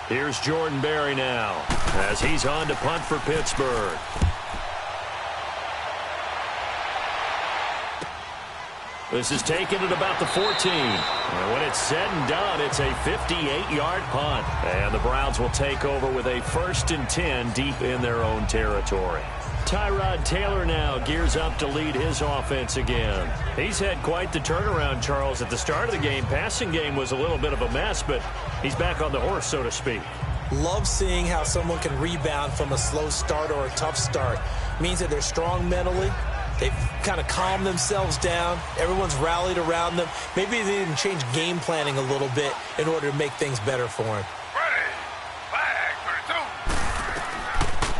Here's Jordan Berry now as he's on to punt for Pittsburgh. This is taken at about the 14. And when it's said and done, it's a 58-yard punt. And the Browns will take over with a 1st and 10 deep in their own territory. Tyrod Taylor now gears up to lead his offense again. He's had quite the turnaround, Charles. At the start of the game, passing game was a little bit of a mess, but he's back on the horse, so to speak. Love seeing how someone can rebound from a slow start or a tough start. Means that they're strong mentally. They've kind of calmed themselves down. Everyone's rallied around them. Maybe they didn't change game planning a little bit in order to make things better for him.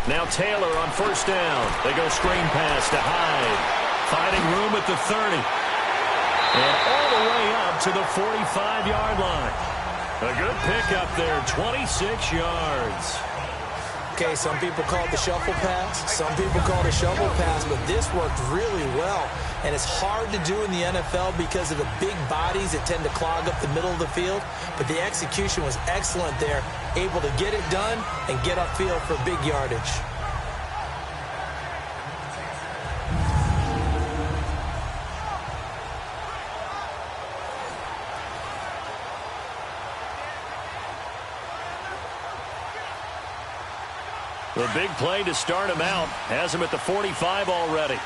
Now Taylor on first down. They go screen pass to Hyde. Finding room at the 30. And all the way up to the 45-yard line. A good pickup there, 26 yards. Okay, some people call it the shuffle pass. Some people call it a shovel pass, but this worked really well. And it's hard to do in the NFL because of the big bodies that tend to clog up the middle of the field. But the execution was excellent there, able to get it done and get upfield for big yardage. The big play to start him out has him at the 45 already.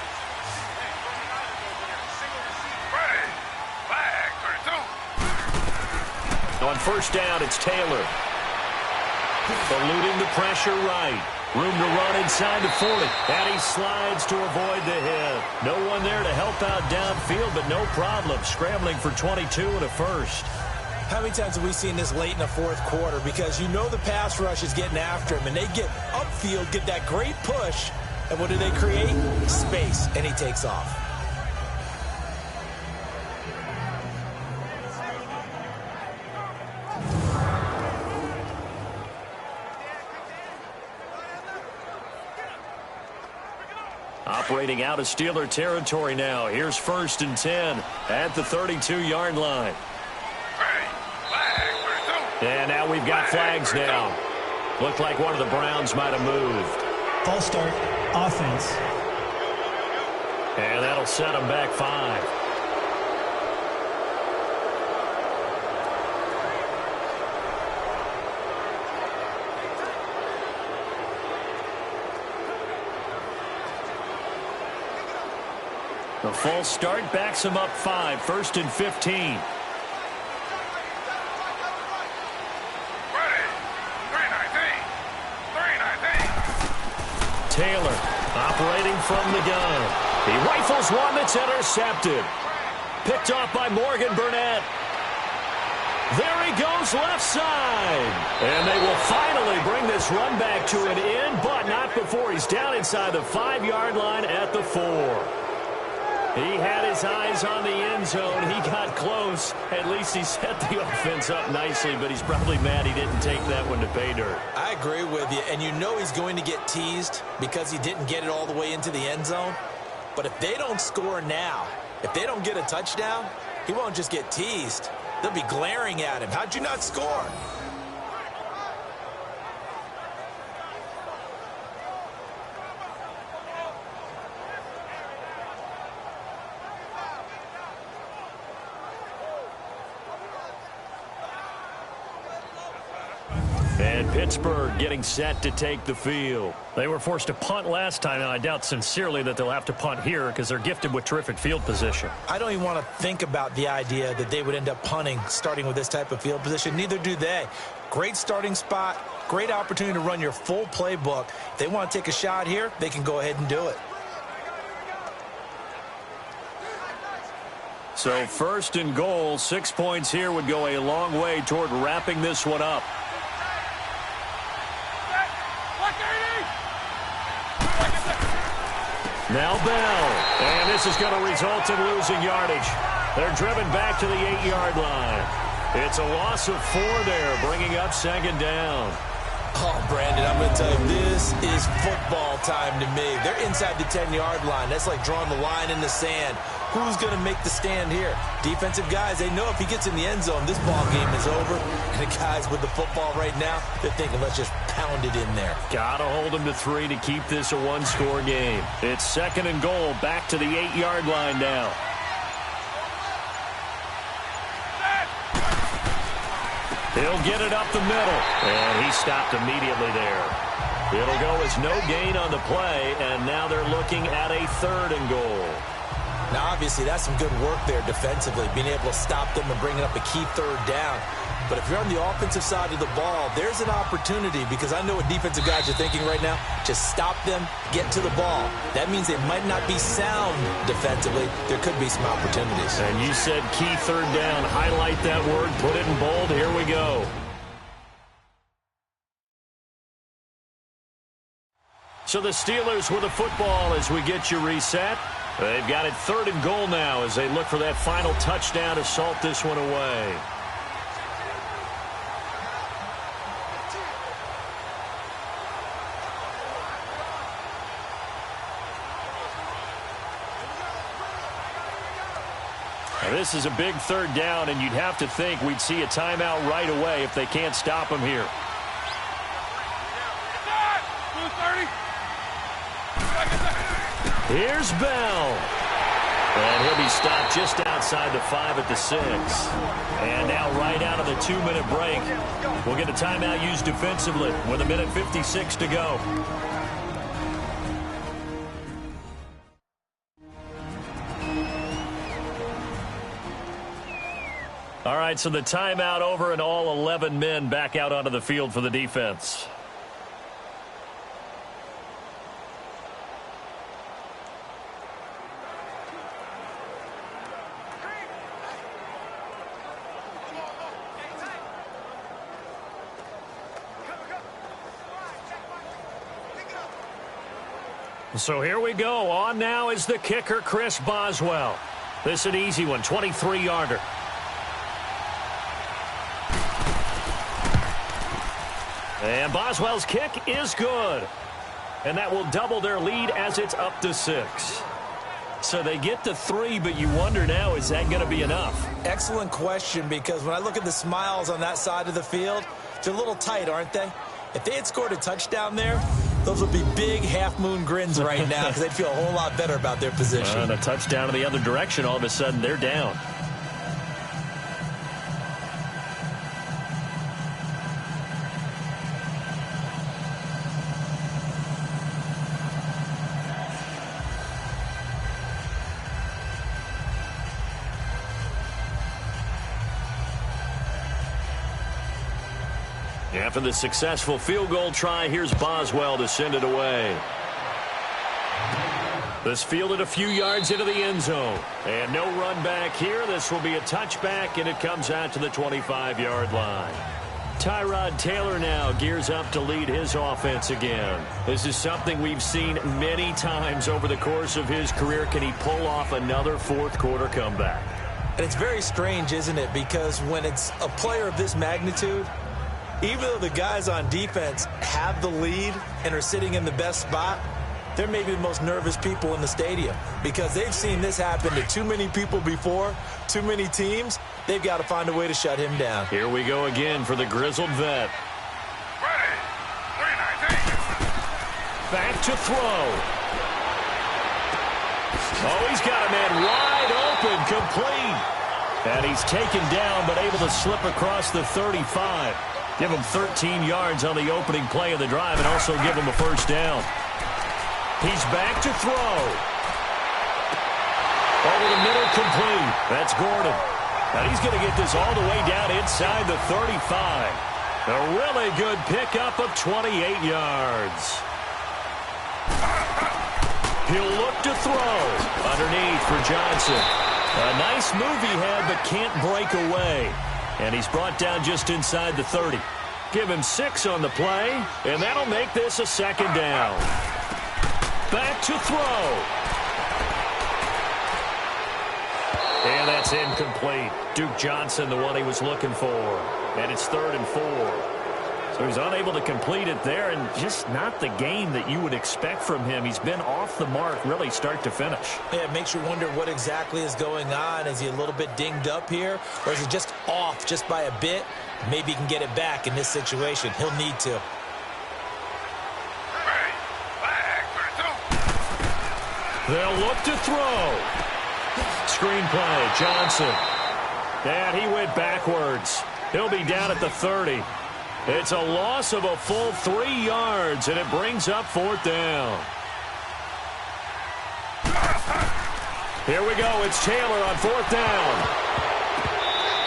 On first down, it's Taylor. Eluding the pressure right. Room to run inside the 40. And he slides to avoid the hit. No one there to help out downfield, but no problem. Scrambling for 22 and a first. How many times have we seen this late in the fourth quarter? Because you know the pass rush is getting after him, and they get upfield, get that great push, and what do they create? Space, and he takes off. Operating out of Steeler territory now. Here's first and 10 at the 32-yard line. And now we've got flags now. Looked like one of the Browns might have moved. False start, offense. And that'll set them back 5. The false start backs him up 5, first and 15. Taylor operating from the gun. He rifles one that's intercepted. Picked off by Morgan Burnett. There he goes left side. And they will finally bring this run back to an end, but not before he's down inside the 5-yard line at the 4. He had his eyes on the end zone. He got close. At least he set the offense up nicely, but he's probably mad he didn't take that one to pay dirt. I agree with you, and you know he's going to get teased because he didn't get it all the way into the end zone. But if they don't score now, if they don't get a touchdown, he won't just get teased. They'll be glaring at him. How'd you not score? And Pittsburgh getting set to take the field. They were forced to punt last time, and I doubt sincerely that they'll have to punt here because they're gifted with terrific field position. I don't even want to think about the idea that they would end up punting starting with this type of field position. Neither do they. Great starting spot, great opportunity to run your full playbook. If they want to take a shot here, they can go ahead and do it. So first and goal, 6 points here would go a long way toward wrapping this one up. Now Bell, and this is going to result in losing yardage. They're driven back to the 8-yard line. It's a loss of 4 there, bringing up second down. Oh, Brandon, I'm going to tell you, this is football time to me. They're inside the 10-yard line. That's like drawing the line in the sand. Who's going to make the stand here? Defensive guys, they know if he gets in the end zone, this ball game is over. And the guys with the football right now, they're thinking, let's just pound it in there. Got to hold him to 3 to keep this a one-score game. It's second and goal, back to the 8-yard line now. He'll get it up the middle, and he stopped immediately there. It'll go as no gain on the play, and now they're looking at a 3rd and goal. Now, obviously, that's some good work there defensively, being able to stop them and bringing up a key 3rd down. But if you're on the offensive side of the ball, there's an opportunity, because I know what defensive guys are thinking right now. Just stop them, get to the ball. That means they might not be sound defensively. There could be some opportunities. And you said key third down. Highlight that word, put it in bold. Here we go. So the Steelers with a football as we get you reset. They've got it 3rd and goal now as they look for that final touchdown to salt this one away. Now this is a big 3rd down, and you'd have to think we'd see a timeout right away if they can't stop him here. Here's Bell. And he'll be stopped just outside the 5 at the 6. And now right out of the 2-minute break, we'll get a timeout used defensively with 1:56 to go. All right, so the timeout over and all 11 men back out onto the field for the defense. So here we go. On now is the kicker, Chris Boswell. This is an easy one, 23-yarder. And Boswell's kick is good. And that will double their lead as it's up to 6. So they get to 3, but you wonder now, is that going to be enough? Excellent question, because when I look at the smiles on that side of the field, they're a little tight, aren't they? If they had scored a touchdown there, those would be big half-moon grins right now, because they'd feel a whole lot better about their position. And a touchdown in the other direction, all of a sudden they're down. After the successful field goal try, here's Boswell to send it away. This fielded a few yards into the end zone. And no run back here. This will be a touchback, and it comes out to the 25-yard line. Tyrod Taylor now gears up to lead his offense again. This is something we've seen many times over the course of his career. Can he pull off another fourth-quarter comeback? And it's very strange, isn't it? Because when it's a player of this magnitude, even though the guys on defense have the lead and are sitting in the best spot, they're maybe the most nervous people in the stadium, because they've seen this happen to too many people before, too many teams. They've got to find a way to shut him down. Here we go again for the grizzled vet. Back to throw. Oh, he's got a man wide open, complete. And he's taken down, but able to slip across the 35. Give him 13 yards on the opening play of the drive and also give him a first down. He's back to throw. Over the middle, complete. That's Gordon. And he's going to get this all the way down inside the 35. A really good pickup of 28 yards. He'll look to throw. Underneath for Johnson. A nice move he had, but can't break away. And he's brought down just inside the 30. Give him 6 on the play, and that'll make this a second down. Back to throw. And that's incomplete. Duke Johnson, the one he was looking for. And it's 3rd and 4. So he's unable to complete it there, and just not the game that you would expect from him. He's been off the mark really start to finish. Yeah, it makes you wonder what exactly is going on. Is he a little bit dinged up here, or is he just off just by a bit? Maybe he can get it back in this situation. He'll need to. They'll look to throw. Screenplay, Johnson. And he went backwards. He'll be down at the 30. It's a loss of a full 3 yards, and it brings up 4th down. Here we go. It's Taylor on 4th down.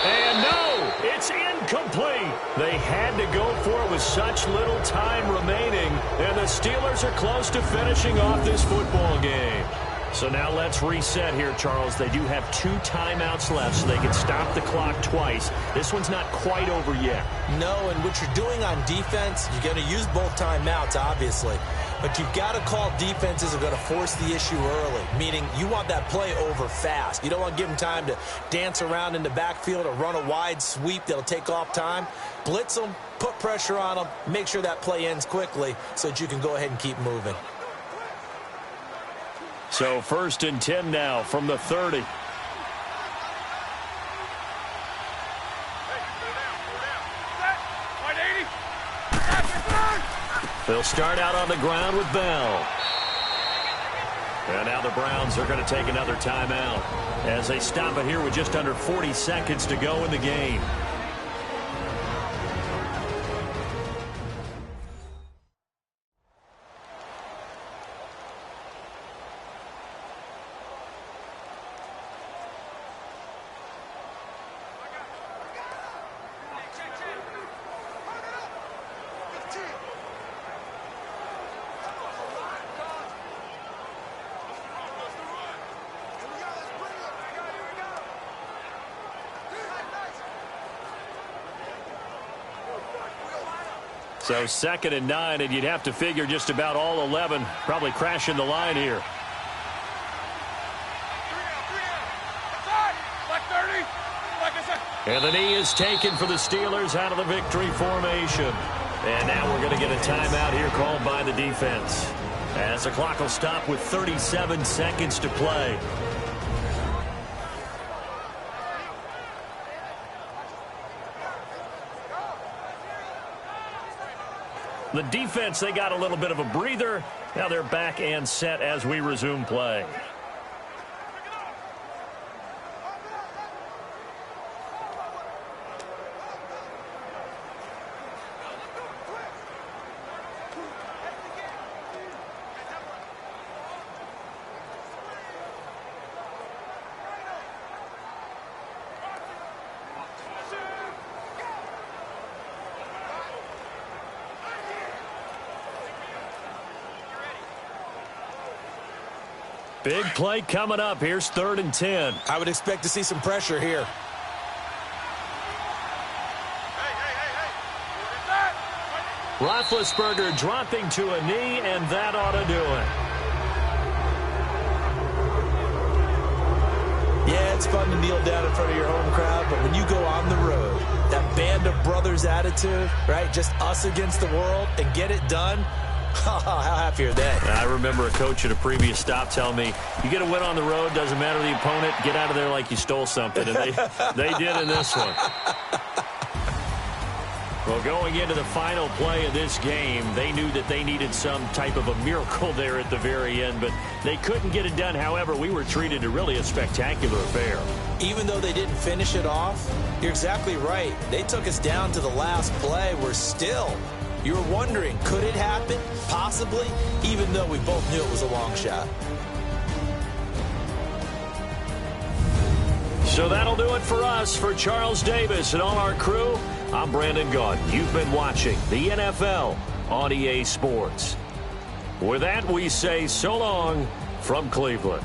And no, It's incomplete. They had to go for it with such little time remaining, and the Steelers are close to finishing off this football game. So now let's reset here, Charles. They do have 2 timeouts left, so they can stop the clock twice. This one's not quite over yet. No, and what you're doing on defense, you're going to use both timeouts, obviously. But you've got to call defenses are going to force the issue early, meaning you want that play over fast. You don't want to give them time to dance around in the backfield or run a wide sweep that'll take off time. Blitz them, put pressure on them, make sure that play ends quickly so that you can go ahead and keep moving. So 1st and 10 now from the 30. They'll start out on the ground with Bell. And now the Browns are going to take another timeout as they stop it here with just under 40 seconds to go in the game. So 2nd and 9, and you'd have to figure just about all 11 probably crashing the line here. And the knee is taken for the Steelers out of the victory formation. And now we're going to get a timeout here called by the defense, as the clock will stop with 37 seconds to play. The defense, they got a little bit of a breather. Now they're back and set as we resume play. Big play coming up. Here's 3rd and 10. I would expect to see some pressure here. Roethlisberger dropping to a knee, and that ought to do it. Yeah, it's fun to kneel down in front of your home crowd, but when you go on the road, that band of brothers attitude, right, just us against the world, and get it done, how happy are they? I remember a coach at a previous stop telling me, you get a win on the road, doesn't matter the opponent, get out of there like you stole something. And they did in this one. Well, going into the final play of this game, they knew that they needed some type of a miracle there at the very end, but they couldn't get it done. However, we were treated to really a spectacular affair. Even though they didn't finish it off, you're exactly right. They took us down to the last play. We're still... You were wondering, could it happen? Possibly, even though we both knew it was a long shot. So that'll do it for us. For Charles Davis and all our crew, I'm Brandon Gaudin. You've been watching the NFL on EA Sports. With that, we say so long from Cleveland.